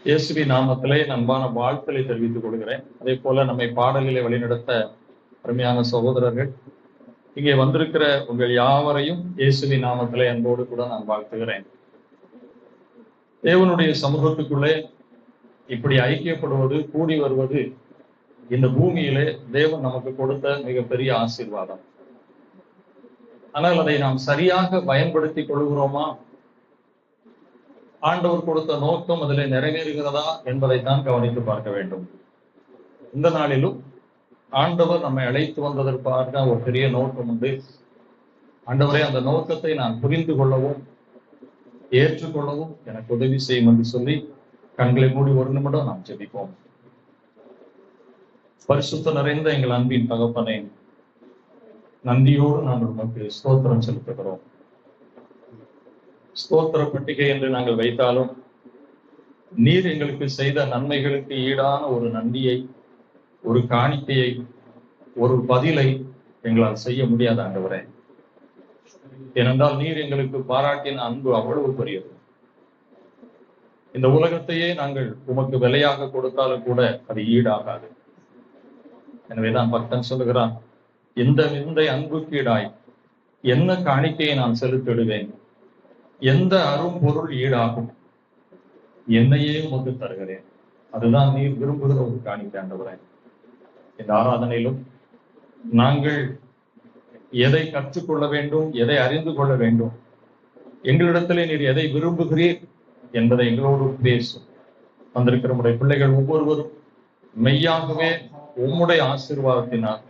இயேசுவி நாமத்திலே அன்பான வாழ்த்தலை தெரிவித்துக் கொள்கிறேன். அதே போல நம்மை பாடலிலே வழிநடத்த அருமையான சகோதரர்கள் இங்கே வந்திருக்கிற உங்கள் யாவரையும் இயேசுவி நாமத்திலே அன்போடு கூட நான் வாழ்த்துகிறேன். தேவனுடைய சமூகத்துக்குள்ளே இப்படி ஐக்கியப்படுவது, கூடி வருவது இந்த பூமியிலே தேவன் நமக்கு கொடுத்த மிகப்பெரிய ஆசீர்வாதம். ஆனால் அதை நாம் சரியாக பயன்படுத்திக் கொள்கிறோமா? ஆண்டவர் கொடுத்த நோக்கம் அதில் நிறைவேறுகிறதா என்பதைத்தான் கவனித்து பார்க்க வேண்டும். இந்த நாளிலும் ஆண்டவர் நம்மை அழைத்து வந்ததற்காக ஒரு பெரிய நோக்கம் உண்டு. ஆண்டவரே, அந்த நோக்கத்தை நான் புரிந்து கொள்ளவும் ஏற்றுக்கொள்ளவும் எனக்கு உதவி செய்யும் என்று சொல்லி கண்களை மூடி ஒரு நிமிடம் நாம் ஜெபிப்போம். பரிசுத்த நிறைந்த எங்கள் அன்பின் தகப்பனே, நன்றியோடு நாங்கள் உமக்கு ஸ்தோத்திரம் செலுத்துகிறோம். ஸ்தோத்திர பட்டிகை என்று நாங்கள் வைத்தாலும் நீர் எங்களுக்கு செய்த நன்மைகளுக்கு ஈடான ஒரு நன்றியை, ஒரு காணிக்கையை, ஒரு பதிலை எங்களால் செய்ய முடியாது ஆண்டவரே. ஏனென்றால் நீர் எங்களுக்கு பாராட்டின அன்பு அவ்வளவு பெரியது. இந்த உலகத்தையே நாங்கள் உமக்கு விலையாக கொடுத்தாலும் கூட அது ஈடாகாது. எனவேதான் பக்தன் சொல்லுகிறான், இந்த அன்புக்கு ஈடாய் என்ன காணிக்கையை நான் செலுத்திடுவேன், எந்த அரும்பொருள் ஈடாகும், என்னையே உமக்கு தருகிறேன். அதுதான் நீர் விரும்புகிற ஒரு காணிக்கை ஆண்டவரே. இந்த ஆராதனையிலும் நாங்கள் எதை கற்றுக்கொள்ள வேண்டும், எதை அறிந்து கொள்ள வேண்டும், எங்களிடத்திலே நீர் எதை விரும்புகிறீர் என்பதை எங்களோடு பேசும். வந்திருக்கிற உடைய பிள்ளைகள் ஒவ்வொருவரும் மெய்யாகவே உம்முடைய ஆசீர்வாதத்தினால்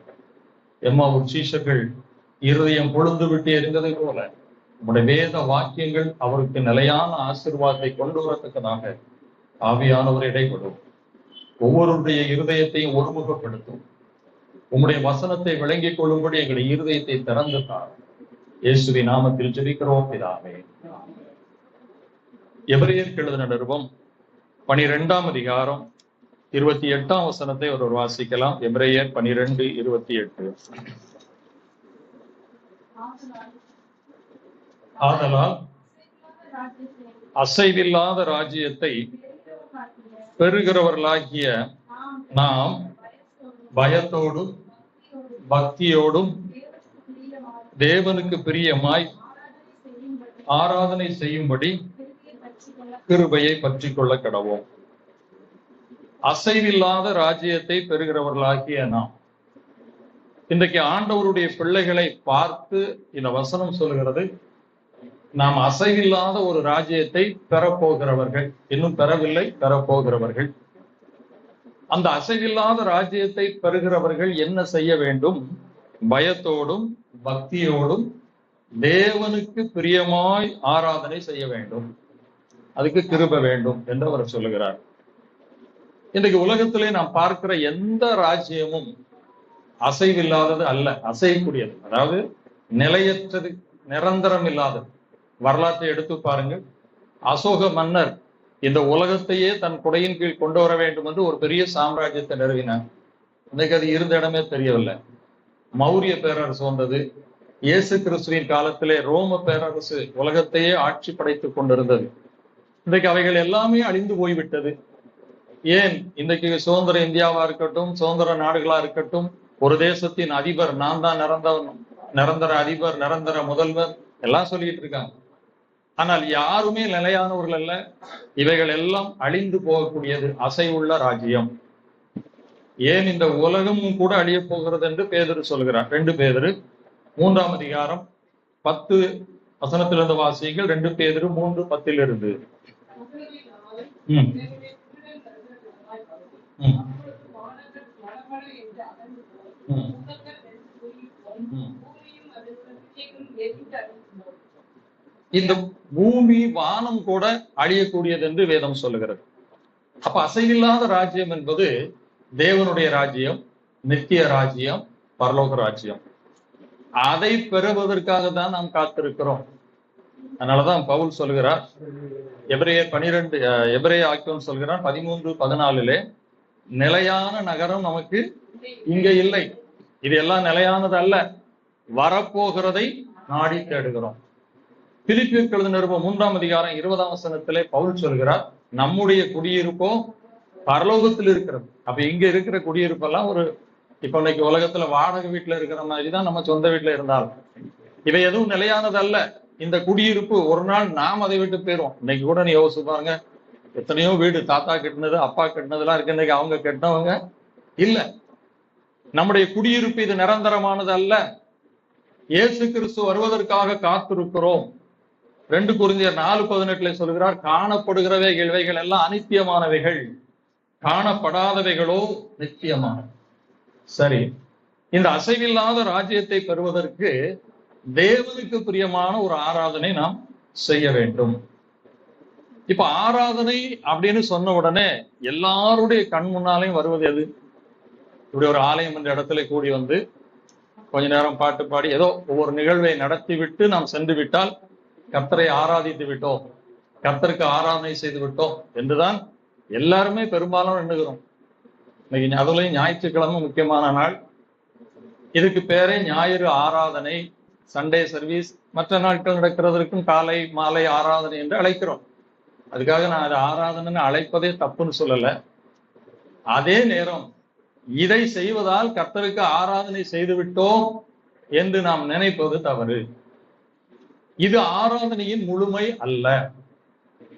எம்மாவூர் சீஷர்கள் இருதயம் பொழுது விட்டு எரிந்ததை போல உம்முடைய வேத வாக்கியங்கள் அவருக்கு நிலையான ஆசீர்வாதத்தை கொண்டு வரத்தக்கதாக ஆவியானவர் இடைப்படும். ஒவ்வொருடைய இருதயத்தையும் ஒருமுகப்படுத்தும். உம்முடைய வசனத்தை விளங்கிக் கொள்ளும்படி எங்களுடைய இருதயத்தை திறந்து தார். இயேசுவின் நாமத்தில் ஜெபிக்கிறோம் பிதாவே. எபிரேயருக்கு எழுதின நிருபம் 12ஆம் அதிகாரம் 28ஆம் வசனத்தை ஒருவர் வாசிக்கலாம். எபிரேயர் 12:28. ஆதலால் அசைவில்லாத ராஜ்யத்தை பெறுகிறவர்களாகிய நாம் பயத்தோடும் பக்தியோடும் தேவனுக்கு பிரியமாய் ஆராதனை செய்யும்படி கிருபையை பற்றி கொள்ள கடவோம். அசைவில்லாத ராஜ்யத்தை பெறுகிறவர்களாகிய நாம். இன்றைக்கு ஆண்டவருடைய பிள்ளைகளை பார்த்து இந்த வசனம் சொல்கிறது, நாம் அசைவில்லாத ஒரு ராஜ்யத்தை பெறப்போகிறவர்கள், இன்னும் பெறவில்லை, பெறப்போகிறவர்கள். அந்த அசைவில்லாத ராஜ்யத்தை பெறுகிறவர்கள் என்ன செய்ய வேண்டும்? பயத்தோடும் பக்தியோடும் தேவனுக்கு பிரியமாய் ஆராதனை செய்ய வேண்டும். அதுக்கு கிருபை வேண்டும் என்று அவர் சொல்லுகிறார். இன்றைக்கு உலகத்திலே நாம் பார்க்கிற எந்த ராஜ்யமும் அசைவில்லாதது அல்ல, அசையக்கூடியது. அதாவது நிலையற்றது, நிரந்தரம் இல்லாதது. வரலாற்றை எடுத்து பாருங்கள். அசோக மன்னர் இந்த உலகத்தையே தன் குடையின் கீழ் கொண்டு வர வேண்டும் என்று ஒரு பெரிய சாம்ராஜ்யத்தை நிறுவினார். இன்னைக்கு அது இருந்த இடமே தெரியவில்லை. மௌரிய பேரரசு வந்தது. இயேசு கிறிஸ்துவின் காலத்திலே ரோம பேரரசு உலகத்தையே ஆட்சி படைத்துக் கொண்டிருந்தது. இன்றைக்கு அவைகள் எல்லாமே அழிந்து போய்விட்டது. ஏன்? இன்றைக்கு சுதந்திர இந்தியாவா இருக்கட்டும், சுதந்திர நாடுகளா இருக்கட்டும், ஒரு தேசத்தின் அதிபர் நான் தான் நிரந்தர அதிபர், நிரந்தர முதல்வர் எல்லாம் சொல்லிட்டு இருக்காங்க. ஆனால் யாருமே நிலையானவர்கள் அல்ல. இவைகள் எல்லாம் அழிந்து போகக்கூடியது, அசைவுள்ள ராஜ்யம். ஏன் இந்த உலகமும் கூட அழிய போகிறது என்று பேதுரு சொல்கிறார். 2 பேதுரு 3ஆம் அதிகாரம் 10 வசனத்திலிருந்து வாசியுங்கள். 2 பேதுரு 3:10 இந்த பூமி வானம் கூட அழியக்கூடியது என்று வேதம் சொல்லுகிறது. அப்ப அசைவில்லாத ராஜ்யம் என்பது தேவனுடைய ராஜ்யம், நித்திய ராஜ்யம், பரலோக ராஜ்யம். அதை பெறுவதற்காக தான் நாம் காத்திருக்கிறோம். அதனாலதான் பவுல் சொல்கிறார், எபிரேய ஆக்கியோன் சொல்கிறார் 13:14 நிலையான நகரம் நமக்கு இங்க இல்லை. இது எல்லாம் நிலையானது அல்ல, வரப்போகிறதை நாடி தேடுகிறோம். பிலிப்பியருக்கு எழுதின நிருபம் 3ஆம் அதிகாரம் 20ஆம் வசனத்திலே பவுல் சொல்கிறார், நம்முடைய குடியிருப்போ பரலோகத்தில் இருக்கிறது. அப்ப இங்க இருக்கிற குடியிருப்பெல்லாம் ஒரு இப்ப இன்னைக்கு உலகத்துல வாடகை வீட்டுல இருக்கிற மாதிரிதான் நம்ம சொந்த வீட்டுல இருந்தாலும் இவை எதுவும் நிலையானது அல்ல. இந்த குடியிருப்பு ஒரு நாள் நாம் அதை விட்டு போயிரும். இன்னைக்கு கூட நீ யோசிச்சு பாருங்க, எத்தனையோ வீடு தாத்தா கட்டினது அப்பா கட்டினதுலாம் இருக்கு, இன்னைக்கு அவங்க கட்டினவங்க இல்ல. நம்முடைய குடியிருப்பு இது நிரந்தரமானது அல்ல. இயேசு கிறிஸ்து வருவதற்காக காத்திருக்கிறோம். 2 கொரிந்தியர் 4:18 சொல்கிறார், காணப்படுகிறவை இவைகள் எல்லாம் அனித்தியமானவைகள், காணப்படாதவைகளோ நித்தியமான. சரி, இந்த அசைவில்லாத ராஜ்யத்தை பெறுவதற்கு தேவனுக்கு பிரியமான ஒரு ஆராதனை நாம் செய்ய வேண்டும். இப்ப ஆராதனை அப்படின்னு சொன்ன உடனே எல்லாருடைய கண் முன்னாலையும் வருவது எது? இப்படி ஒரு ஆலயம் என்ற இடத்துல கூடி வந்து கொஞ்ச நேரம் பாட்டு பாடி ஏதோ ஒவ்வொரு நிகழ்வை நடத்தி விட்டு நாம் சென்று விட்டால் கர்த்தரை ஆராதித்து விட்டோம், கர்த்தருக்கு ஆராதனை செய்து விட்டோம் என்றுதான் எல்லாருமே பெரும்பாலும் எண்ணுகிறோம். இன்னைக்கு அதுலயும் ஞாயிற்றுக்கிழமை முக்கியமான நாள். இதுக்கு பேரே ஞாயிறு ஆராதனை, சண்டே சர்வீஸ். மற்ற நாட்கள் நடக்கிறதற்கும் காலை மாலை ஆராதனை என்று அழைக்கிறோம். அதுக்காக நான் அதை ஆராதனைன்னு அழைப்பதே தப்புன்னு சொல்லல. அதே நேரம் இதை செய்வதால் கர்த்தருக்கு ஆராதனை செய்து விட்டோம் என்று நாம் நினைப்பது தவறு. இது ஆராதனையின் முழுமை அல்ல.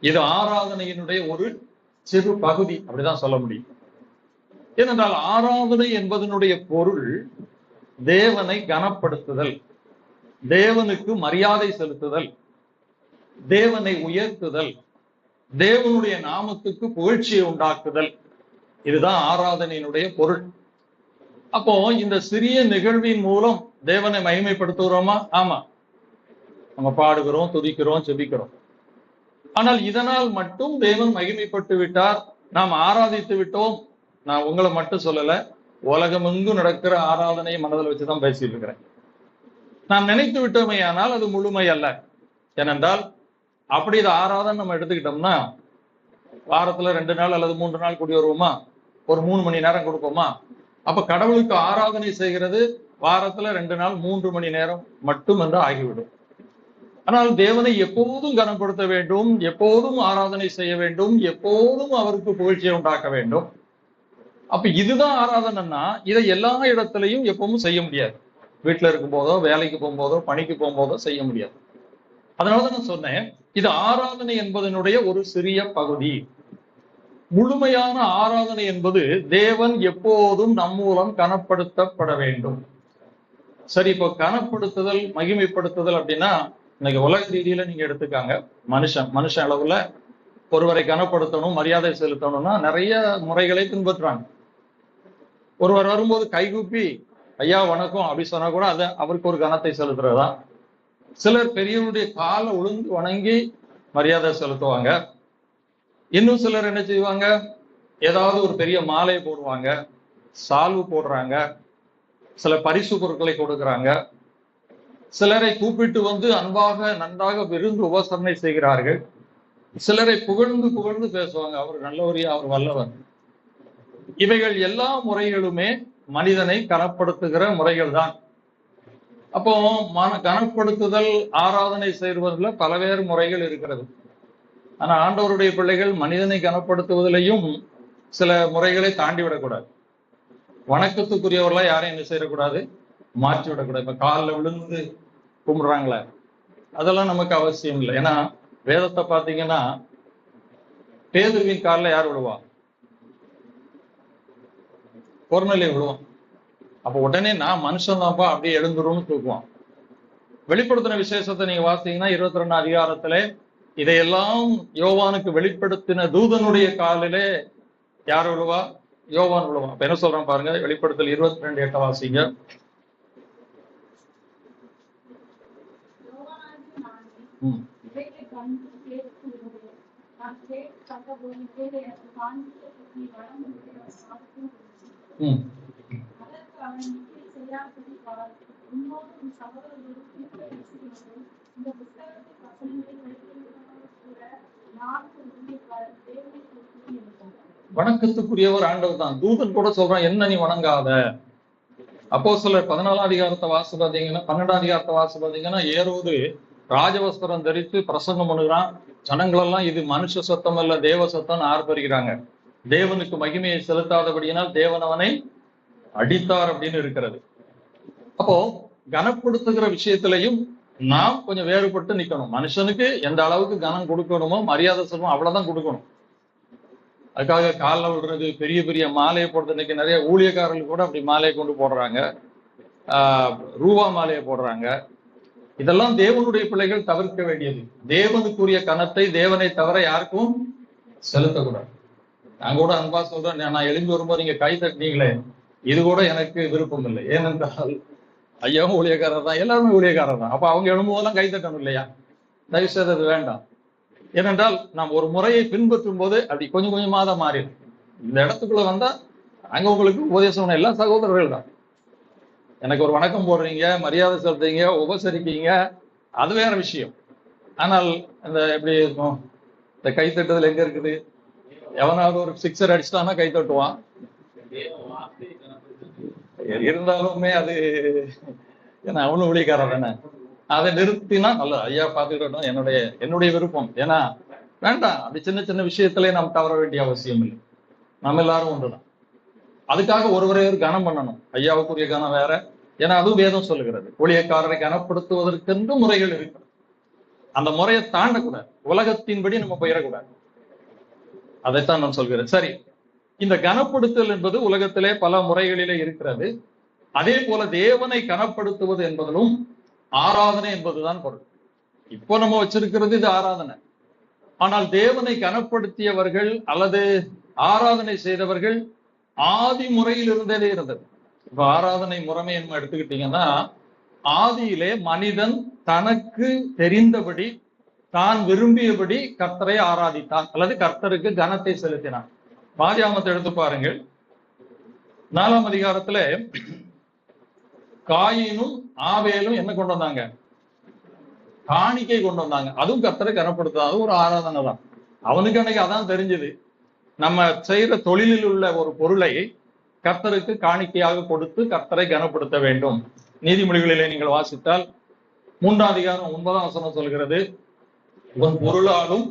இது ஆராதனையினுடைய ஒரு சிறு பகுதி, அப்படிதான் சொல்ல முடியும். ஏனென்றால் ஆராதனை என்பதனுடைய பொருள் தேவனை கனப்படுத்துதல், தேவனுக்கு மரியாதை செலுத்துதல், தேவனை உயர்த்துதல், தேவனுடைய நாமத்துக்கு புகழ்ச்சியை உண்டாக்குதல். இதுதான் ஆராதனையினுடைய பொருள். அப்போ இந்த சிறிய நிகழ்வின் மூலம் தேவனை மகிமைப்படுத்துகிறோமா? ஆமா, நம்ம பாடுகிறோம், துதிக்கிறோம், செபிக்கிறோம். ஆனால் இதனால் மட்டும் தேவன் மகிமைப்பட்டு விட்டார், நாம் ஆராதித்து விட்டோம். நான் உங்களை மட்டும் சொல்லல, உலகமெங்கும் நடக்கிற ஆராதனையை மனதில் வச்சுதான் பேசிட்டு இருக்கிறேன். நாம் நினைத்து விட்டோமே ஆனால் அது முழுமை அல்ல. ஏனென்றால் அப்படி இது ஆராதனை நம்ம எடுத்துக்கிட்டோம்னா வாரத்துல 2 நாள் அல்லது 3 நாள் கூடி வருவோமா, ஒரு 3 மணி நேரம் கொடுப்போமா? அப்ப கடவுளுக்கு ஆராதனை செய்கிறது வாரத்துல 2 நாள் 3 மணி நேரம் மட்டும் என்று ஆகிவிடும். ஆனால் தேவனை எப்போதும் கனப்படுத்த வேண்டும், எப்போதும் ஆராதனை செய்ய வேண்டும், எப்போதும் அவருக்கு புகழ்ச்சியை உண்டாக்க வேண்டும். அப்ப இதுதான் ஆராதனைன்னா இதை எல்லா இடத்துலையும் எப்பவும் செய்ய முடியாது. வீட்டுல இருக்கும் போதோ, வேலைக்கு போகும்போதோ, பணிக்கு போகும்போதோ செய்ய முடியாது. அதனாலதான் நான் சொன்னேன், இது ஆராதனை என்பதனுடைய ஒரு சிறிய பகுதி. முழுமையான ஆராதனை என்பது தேவன் எப்போதும் நம் மூலம் கனப்படுத்தப்பட வேண்டும். சரி, இப்போ கனப்படுத்துதல், மகிமைப்படுத்துதல் அப்படின்னா இன்னைக்கு உலக ரீதியில நீங்க எடுத்துக்காங்க, மனுஷ அளவுல ஒருவரை கனப்படுத்தணும், மரியாதை செலுத்தணும்னா நிறைய முறைகளை பின்பற்றுறாங்க. ஒருவர் வரும்போது கைகூப்பி ஐயா வணக்கம் அப்படி சொன்னா கூட அதை அவருக்கு ஒரு கனத்தை செலுத்துறதா. சிலர் பெரியவருடைய காலை உழுந்து வணங்கி மரியாதை செலுத்துவாங்க. இன்னும் சிலர் என்ன செய்வாங்க, ஏதாவது ஒரு பெரிய மாலையை போடுவாங்க, சால்வு போடுறாங்க, சில பரிசு பொருட்களை கொடுக்குறாங்க, சிலரை கூப்பிட்டு வந்து அன்பாக நன்றாக விருந்து உபசரணை செய்கிறார்கள், சிலரை புகழ்ந்து புகழ்ந்து பேசுவாங்க, அவர் நல்லவரியா, அவர் வல்லவர். இவைகள் எல்லா முறைகளுமே மனிதனை கனப்படுத்துகிற முறைகள் தான். அப்போ கனப்படுத்துதல், ஆராதனை செய்வதில் பல்வேறு முறைகள் இருக்கிறது. ஆனா ஆண்டவருடைய பிள்ளைகள் மனிதனை கனப்படுத்துவதிலையும் சில முறைகளை தாண்டி விடக்கூடாது. வணக்கத்துக்குரியவர்களா யாரையும் என்ன செய்யக்கூடாது, மாற்றி விடக்கூடாது. இப்ப காலில் விழுந்து கும்பிடுறாங்களே, அதெல்லாம் நமக்கு அவசியம் இல்லை. ஏன்னா வேதத்தை பார்த்தீங்கன்னா பேதுருவின் காலில் யார் விழுவா? பொருநிலை விழுவான். அப்ப உடனே நான் மனுஷன் தான்ப்பா அப்படியே எழுந்துரும்னு தூக்குவான். வெளிப்படுத்தின விசேஷத்தை நீங்க வாசிங்கன்னா 22 அதிகாரத்துல இதையெல்லாம் யோவானுக்கு வெளிப்படுத்தின தூதனுடைய காலிலே யார் விழுவா? யோவான் விழுவான். அப்ப என்ன சொல்றான் பாருங்க, வெளிப்படுத்தல் 22:8 வாசிங்க. வணக்கத்துக்குரியவர் ஆண்டவர் தான். தூதன் கூட சொல்றான், என்ன நீ வணங்காத. அப்போஸ்தலர் 14 அதிகாரத்தை வாசி பாத்தீங்கன்னா, 12 அதிகாரத்தை வாசி பாத்தீங்கன்னா, ஏரோது ராஜவஸ்திரம் தரித்து பிரசங்கம் பண்ணுகிறான். ஜனங்களெல்லாம் இது மனுஷ சத்தம் அல்ல தேவ சத்தம் ஆர்ப்பரிக்கிறாங்க. தேவனுக்கு மகிமையை செலுத்தாதபடியினால் தேவன் அவனை அடித்தார் அப்படின்னு இருக்கிறது. அப்போ கனப்படுத்துகிற விஷயத்திலையும் நாம் கொஞ்சம் வேறுபட்டு நிக்கணும். மனுஷனுக்கு எந்த அளவுக்கு கனம் கொடுக்கணுமோ மரியாதை சொல்லணும், அவ்வளவுதான் கொடுக்கணும். அதுக்காக காலில் விடுறது, பெரிய பெரிய மாலையை போடுறது. இன்னைக்கு நிறைய ஊழியக்காரர்கள் கூட அப்படி மாலையை கொண்டு போடுறாங்க, ரூபா மாலையை போடுறாங்க. இதெல்லாம் தேவனுடைய பிள்ளைகள் தவிர்க்க வேண்டியது. தேவனுக்குரிய கனத்தை தேவனை தவிர யாருக்கும் செலுத்தக்கூடாது. நான் கூட அன்பா சொல்றேன், நான் எழுந்து வரும்போது நீங்க கை தட்டினீங்களே, இது கூட எனக்கு விருப்பம் இல்லை. ஏனென்றால் ஐயாவும் ஊழியக்காரர் தான், எல்லாருமே ஊழியக்காரர் தான். அப்ப அவங்க எழும்போதெல்லாம் கை தட்டணும் இல்லையா? தயவு செய்து அது வேண்டாம். ஏனென்றால் நாம் ஒரு முறையை பின்பற்றும் போது அப்படி கொஞ்சம் கொஞ்சமா தான் மாறிடும். இந்த இடத்துக்குள்ள வந்தா அங்க உங்களுக்கு உபதேசம் எல்லா சகோதரர்கள் தான். எனக்கு ஒரு வணக்கம் போடுறீங்க, மரியாதை செலுத்துறீங்க, உபசரிப்பீங்க, அது வேற விஷயம். ஆனால் இந்த எப்படி இருக்கும், இந்த கை தட்டுதல் எங்க இருக்குது? எவனாவது ஒரு சிக்ஸர் அடிச்சிட்டானா கை தட்டுவான். இருந்தாலுமே அது ஏன்னா அவனும் ஊழியக்காரர் தானே, அதை நிறுத்தினா நல்ல ஐயா பார்த்துக்கிட்டோம். என்னுடைய விருப்பம். ஏன்னா வேண்டாம், அது சின்ன சின்ன விஷயத்திலே நாம் தவற வேண்டிய அவசியம் இல்லை. நம்ம எல்லாரும் ஒன்றுதான். அதுக்காக ஒருவரே ஒரு கனம் பண்ணணும். ஐயாவுக்குரிய கனம் வேற. ஏன்னா அதுவும் வேதம் சொல்லுகிறது, ஊழியக்காரரை கனப்படுத்துவதற்கென்று முறைகள் இருக்கிறது. அந்த முறையை தாண்டக்கூடாது, உலகத்தின்படி நம்ம போயிடக்கூடாது. அதைத்தான் நான் சொல்கிறேன். சரி, இந்த கனப்படுத்தல் என்பது உலகத்திலே பல முறைகளிலே இருக்கிறது. அதே போல தேவனை கனப்படுத்துவது என்பதிலும் ஆராதனை என்பதுதான் பொருள். இப்போ நம்ம வச்சிருக்கிறது இது ஆராதனை. ஆனால் தேவனை கனப்படுத்தியவர்கள் அல்லது ஆராதனை செய்தவர்கள் ஆதி முறையில் இருந்தே இருந்தது. இப்ப ஆராதனை முறைமை என்ன எடுத்துக்கிட்டீங்கன்னா, ஆதியிலே மனிதன் தனக்கு தெரிந்தபடி தான் விரும்பியபடி கர்த்தரை ஆராதித்தான் அல்லது கர்த்தருக்கு கனத்தை செலுத்தினான். பாதியாமத்தை எடுத்து பாருங்கள். 4ஆம் அதிகாரத்துல காயினும் ஆவேலும் என்ன கொண்டு வந்தாங்க? காணிக்கை கொண்டு வந்தாங்க. அதுவும் கர்த்தரை கனப்படுத்தாது ஒரு ஆராதனை தான். அவனுக்கு அன்னைக்கு அதான் தெரிஞ்சது, நம்ம செய்யற தொழிலில் உள்ள ஒரு பொருளை கர்த்தருக்கு காணிக்கையாக கொடுத்து கர்த்தரை கனப்படுத்த வேண்டும். நீதிமொழிகளிலே நீங்கள் வாசித்தால் 3ஆம் அதிகாரம் 9ஆம் வசனம் சொல்கிறது, உன் பொருளாலும்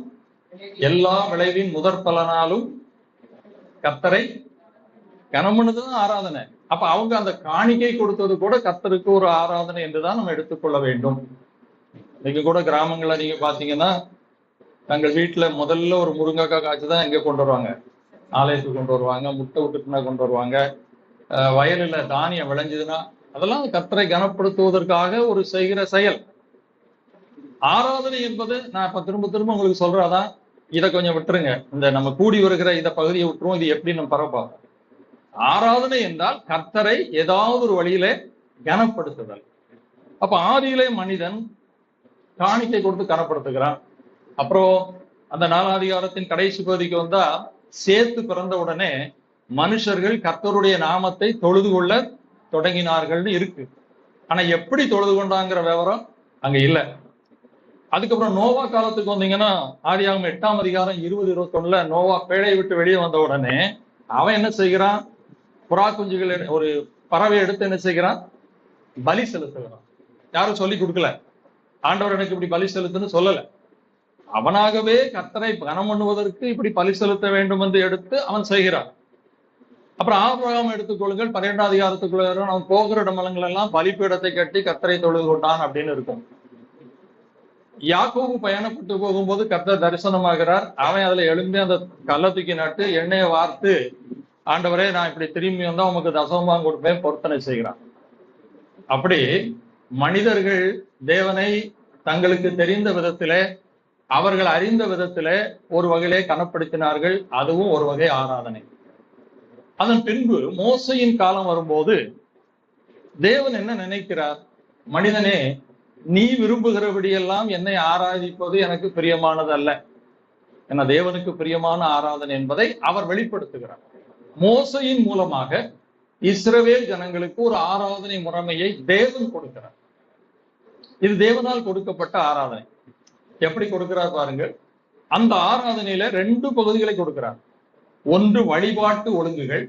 எல்லா விளைவின் முதற் பலனாலும் கர்த்தரை கனம்னதுதான் ஆராதனை. அப்ப அவங்க அந்த காணிக்கை கொடுத்தது கூட கர்த்தருக்கு ஒரு ஆராதனை என்றுதான் நம்ம எடுத்துக்கொள்ள வேண்டும். இன்னைக்கு கூட கிராமங்கள்ல நீங்க பாத்தீங்கன்னா, தங்கள் வீட்டுல முதல்ல ஒரு முருங்கைக்காய் காய்ச்சிதான் எங்க கொண்டு வருவாங்க? ஆலயத்துக்கு கொண்டு வருவாங்க. முட்டை விட்டுட்டுனா கொண்டு வருவாங்க. வயலில் தானியம் விளைஞ்சதுன்னா அதெல்லாம் கர்த்தரை கனப்படுத்துவதற்காக ஒரு செய்கிற செயல். ஆராதனை என்பது நான் இப்ப திரும்ப திரும்ப உங்களுக்கு சொல்றாதான், இதை கொஞ்சம் விட்டுருங்க, இந்த நம்ம கூடி வருகிற இந்த பகுதியை விட்டுருவோம். இது எப்படி நம்ம பரப்பாங்க? ஆராதனை என்றால் கர்த்தரை ஏதாவது ஒரு வழியில கனப்படுத்துதல். அப்ப ஆதியிலே மனிதன் காணிக்கை கொடுத்து கனப்படுத்துகிறான். அப்புறம் அந்த 4ஆம் அதிகாரத்தின் கடைசி பகுதிக்கு வந்தா, சேத்து பிறந்த உடனே மனுஷர்கள் கர்த்தருடைய நாமத்தை தொழுது கொள்ள தொடங்கினார்கள்னு இருக்கு. ஆனா எப்படி தொழுது கொண்டாங்கிற விவரம் அங்க இல்லை. அதுக்கப்புறம் நோவா காலத்துக்கு வந்தீங்கன்னா, ஆதியாகமம் 8ஆம் அதிகாரம் 20-21 நோவா பேழையை விட்டு வெளியே வந்த உடனே அவன் என்ன செய்கிறான்? புறா குஞ்சுகள் ஒரு பறவை எடுத்து என்ன செய்கிறான்? பலி செலுத்துகிறான். யாரும் சொல்லி கொடுக்கல, ஆண்டவர் எனக்கு இப்படி பலி செலுத்துன்னு சொல்லல. அவனாகவே கர்த்தரை கனம் பண்ணுவதற்கு இப்படி பலி செலுத்த வேண்டும் என்று எடுத்து அவன் செய்கிறான். அப்புறம் ஆபிரகாம் எடுத்துக்கொள்ளுங்கள், 12ஆம் அதிகாரத்துக்குள்ள அவன் போகிற இடமலங்கள் எல்லாம் பலிப்பீடத்தை கட்டி கர்த்தரை தொழுது கொண்டான் அப்படின்னு இருக்கும். யாக்கோபு பயணப்பட்டு போகும்போது கர்த்தர் தரிசனமாகிறார். அவன் அதுல எழும்பி அந்த கல்லை தூக்கி நட்டு எண்ணெயை வார்த்து, ஆண்டவரே நான் இப்படி திரும்பி வந்தா உமக்கு தசமமாக கொடுப்பேன் பொருத்தனை செய்கிறான். அப்படி மனிதர்கள் தேவனை தங்களுக்கு தெரிந்த விதத்திலே, அவர்கள் அறிந்த விதத்திலே ஒரு வகையிலே கனப்படுத்தினார்கள். அதுவும் ஒரு வகை ஆராதனை. அதன் பின்பு மோசையின் காலம் வரும்போது தேவன் என்ன நினைக்கிறார்? மனிதனே, நீ விரும்புகிறபடியெல்லாம் என்னை ஆராதிப்பது எனக்கு பிரியமானது அல்ல. என தேவனுக்கு பிரியமான ஆராதனை என்பதை அவர் வெளிப்படுத்துகிறார். மோசையின் மூலமாக இஸ்ரவேல் ஜனங்களுக்கு ஒரு ஆராதனை முறைமையை தேவன் கொடுக்கிறார். இது தேவனால் கொடுக்கப்பட்ட ஆராதனை. எப்படி கொடுக்கிறார் பாருங்கள். அந்த ஆராதனையில 2 பகுதிகளை கொடுக்கிறார். ஒன்று வழிபாட்டு ஒழுங்குகள்,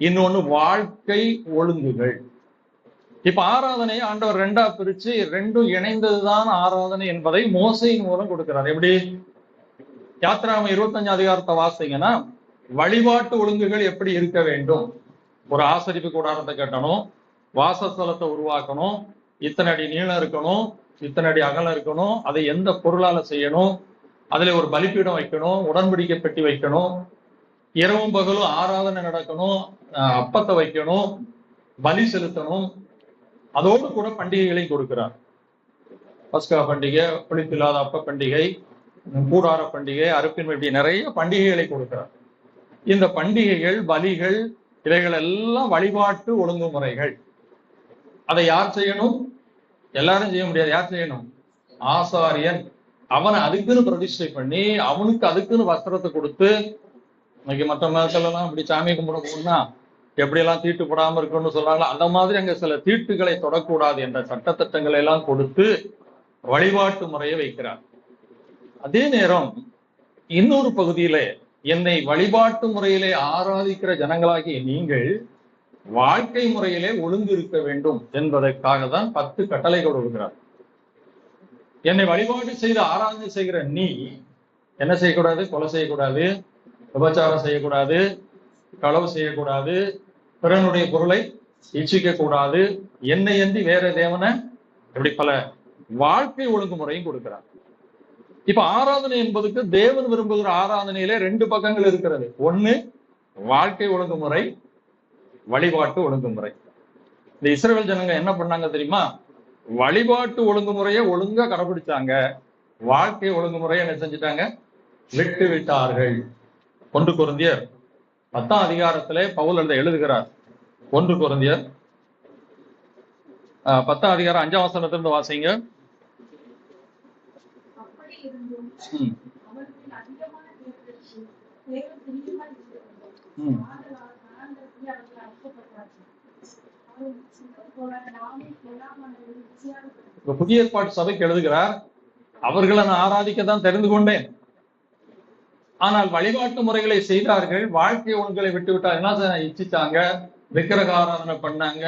இன்னொன்னு வாழ்க்கை ஒழுங்குகள். இப்ப ஆராதனையை ஆண்டவர் 2ஆ பிரிச்சு 2ம் இணைந்ததுதான் ஆராதனை என்பதை மோசையின் மூலம் கொடுக்கிறார். எப்படி? யாத்திராகமம் 25 அதிகாரத்தை வாசிங்கன்னா வழிபாட்டு ஒழுங்குகள் எப்படி இருக்க வேண்டும். ஒரு ஆசரிப்பு கூடாரத்தை கட்டணும், வாசஸ்தலத்தை உருவாக்கணும், இத்தனை அடி நீளம் இருக்கணும், இத்தனை அடி அகலம் இருக்கணும், அதை எந்த பொருளால செய்யணும், அதுல ஒரு பலிப்பீடம் வைக்கணும், உடன்படிக்கை பெட்டி வைக்கணும், இரவும் பகலும் ஆராதனை நடக்கணும், அப்பத்தை வைக்கணும், பலி செலுத்தணும். அதோடு கூட பண்டிகைகளையும் கொடுக்கிறார். பஸ்கா பண்டிகை, புளிப்பில்லாத அப்ப பண்டிகை, கூடார பண்டிகை, அறுப்பின் இப்படி நிறைய பண்டிகைகளை கொடுக்கிறார். இந்த பண்டிகைகள், பலிகள், இவைகள் எல்லாம் வழிபாட்டு ஒழுங்குமுறைகள். அதை யார் செய்யணும்? எல்லாரும் செய்ய முடியாது. யார் செய்யணும்? ஆசாரியன். அவனை அதுக்குன்னு பிரதிஷ்டை பண்ணி, அவனுக்கு அதுக்குன்னு வஸ்திரத்தை கொடுத்து, இன்னைக்கு மற்ற மதத்துல எல்லாம் இப்படி சாமி கும்பிட போனா எப்படி எல்லாம் தீட்டு போடாம இருக்கணும்னு சொல்றாங்களோ அந்த மாதிரி அங்க சில தீட்டுகளை தொடக்கூடாது என்ற சட்டத்திட்டங்களை எல்லாம் கொடுத்து வழிபாட்டு முறையை வைக்கிறார். அதே நேரம் இன்னொரு பகுதியிலே என்னை வழிபாட்டு முறையிலே ஆராதிக்கிற ஜனங்களாகிய நீங்கள் வாழ்க்கை முறையிலே ஒழுங்கு இருக்க வேண்டும் என்பதற்காக தான் 10 கட்டளை கொடுக்கிறார். என்னை வழிபாடு செய்து ஆராதனை செய்கிற நீ என்ன செய்யக்கூடாது? கொலை செய்யக்கூடாது, விபச்சாரம் செய்யக்கூடாது, களவு செய்யக்கூடாது, பிறனுடைய பொருளை இச்சிக்க கூடாது, என்னை அன்றி வேற தேவனை, இப்படி பல வாழ்க்கை ஒழுங்குமுறையும் கொடுக்கிறார். இப்ப ஆராதனை என்பதுக்கு தேவன் விரும்புகிற ஆராதனையிலே 2 பக்கங்கள் இருக்கிறது. ஒண்ணு வாழ்க்கை ஒழுங்குமுறை, வழிபாட்டு ஒழுங்குமுறை. இந்த இஸ்ரவேல் ஜனங்க என்ன பண்ணாங்க தெரியுமா? வழிபாட்டு ஒழுங்குமுறையை ஒழுங்கா கடைபிடிச்சாங்க, வாழ்க்கை ஒழுங்குமுறையை என்ன செஞ்சுட்டாங்க? விட்டு விட்டார்கள். 1 கொரிந்தியர் 10ஆம் அதிகாரத்திலே பவுல் எழுதுகிறார். 1 கொரிந்தியர் 10ஆம் அதிகாரம் 5ஆம் வசனத்திலிருந்து வாசிங்க. புதிய ஏற்பாட்டு சபைக்கு எழுதுகிறார், அவர்களை நான் ஆராதிக்கத்தான் தெரிந்து கொண்டேன், ஆனால் வழிபாட்டு முறைகளை செய்தார்கள், வாழ்க்கை ஒழுங்குகளை விட்டு விட்டாங்க, இச்சிச்சாங்க, விக்கிரக ஆராதனை பண்ணாங்க,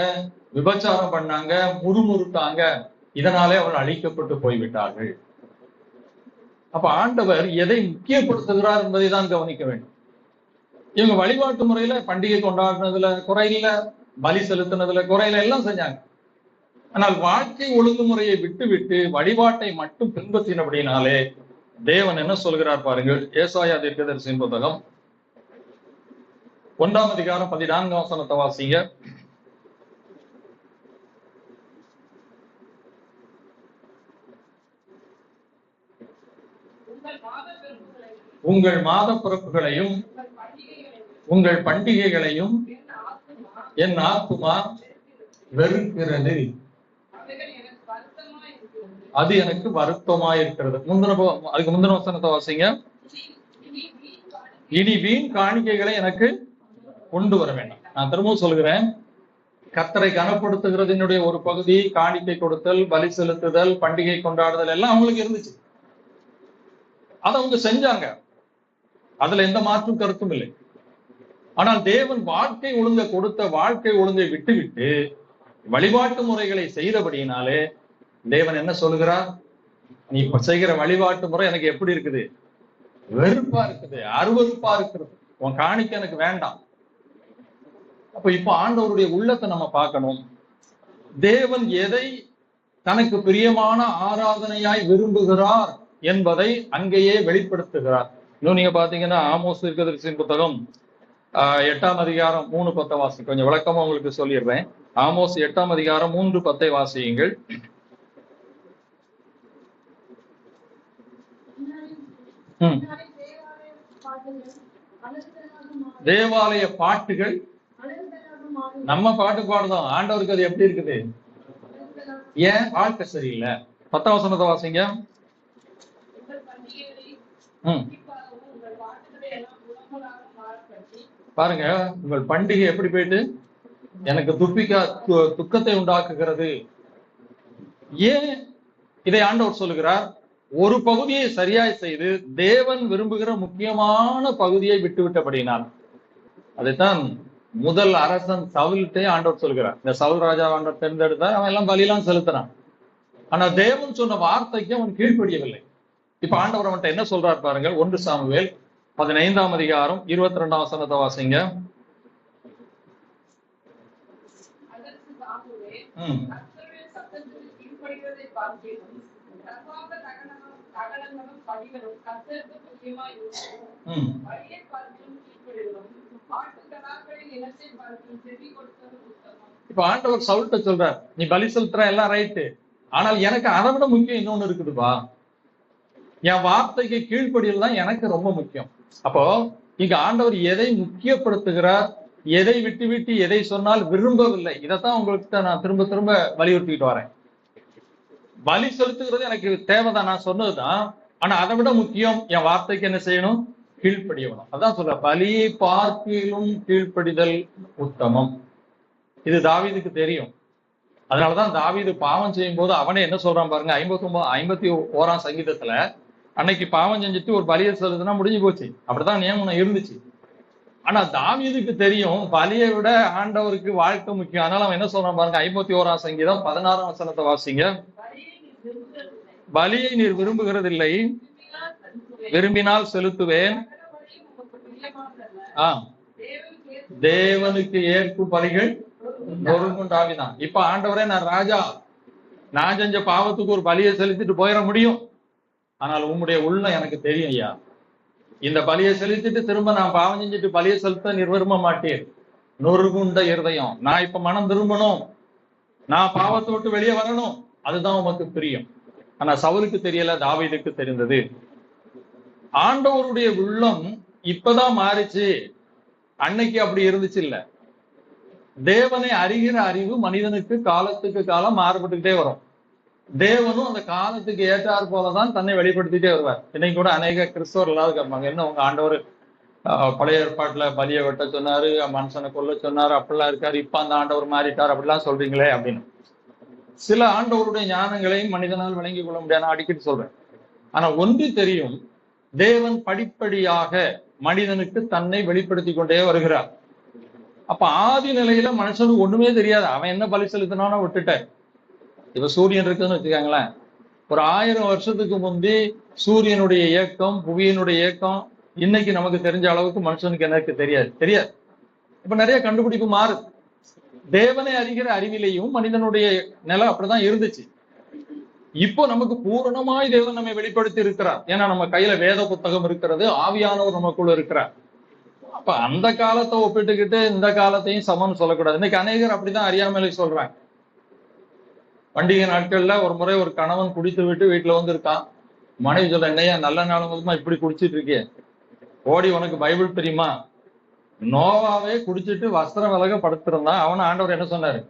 விபச்சாரம் பண்ணாங்க, முறுமுறுத்தாங்க. இதனாலே அவர்கள் அழிக்கப்பட்டு போய்விட்டார்கள். அப்ப ஆண்டவர் எதை முக்கியப்படுத்துகிறார் என்பதை தான் கவனிக்க வேண்டும். இவங்க வழிபாட்டு முறையில பண்டிகை கொண்டாடுனதுல குறையில, பலி செலுத்தினதுல குறையில, எல்லாம் செஞ்சாங்க. ஆனால் வாழ்க்கை ஒழுங்குமுறையை விட்டு விட்டு வழிபாட்டை மட்டும் பின்பற்றினபடினாலே தேவன் என்ன சொல்கிறார் பாருங்கள். ஏசாயா தீர்க்கதரிசியின் புத்தகம் 1ஆம் அதிகாரம் 14ஆம் வசனத்தை வாசிங்க. உங்கள் மாத பிறப்புகளையும் உங்கள் பண்டிகைகளையும் என் ஆத்துமா வெறுக்கிறது, அது எனக்கு வருத்தமாயிருக்கிறது. அதுக்கு முந்தின வசனத்தை வாசிங்க. இனி வீண் காணிக்கைகளை எனக்கு கொண்டு வர வேண்டாம். நான் திரும்பவும் சொல்கிறேன், கர்த்தரை கனப்படுத்துகிறதினுடைய ஒரு பகுதி காணிக்கை கொடுத்தல், பலி செலுத்துதல், பண்டிகை கொண்டாடுதல் எல்லாம் அவங்களுக்கு இருந்துச்சு. அதை அவங்க செஞ்சாங்க, அதுல எந்த மாற்றும் கருத்தும் இல்லை. ஆனால் தேவன் வாழ்க்கை ஒழுங்கை கொடுத்த வாழ்க்கை ஒழுங்கை விட்டு விட்டு வழிபாட்டு முறைகளை செய்தபடியினாலே தேவன் என்ன சொல்லுகிறார்? நீ இப்ப செய்கிற வழிபாட்டு முறை எனக்கு எப்படி இருக்குது? வெறுப்பா இருக்குது, அருவருப்பா இருக்கிறது, உன் காணிக்கை எனக்கு வேண்டாம். அப்ப இப்ப ஆண்டவருடைய உள்ளத்தை நம்ம பார்க்கணும். தேவன் எதை தனக்கு பிரியமான ஆராதனையாய் விரும்புகிறார் என்பதை அங்கேயே வெளிப்படுத்துகிறார். இன்னும் நீங்க பாத்தீங்கன்னா ஆமோஸ் தீர்க்கதரிசியின் புத்தகம் 8ஆம் அதிகாரம் 3:10 வாசி. கொஞ்சம் விளக்கமா உங்களுக்கு சொல்லிடுறேன். ஆமோஸ் 8ஆம் அதிகாரம் 3:10 வாசியுங்கள். தேவாலய பாட்டுகள் நம்ம பாட்டு பாடுதோம், ஆண்டவருக்கு அது எப்படி இருக்குது? ஏன்? வாழ்க்கை சரியில்லை. 10ஆம் வசனத்தை வாசிங்க. பாருங்க, உங்கள் பண்டிகை எப்படி போயிட்டு எனக்கு துக்கத்தை உண்டாக்குகிறது. ஏன் இதை ஆண்டவர் சொல்லுகிறார்? ஒரு பகுதியை சரியாய் செய்து தேவன் விரும்புகிற முக்கியமான பகுதியை விட்டுவிட்டபடினால். அதைத்தான் முதல் அரசன் சவுல்கிட்டே ஆண்டவர் சொல்கிறார். இந்த சவுல் ராஜா ஆண்டவர் தேர்ந்தெடுத்தார், அவன் எல்லாம் பலியெல்லாம் செலுத்தினான். ஆனா தேவன் சொன்ன வார்த்தைக்கு அவன் கீழ்ப்படியவில்லை. இப்ப ஆண்டவர் அவன்கிட்ட என்ன சொல்றாரு பாருங்கள். 1 சாமுவேல் 15ஆம் அதிகாரம் 22ஆம் வசனத்தை வாசிங்க. இப்ப ஆண்டவர் சவுல்ட்ட சொல்றார், நீ பலி செலுத்துற எல்லாம் ரைட்டு, ஆனால் எனக்கு அதை விட முக்கியம் இன்னொன்னு இருக்குதுப்பா. என் வார்த்தைக்கு கீழ்ப்படியல் தான் எனக்கு ரொம்ப முக்கியம். அப்போ இங்க ஆண்டவர் எதை முக்கியப்படுத்துகிறார், எதை விட்டு விட்டு எதை சொன்னால் விரும்பவில்லை, இதைத்தான் உங்களுக்கு நான் திரும்ப திரும்ப வலியுறுத்திட்டு வரேன். பலி செலுத்துகிறது எனக்கு தேவைதான், நான் சொன்னதுதான். ஆனா அதை விட முக்கியம் என் வார்த்தைக்கு என்ன செய்யணும், கீழ்ப்படியணும். அதான் சொல்ற, பலியை பார்க்கிலும் கீழ்ப்படிதல் உத்தமம். இது தாவீதுக்கு தெரியும். அதனாலதான் தாவீது பாவம் செய்யும் போது அவனே என்ன சொல்றான் பாருங்க. 51ஆம் சங்கீதத்துல, அன்னைக்கு பாவம் செஞ்சுட்டு ஒரு பலியை செலுத்தினா முடிஞ்சு போச்சு, அப்படிதான் நியமனம் இருந்துச்சு. ஆனா தாவீதுக்கு தெரியும் பலியை விட ஆண்டவருக்கு வாழ்க்கை முக்கியம். அதனால அவன் என்ன சொல்றான் பாருங்க. 51ஆம் சங்கீதம் 16ஆம் வசனத்தை வாசிங்க. பலியை நீர் விரும்புகிறதில்லை, விரும்பினால் செலுத்துவேன். தேவனுக்கு ஏற்கும் பலிகள் நொறுங்குண்டாவிதான். இப்ப ஆண்டவரே, நான் ராஜா, நான் செஞ்ச பாவத்துக்கு ஒரு பலியை செலுத்திட்டு போயிட முடியும், ஆனால் உம்முடைய உள்ளம் எனக்கு தெரியும் ஐயா. இந்த பலியை செலுத்திட்டு திரும்ப நான் பாவம் செஞ்சுட்டு பலியை செலுத்த நீர் விரும்ப மாட்டேன். நொறுகுண்ட இருதயம். நான் இப்ப மனம் திரும்பணும், நான் பாவத்தை விட்டு வெளியே வரணும், அதுதான் உமக்கு பிரியம். ஆனா சவுலுக்கு தெரியல, தாவீதுக்கு தெரிந்தது. ஆண்டவருடைய உள்ளம் இப்பதான் மாறிச்சு, அன்னைக்கு அப்படி இருந்துச்சு இல்ல. தேவனை அறிகிற அறிவு மனிதனுக்கு காலத்துக்கு காலம் மாறுபட்டுக்கிட்டே வரும். தேவனும் அந்த காலத்துக்கு ஏற்றார் போலதான் தன்னை வெளிப்படுத்திட்டே வருவார். இன்னைக்கு கூட அநேக கிறிஸ்தவர்களாவது கேட்பாங்க, என்ன உங்க ஆண்டவர் பழைய ஏற்பாட்டுல பலியை வெட்ட சொன்னாரு, மனுஷனை கொல்ல சொன்னாரு, அப்படிலாம் இருக்காரு, இப்ப அந்த ஆண்டவர் மாறிட்டார் அப்படிலாம் சொல்றீங்களே அப்படின்னு. சில ஆண்டவருடைய ஞானங்களையும் மனிதனால் விளங்கிக் கொள்ள முடியாது, அடிக்கடி சொல்றேன். ஆனா ஒன்று தெரியும், தேவன் படிப்படியாக மனிதனுக்கு தன்னை வெளிப்படுத்தி கொண்டே வருகிறார். அப்ப ஆதி நிலையில மனுஷனுக்கு ஒண்ணுமே தெரியாது, அவன் என்ன பலி செலுத்தினானோ விட்டுட்ட. இப்ப சூரியன் இருக்குன்னு வச்சுக்காங்களேன், ஒரு 1000 வருஷத்துக்கு முந்தி சூரியனுடைய இயக்கம், புவியினுடைய இயக்கம் இன்னைக்கு நமக்கு தெரிஞ்ச அளவுக்கு மனுஷனுக்கு எனக்கு தெரியாது. இப்ப நிறைய கண்டுபிடிப்பு மாறுது. தேவனை அறிகிற அறிவிலையும் மனிதனுடைய நிலை அப்படிதான் இருந்துச்சு. இப்போ நமக்கு பூரணமாய் தேவன் நம்மை வெளிப்படுத்தி இருக்கிறார். ஏன்னா நம்ம கையில வேத புத்தகம் இருக்கிறது, ஆவியானவர் நமக்குள்ள இருக்கிறார். அப்ப அந்த காலத்தை ஒப்பிட்டுக்கிட்டு இந்த காலத்தையும் சமம்னு சொல்லக்கூடாது. இன்னைக்கு அநேகர் அப்படிதான் அறியாமலே சொல்றாங்க. பண்டிகை நாட்கள்ல ஒரு முறை ஒரு கணவன் குடித்து விட்டு வீட்டுல வந்து இருக்கான். மனைவி சொல்ல, என்னையா நல்ல நாள் முதமா இப்படி குடிச்சிட்டு இருக்கே, ஓடி உனக்கு பைபிள் தெரியுமா? நோவாவே குடிச்சிட்டு வஸ்திரம் விலக படுத்திருந்தான். அவன ஆண்டவர் என்ன சொன்னாரு?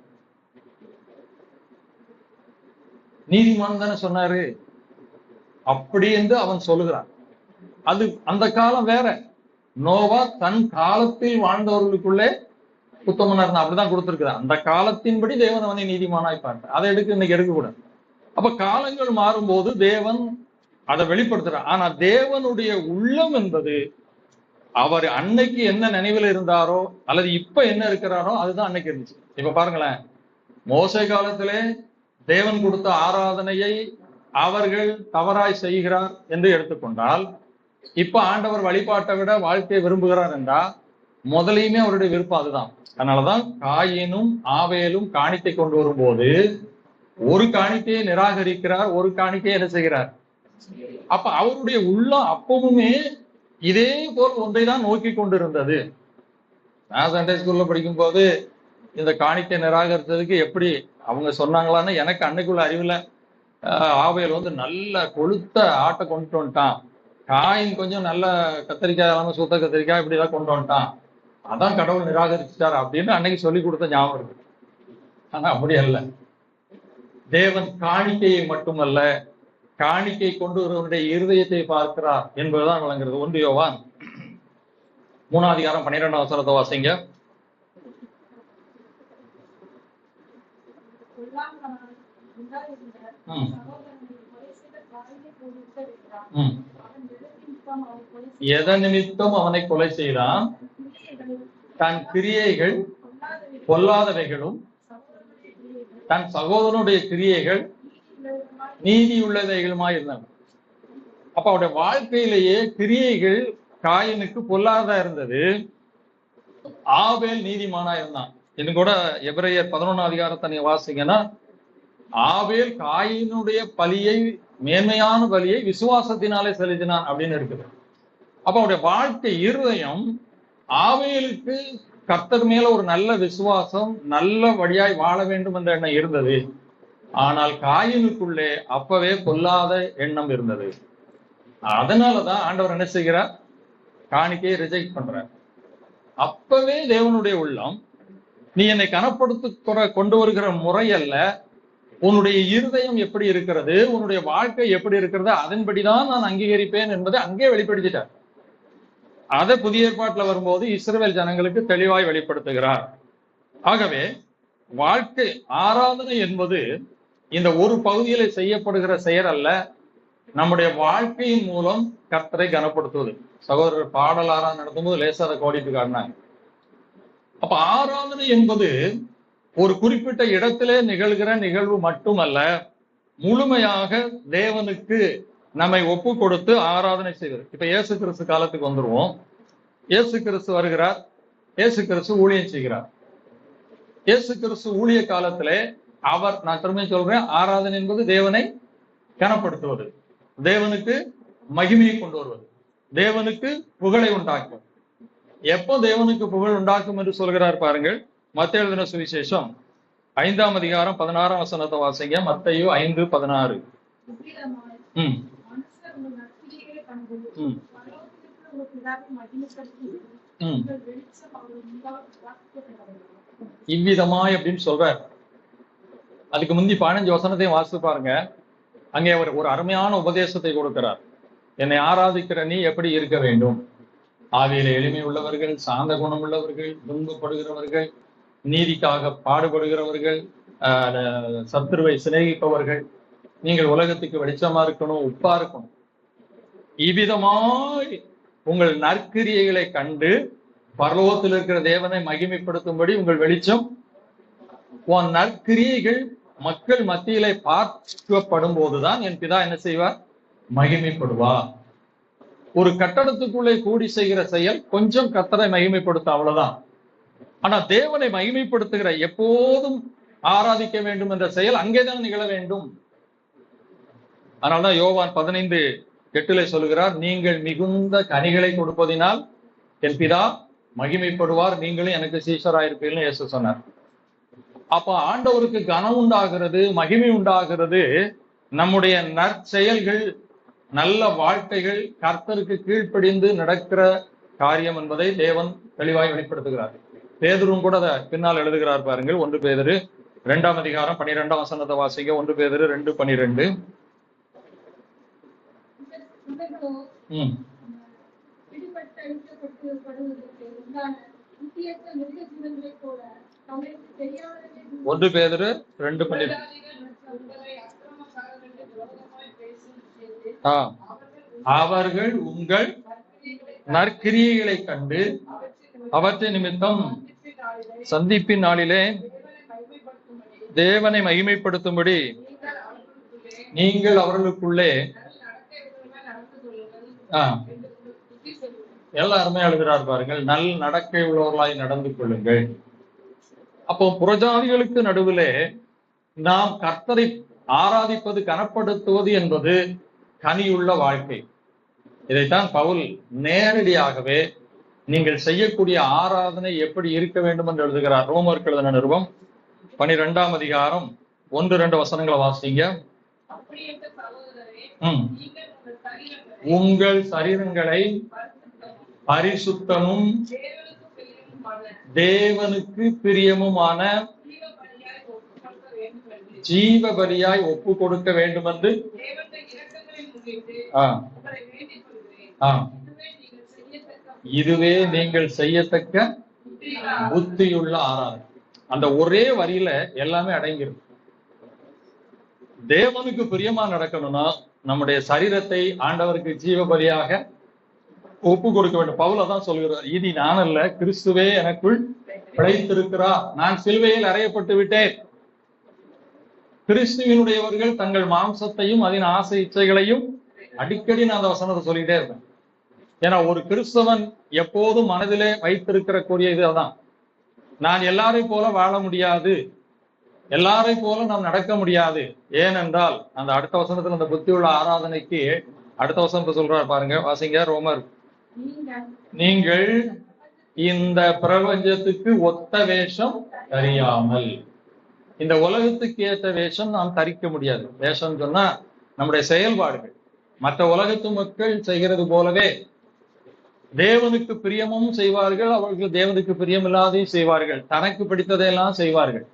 நீதிமான் தானே சொன்னாரு. அப்படி என்று அவன் சொல்லுகிறான். அது அந்த காலம் வேற. நோவா தன் காலத்தில் வாழ்ந்தவர்களுக்குள்ளே உத்தமனா இருந்தா, அப்படிதான் கொடுத்திருக்கிறான். அந்த காலத்தின்படி தேவன் அவனை நீதிமானாய் பார்த்தார். அதை இன்னைக்கு எடுக்கக்கூடாது. அப்ப காலங்கள் மாறும்போது தேவன் அதை வெளிப்படுத்துறார். ஆனா தேவனுடைய உள்ளம் என்பது அவர் அன்னைக்கு என்ன நினைவில் இருந்தாரோ அல்லது இப்ப என்ன இருக்கிறாரோ அதுதான் அன்னைக்கு இருந்துச்சு. இப்ப பாருங்களேன், மோசே காலத்திலே தேவன் கொடுத்த ஆராதனையை அவர்கள் தவறாய் செய்கிறார் என்று எடுத்துக்கொண்டால், இப்ப ஆண்டவர் வழிபாட்டை விட வாழ்க்கையை விரும்புகிறார் என்றா முதலையுமே அவருடைய விருப்பம் அதுதான். அதனாலதான் காயினும் ஆவேலும் காணிக்கை கொண்டு வரும்போது ஒரு காணிக்கையை நிராகரிக்கிறார், ஒரு காணிக்கையை என்ன செய்கிறார். அப்ப அவருடைய உள்ளம் அப்பவுமே இதே போல் ஒன்றை தான் நோக்கி கொண்டிருந்தது. நான் சண்டே ஸ்கூல்ல படிக்கும் போது இந்த காணிக்கை நிராகரித்ததுக்கு எப்படி அவங்க சொன்னாங்களான்னு எனக்கு அன்னைக்குள்ள அறிவுல, ஆவேல் வந்து நல்ல கொளுத்த ஆட்டை கொண்டு வந்துட்டான், காயின் கொஞ்சம் நல்ல கத்திரிக்காய் இல்லாம சுத்த கத்திரிக்காய் இப்படிதான் கொண்டு வந்துட்டான், அதான் கடவுள் நிராகரிச்சிட்டார் அப்படின்னு அன்னைக்கு சொல்லி கொடுத்த ஞாபகம் இருக்கு. ஆனா அப்படி அல்ல. தேவன் காணிக்கையை மட்டுமல்ல, காணிக்கை கொண்டு வருவனுடைய இருதயத்தை பார்க்கிறார் என்பதுதான் விளங்குறது. 1 யோவான் 3ஆம் அதிகாரம் 12ஆம் வசனத்தை வாசிங்க. எதன் நிமித்தம் அவனை கொலை செய்தான்? தன் கிரியைகள் பொல்லாதவைகளும் தன் சகோதரனுடைய கிரியைகள் நீதி உள்ளவைகளுமாய் இருந்தாங்க. அப்ப அவருடைய வாழ்க்கையிலேயே கிரியைகள் காயினுக்கு பொல்லாததா இருந்தது, ஆபேல் நீதிமானா இருந்தான். இது கூட எபிரேயர் 11 அதிகாரத்தை நீங்க வாசிங்கன்னா, ஆபேல் காயினுடைய பலியை, மேன்மையான பலியை விசுவாசத்தினாலே செலுத்தினான் அப்படின்னு இருக்குது. அப்ப அவருடைய வாழ்க்கை இருதயம் ஆபேலுக்கு கர்த்தர் மேல ஒரு நல்ல விசுவாசம், நல்ல வழியாய் வாழ வேண்டும் என்ற எண்ணம் இருந்தது. ஆனால் காயினுக்குள்ளே அப்பவே பொல்லாத எண்ணம் இருந்தது. அதனாலதான் ஆண்டவர் என்ன செய்கிறார், காணிக்கையை ரிஜெக்ட் பண்றார். அப்பவே தேவனுடைய உள்ளம், நீ என்னை கனப்படுத்த கொண்டு வருகிற முறை அல்ல, உன்னுடைய இருதயம் எப்படி இருக்கிறது, உன்னுடைய வாழ்க்கை எப்படி இருக்கிறது, அதன்படிதான் நான் அங்கீகரிப்பேன் என்பதை அங்கே வெளிப்படுத்திட்டார். அதை புதிய ஏற்பாட்டுல வரும்போது இஸ்ரவேல் ஜனங்களுக்கு தெளிவாய் வெளிப்படுத்துகிறார். ஆகவே வாழ்க்கை ஆராதனை என்பது இந்த ஒரு பகுதியில செய்யப்படுகிற செயல் அல்ல, நம்முடைய வாழ்க்கையின் மூலம் கர்த்தரை கனப்படுத்துவது. சகோதரர் பாடல் ஆராதனை நடத்தும்போது லேசா அதை கோடிட்டு காட்டினாங்க. அப்ப ஆராதனை என்பது ஒரு குறிப்பிட்ட இடத்திலே நிகழ்கிற நிகழ்வு மட்டுமல்ல, முழுமையாக தேவனுக்கு நம்மை ஒப்பு கொடுத்து ஆராதனை செய்வது. இப்ப இயேசு கிறிஸ்து காலத்துக்கு வந்துருவோம். இயேசு கிறிஸ்து வருகிறார், இயேசு கிறிஸ்து ஊழியம் செய்கிறார். இயேசு கிறிஸ்து ஊழிய காலத்திலே அவர், நான் திரும்ப சொல்றேன், ஆராதனை என்பது தேவனை கனப்படுத்துவது, தேவனுக்கு மகிமையை கொண்டு வருவது, தேவனுக்கு புகழை உண்டாக்கும். எப்போ தேவனுக்கு புகழ் உண்டாக்கும் என்று சொல்கிறார் பாருங்கள். மத்தேயு எழுதின சுவிசேஷம் 5ஆம் அதிகாரம் 16ஆம் வசனத்தை வாசிங்க. மத்தேயு 5:16. இவ்விதமாய் அப்படின்னு சொல்றார். அதுக்கு முந்தி 15 வசனத்தையும் வாசித்து பாருங்க. அங்கே அவர் ஒரு அருமையான உபதேசத்தை கொடுக்கிறார். என்னை ஆராதிக்கிற நீ எப்படி இருக்க வேண்டும்? ஆவியில எளிமை உள்ளவர்கள், சாந்த குணம் உள்ளவர்கள், துன்பப்படுகிறவர்கள், நீதிக்காக பாடுபடுகிறவர்கள், சத்துருவை சிநேகிப்பவர்கள், நீங்கள் உலகத்துக்கு வெளிச்சமா இருக்கணும், உப்பா இருக்கணும். இவ்விதமாய் உங்கள் நற்கிரியைகளை கண்டு பரலோகத்தில் இருக்கிற தேவனை மகிமைப்படுத்தும்படி உங்கள் வெளிச்சம், உன் நற்கிரியைகள் மக்கள் மத்தியிலே பார்க்கப்படும் போதுதான் என் பிதா என்ன செய்வார், மகிமைப்படுவார். ஒரு கட்டடத்துக்குள்ளே கூடி செய்கிற செயல் கொஞ்சம் கர்த்தரை மகிமைப்படுத்த, அவ்வளவுதான். ஆனா தேவனை மகிமைப்படுத்துகிற, எப்போதும் ஆராதிக்க வேண்டும் என்ற செயல் அங்கேதான் நிகழ வேண்டும். அதனால்தான் யோவான் 15:8 சொல்கிறார், நீங்கள் மிகுந்த கனிகளை கொடுப்பதினால் என் பிதா மகிமைப்படுவார், நீங்களும் எனக்கு சீஷராயிருப்பீர்கள் இயேசு சொன்னார். அப்ப ஆண்டவருக்கு கனம் உண்டாகிறது, மகிமை உண்டாகிறது நம்முடைய நற்செயல்கள், நல்ல வாழ்க்கைகள், கர்த்தருக்கு கீழ்ப்படிந்து நடக்கிற காரியம் என்பதை தேவன் தெளிவாய் வெளிப்படுத்துகிறார். பேதுரும் கூட அதை பின்னால் எழுதுகிறார் பாருங்கள். 1 பேதுரு 2ஆம் அதிகாரம் 12ஆம் வசனத்தை வாசிங்க. 1 பேதுரு 2:12. ஒன்று பேதுரு 2:12. அவர்கள் உங்கள் நற்கிரியைகளை கண்டு அவற்றை நிமித்தம் சந்திப்பின் நாளிலே தேவனை மகிமைப்படுத்தும்படி நீங்கள் அவர்களுக்குள்ளே, எல்லாருமே எழுதுகிறார் பாருங்கள், நல் நடக்கை உள்ளவர்களாய் நடந்து கொள்ளுங்கள். அப்போ புறஜாதிகளுக்கு நடுவிலே நாம் கர்த்தரை ஆராதிப்பது, கனப்படுத்துவது என்பது கனியுள்ள வாழ்க்கை. இதைத்தான் பவுல் நேரடியாகவே நீங்கள் செய்யக்கூடிய ஆராதனை எப்படி இருக்க வேண்டும் என்று எழுதுகிறார். ரோமருக்கு எழுதின நிருபம் 12ஆம் அதிகாரம் 1-2 வசனங்களை வாசிங்க. உங்கள் சரீரங்களை பரிசுத்தமும் தேவனுக்கு பிரியமுமான ஜீவ பலியாய் ஒப்பு கொடுக்க வேண்டும் என்று இதுவே நீங்கள் செய்யத்தக்க புத்தியுள்ள ஆராதனை. அந்த ஒரே வரியில எல்லாமே அடங்கிருக்கு. தேவனுக்கு பிரியமா நடக்கணும்னா நம்முடைய சரீரத்தை ஆண்டவருக்கு ஜீவ பலியாக ஒப்பு கொடுக்க வேண்டும். பவுல் தான் சொல்கிறார், இது நான் அல்ல, கிறிஸ்துவே எனக்குள் பிழைத்திருக்கிறார், நான் சிலுவையில் அறையப்பட்டு விட்டேன். கிறிஸ்துவினுடையவர்கள் தங்கள் மாம்சத்தையும் அதன் ஆசை இச்சைகளையும் அடிக்கடி நான் அந்த வசனத்தை சொல்லிக்கிட்டே இருப்பேன். ஏன்னா ஒரு கிறிஸ்தவன் எப்போதும் மனதிலே வைத்திருக்கக்கூடிய இதுதான், நான் எல்லாரையும் போல வாழ முடியாது, எல்லாரையும் போல நாம் நடக்க முடியாது. ஏனென்றால் அந்த அடுத்த வசனத்துல அந்த புத்தி உள்ள ஆராதனைக்கு அடுத்த வசனத்தை சொல்றாரு பாருங்க, வாசிங்க. ரோமர், நீங்கள் இந்த பிரபஞ்சத்துக்கு ஒத்த வேஷம் தெரியாமல். இந்த உலகத்துக்கு ஏற்ற வேஷம் நாம் தரிக்க முடியாது. வேஷம் சொன்னா நம்முடைய செயல்பாடுகள் மற்ற உலகத்து மக்கள் செய்கிறது போலவே தேவனுக்கு பிரியமும் செய்வார்கள், அவர்கள் தேவனுக்கு பிரியமில்லாதையும் செய்வார்கள், தனக்கு பிடித்ததையெல்லாம் செய்வார்கள்.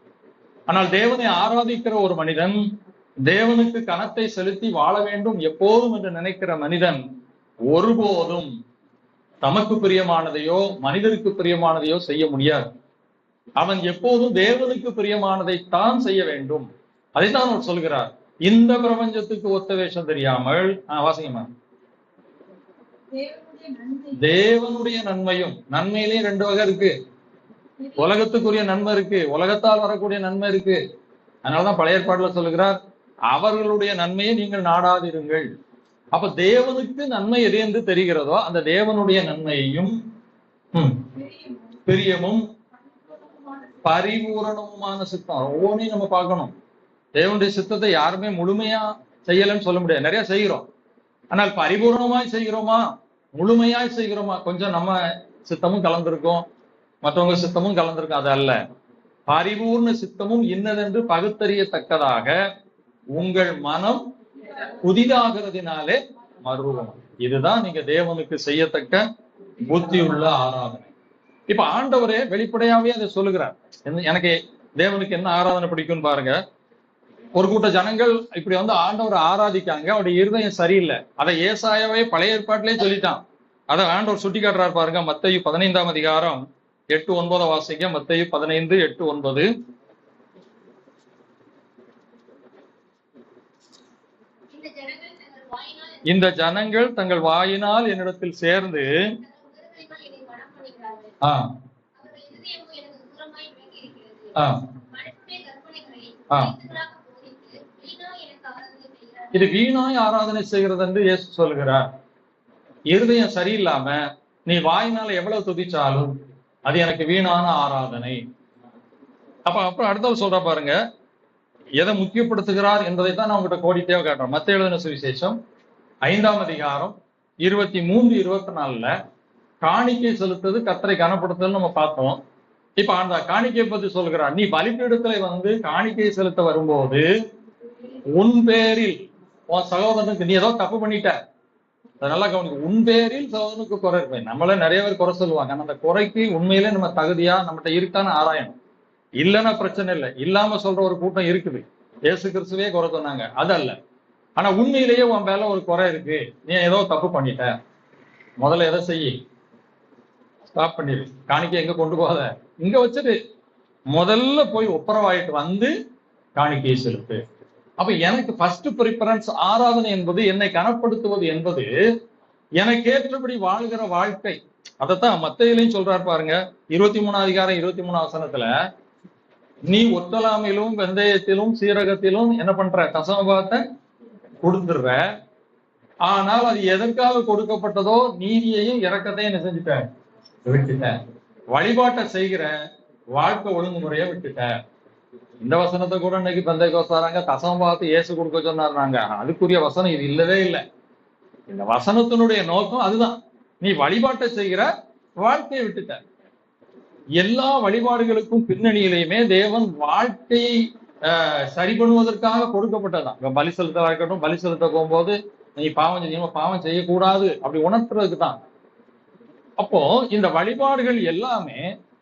ஆனால் தேவனை ஆராதிக்கிற ஒரு மனிதன், தேவனுக்கு கனத்தை செலுத்தி வாழ வேண்டும் எப்போதும் என்று நினைக்கிற மனிதன் ஒருபோதும் தமக்கு பிரியமானதையோ மனிதருக்கு பிரியமானதையோ செய்ய முடியாது. அவன் எப்போதும் தேவனுக்கு பிரியமானதைத்தான் செய்ய வேண்டும். அதைத்தான் அவர் சொல்கிறார். இந்த பிரபஞ்சத்துக்கு ஒத்த வேஷம் தெரியாமல், வாசிங்கம்மா. தேவனுடைய நன்மையும், நன்மையிலேயே 2 வகை இருக்கு. உலகத்துக்குரிய நன்மை இருக்கு, உலகத்தால் வரக்கூடிய நன்மை இருக்கு. அதனாலதான் பழைய ஏற்பாடுல சொல்லுகிறார், அவர்களுடைய நன்மையை நீங்கள் நாடாதிருங்கள். அப்ப தேவனுக்கு நன்மை எது என்று தெரிகிறதோ அந்த தேவனுடைய நன்மையையும் பிரியமும் பரிபூரணமுமான சித்தம் ஒவ்வொன்றையும் நம்ம பார்க்கணும். தேவனுடைய சித்தத்தை யாருமே முழுமையா செய்யலன்னு சொல்ல முடியாது. நிறைய செய்கிறோம், ஆனால் பரிபூர்ணமாய் செய்கிறோமா, முழுமையாய் செய்கிறோமா? கொஞ்சம் நம்ம சித்தமும் கலந்திருக்கும், மற்றவங்க சித்தமும் கலந்திருக்கும். அது அல்ல. பரிபூர்ண சித்தமும் இன்னதென்று பகுத்தறியத்தக்கதாக உங்கள் மனம் புதிதாகிறதுனாலே மறுரூபம். இதுதான் நீங்க தேவனுக்கு செய்யத்தக்க புத்தி உள்ள ஆராதனை. இப்ப ஆண்டவரே வெளிப்படையாவே அதை சொல்லுகிறார். எனக்கு தேவனுக்கு என்ன ஆராதனை பிடிக்கும்னு பாருங்க. ஒரு கூட்ட ஜனங்கள் இப்படி ஆண்டவரை ஆராதிக்காங்க, அவருடைய இருதயம் சரியில்லை. அதை ஏசாயாவே பழைய ஏற்பாட்டிலே சொல்லிட்டான். அதை ஆண்டவர் சுட்டி காட்டுறாரு பாருங்க. மத்தேயு 15ஆம் அதிகாரம் 8-9 வாசிங்க. மத்தேயு 15:8-9. இந்த ஜனங்கள் தங்கள் வாயினால் என்னிடத்தில் சேர்ந்து இது வீணாய் ஆராதனை செய்கிறது என்று இயேசு சொல்லுகிறார். இருதயம் சரியில்லாம நீ வாயினால எவ்வளவு துதிச்சாலும் அது எனக்கு வீணான ஆராதனை. அப்புறம் அடுத்தது சொல்ற பாருங்க, எதை முக்கியப்படுத்துகிறார் என்பதைத்தான் நான் உங்ககிட்ட கோடிட்டே காட்டுறேன். மத்தேயு எழுதின சுவிசேஷம் 5ஆம் அதிகாரம் 23-24 காணிக்கை செலுத்துறது கர்த்தரை கனப்படுத்துதல் நம்ம பார்த்தோம். இப்ப அந்த காணிக்கையை பத்தி சொல்கிறார். நீ பலிபீடத்துல காணிக்கை செலுத்த வரும்போது உன் பேரில் உன் சகோதரனுக்கு, நீ ஏதோ தப்பு பண்ணிட்ட, அதனால கவனிக்க, உன் பேரில் சகோதரனுக்கு குறை இருப்பேன். நம்மள நிறைய பேர் குறை சொல்லுவாங்க. அந்த குறைக்கு உண்மையிலே நம்ம தகுதியா நம்மகிட்ட இருக்கான்னு ஆராயணும். இல்லைன்னா பிரச்சனை இல்லை. இல்லாம சொல்ற ஒரு கூட்டம் இருக்குது. இயேசு கிறிஸ்துவே குறை சொன்னாங்க, அது அல்ல. ஆனா உண்மையிலேயே உன் மேல ஒரு குறை இருக்கு, நீ ஏதோ தப்பு பண்ணிட்ட, முதல்ல எதை செய்ய, ஸ்டாப் பண்ணிடு. காணிக்கை எங்க கொண்டு போகாத, இங்க வச்சுட்டு முதல்ல போய் ஒப்புரவாயிட்டு வந்து காணிக்கையை செலுத்து. அப்ப எனக்கு ஃபர்ஸ்ட் ப்ரிஃபரன்ஸ் ஆராதனை என்பது, என்னை கனப்படுத்துவது என்பது எனக்கு ஏற்றபடி வாழ்கிற வாழ்க்கை. அதைத்தான் மத்தேயுலையும் சொல்றாரு பாருங்க. 23ஆம் அதிகாரம் 23ஆம் வசனத்துல, நீ ஒத்தலாமையிலும் வெந்தயத்திலும் சீரகத்திலும் என்ன பண்ற, தசமபாகத்தை கொடுத்துடுற, ஆனால் அது எதற்காக கொடுக்கப்பட்டதோ நீதியையும் இரக்கத்தையும் என்ன செஞ்சுட்ட, விட்டுட்ட. வழிபாட்டை செய்கிற வாழ்க்கை ஒழுங்குமுறையை விட்டுட்ட. இந்த வசனத்தை கூட இன்னைக்கு பெந்தைக்கோஸ்தராங்க தசமபாகத்தை இயேசு கொடுக்க சொன்னாருனாங்க. அதுக்குரிய வசனம் இது இல்லவே இல்லை. இந்த வசனத்தினுடைய நோக்கம் அதுதான். நீ வழிபாட்டை செய்கிற வாழ்க்கையை விட்டுட்ட. எல்லா வழிபாடுகளுக்கும் பின்னணியிலையுமே தேவன் வாழ்க்கையை சரி பண்ணுவதற்காக கொடுக்கப்பட்டதுதான். பலி செலுத்தா இருக்கட்டும், பலி செலுத்த போகும்போது நீ பாவம் செய்யணும், பாவம் செய்யக்கூடாது அப்படி உணர்த்துறதுக்கு தான். அப்போ இந்த வழிபாடுகள் எல்லாமே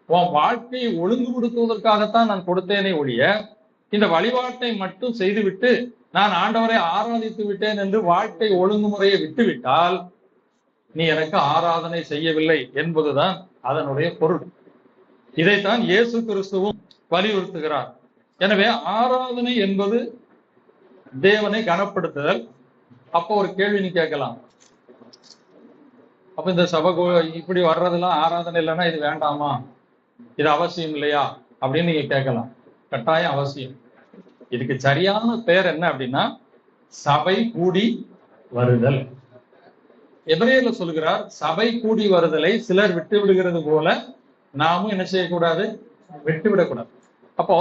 உன் வாழ்க்கையை ஒழுங்குபடுத்துவதற்காகத்தான் நான் கொடுத்தேனே ஒழிய, இந்த வழிபாட்டை மட்டும் செய்துவிட்டு நான் ஆண்டவரை ஆராதித்து விட்டேன் என்று வாழ்க்கை ஒழுங்குமுறையை விட்டுவிட்டால் நீ எனக்கு ஆராதனை செய்யவில்லை என்பதுதான் அதனுடைய பொருள். இதைத்தான் இயேசு கிறிஸ்துவும் வலியுறுத்துகிறார். எனவே ஆராதனை என்பது தேவனை கனப்படுத்துதல். அப்போ ஒரு கேள்வி நீ கேட்கலாம், அப்ப இந்த சபை இப்படி வர்றதெல்லாம் ஆராதனை இல்லைன்னா இது வேண்டாமா, இது அவசியம் இல்லையா அப்படின்னு நீங்க கேட்கலாம். கட்டாயம் அவசியம். இதுக்கு சரியான பேர் என்ன அப்படின்னா, சபை கூடி வருதல். எபிரேயர்ல சொல்கிறார், சபை கூடி வருதலை சிலர் விட்டு விடுகிறது போல நாமும் என்ன செய்யக்கூடாது, விட்டு விடக்கூடாது. அப்போ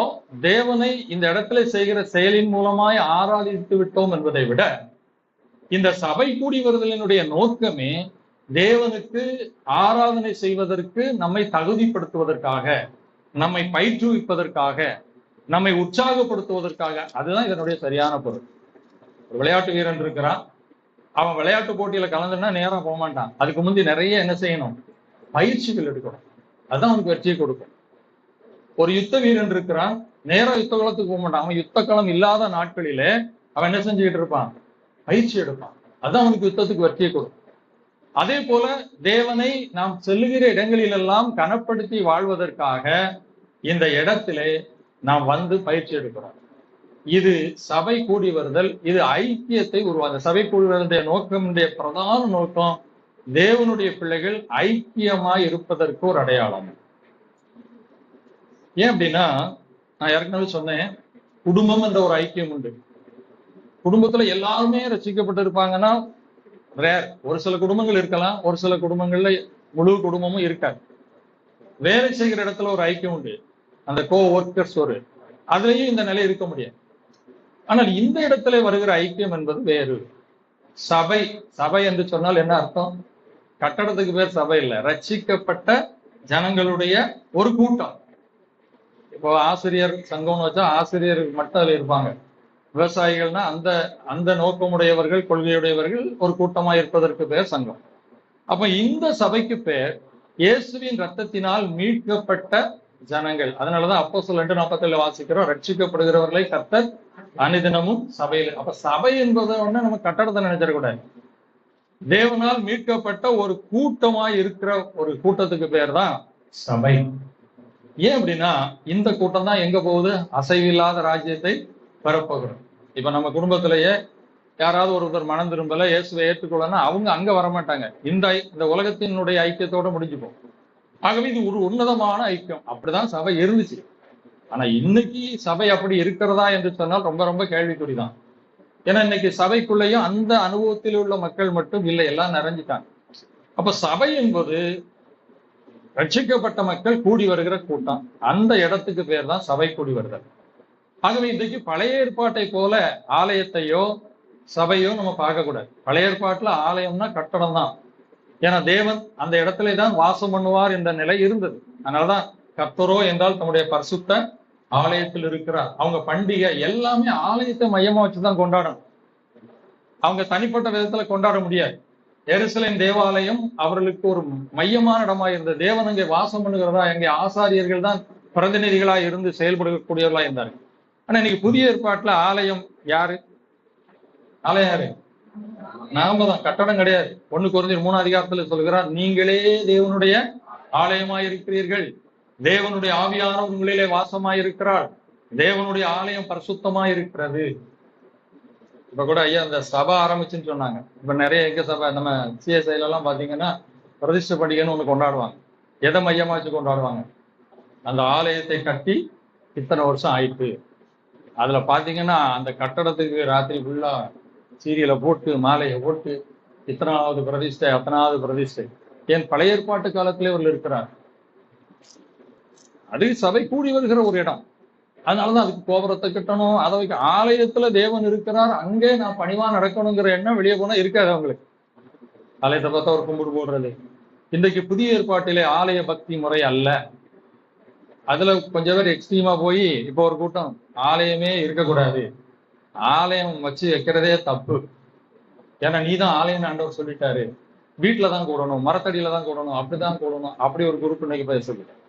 தேவனை இந்த இடத்துல செய்கிற செயலின் மூலமாய் ஆராதித்து விட்டோம் என்பதை விட, இந்த சபை கூடி வருதலினுடைய நோக்கமே தேவனுக்கு ஆராதனை செய்வதற்கு நம்மை தகுதிப்படுத்துவதற்காக, நம்மை பயிற்றுவிப்பதற்காக, நம்மை உற்சாகப்படுத்துவதற்காக. அதுதான் இதனுடைய சரியான பொருள். ஒரு விளையாட்டு வீரன் இருக்கிறான், அவன் விளையாட்டு போட்டியில கலந்துன்னா நேரா போக மாட்டான். அதுக்கு முந்தி நிறைய என்ன செய்யணும், பயிற்சிகள் எடுக்கணும். அதுதான் அவனுக்கு வெற்றியை கொடுக்கும். ஒரு யுத்த வீரன் இருக்கிறான், நேரம் யுத்த களத்துக்கு போக மாட்டான். அவன் யுத்த களம் இல்லாத நாட்களிலே அவன் என்ன செஞ்சுக்கிட்டு இருப்பான், பயிற்சி எடுப்பான். அதுதான் அவனுக்கு யுத்தத்துக்கு வெற்றியை கொடுக்கும். அதே போல தேவனை நாம் செல்லுகிற இடங்களிலெல்லாம் கனப்படுத்தி வாழ்வதற்காக இந்த இடத்திலே நாம் வந்து பயிற்சி எடுக்கிறோம். இது சபை கூடி வருதல், இது ஐக்கியத்தை உருவாங்க. சபை கூடி வருடைய நோக்கமுடைய பிரதான நோக்கம் தேவனுடைய பிள்ளைகள் ஐக்கியமாய் இருப்பதற்கு ஒரு அடையாளம். ஏன் அப்படின்னா, நான் ஏற்கனவே சொன்னேன், குடும்பம் என்ற ஒரு ஐக்கியம் உண்டு. குடும்பத்துல எல்லாருமே ரசிக்கப்பட்டு இருப்பாங்கன்னா ரேர். ஒரு சில குடும்பங்கள் இருக்கலாம், ஒரு சில குடும்பங்கள்ல முழு குடும்பமும் இருக்காது. வேலை செய்கிற இடத்துல ஒரு ஐக்கியம் உண்டு, அந்த கோ ஒர்க்கர்ஸ் ஒரு, அதுலயும் இந்த நிலை இருக்க முடியாது. ஆனால் இந்த இடத்துல வருகிற ஐக்கியம் என்பது வேறு. சபை, சபை என்று சொன்னால் என்ன அர்த்தம்? கட்டடத்துக்கு பேர் சபை இல்லை, ரட்சிக்கப்பட்ட ஜனங்களுடைய ஒரு கூட்டம். இப்போ ஆசிரியர் சங்கம்னு வச்சா ஆசிரியர் மட்டும் அதுல இருப்பாங்க. விவசாயிகள்னா அந்த அந்த நோக்கமுடையவர்கள், கொள்கையுடையவர்கள் ஒரு கூட்டமா இருப்பதற்கு பேர் சங்கம். அப்ப இந்த சபைக்கு பேர் இயேசுவின் ரத்தத்தினால் மீட்கப்பட்ட ஜனங்கள். அதனாலதான் அப்போஸ்தலர் 2:47 வாசிக்கிறோம், ரட்சிக்கப்படுகிறவர்களை கர்த்தர் அனுதினமும் சபையில். அப்ப சபை என்பதை ஒண்ணு நம்ம கட்டடத்தை நினைச்சிடக்கூடாது. தேவனால் மீட்கப்பட்ட ஒரு கூட்டமாய் இருக்கிற ஒரு கூட்டத்துக்கு பேர் தான் சபை. ஏன் அப்படின்னா, இந்த கூட்டம் தான் எங்க போகுது, அசைவில்லாத ராஜ்யத்தை பெறப்போகிறோம். இப்ப நம்ம குடும்பத்திலேயே யாராவது ஒருத்தர் மனம் திரும்பல, இயேசுவை ஏற்றுக்கொள்ளனா அவங்க அங்க வரமாட்டாங்க. இந்த உலகத்தினுடைய ஐக்கியத்தோட முடிஞ்சுப்போம். ஆகவே இது ஒரு உன்னதமான ஐக்கியம். அப்படிதான் சபை இருந்துச்சு. ஆனா இன்னைக்கு சபை அப்படி இருக்கிறதா என்று சொன்னால் ரொம்ப ரொம்ப கேள்விக்குறிதான். ஏன்னா இன்னைக்கு சபைக்குள்ளேயும் அந்த அனுபவத்தில் உள்ள மக்கள் மட்டும் இல்லை, எல்லாம் நிறைஞ்சிட்டாங்க. அப்ப சபை என்பது ரட்சிக்கப்பட்ட மக்கள் கூடி வருகிற கூட்டம். அந்த இடத்துக்கு பேர் தான் சபை கூடி வருதல். ஆகவே இன்றைக்கு பழைய ஏற்பாட்டை போல ஆலயத்தையோ சபையோ நம்ம பார்க்க கூடாது. பழைய ஏற்பாட்டுல ஆலயம்னா கட்டடம் தான். ஏன்னா தேவன் அந்த இடத்துல தான் வாசம் பண்ணுவார் என்ற நிலை இருந்தது. அதனாலதான் கர்த்தரோ என்றால் தம்முடைய பரிசுத்த ஆலயத்தில் இருக்கிறார். அவங்க பண்டிகை எல்லாமே ஆலயத்தை மையமா வச்சுதான் கொண்டாடணும். அவங்க தனிப்பட்ட விதத்துல கொண்டாட முடியாது. எருசலேம் தேவாலயம் அவர்களுக்கு ஒரு மையமான இடமா இருந்தது. தேவன் அங்கே வாசம் பண்ணுகிறதா, அங்கே ஆசாரியர்கள் தான் பிரதிநிதிகளா இருந்து செயல்படக்கூடியவர்களா இருந்தார்கள். ஆனா இன்னைக்கு புதிய ஏற்பாட்டுல ஆலயம் யாரு? ஆலயம் யாரு? நாம தான், கட்டடம் கிடையாது. 1 கொரிந்தியர் 3 சொல்கிறார், நீங்களே தேவனுடைய ஆலயமாயிருக்கிறீர்கள், தேவனுடைய ஆவியானவர் உங்களிலே வாசமாயிருக்கிறார், தேவனுடைய ஆலயம் பரிசுத்தமாயிருக்கிறது. இப்ப கூட ஐயா இந்த சபை ஆரம்பிச்சுன்னு சொன்னாங்க. இப்ப நிறைய எங்க சபை, நம்ம சிஎஸ்ஐல எல்லாம் பாத்தீங்கன்னா பிரதிஷ்டை பண்டிகைன்னு ஒண்ணு கொண்டாடுவாங்க. எதை மையமா வச்சு கொண்டாடுவாங்க? அந்த ஆலயத்தை கட்டி இத்தனை வருஷம் ஆயிட்டு. அதுல பாத்தீங்கன்னா அந்த கட்டடத்துக்கு ராத்திரி ஃபுல்லா சீரியலை போட்டு மாலையை போட்டு இத்தனாவது பிரதிஷ்டை, அத்தனாவது பிரதிஷ்டை. ஏன் பழைய ஏற்பாட்டு காலத்திலே அவர்கள் இருக்கிறார். அது சபை கூடி வருகிற ஒரு இடம். அதனாலதான் அதுக்கு கோபுரத்தை கட்டணும், அதை வைக்க. ஆலயத்துல தேவன் இருக்கிறார், அங்கே நான் பணிவா நடக்கணுங்கிற எண்ணம் வெளியே போனா இருக்காது அவங்களுக்கு. ஆலயத்தை பார்த்தா ஒரு கும்பிடு போடுறது. இன்றைக்கு புதிய ஏற்பாட்டிலே ஆலய பக்தி முறை அல்ல. அதுல கொஞ்சம் பேர் எக்ஸ்ட்ரீமா போய் இப்போ ஒரு கூட்டம் ஆலயமே இருக்கக்கூடாது, ஆலயம் வச்சு வைக்கிறதே தப்பு, ஏன்னா நீதான் ஆலயம் ஆண்டவர் சொல்லிட்டாரு, வீட்டுலதான் கூடணும், மரத்தடியில தான் கூடணும், அப்படிதான் கூடணும், அப்படி ஒரு குரூப் இன்னைக்கு பேச சொல்லிட்டாரு.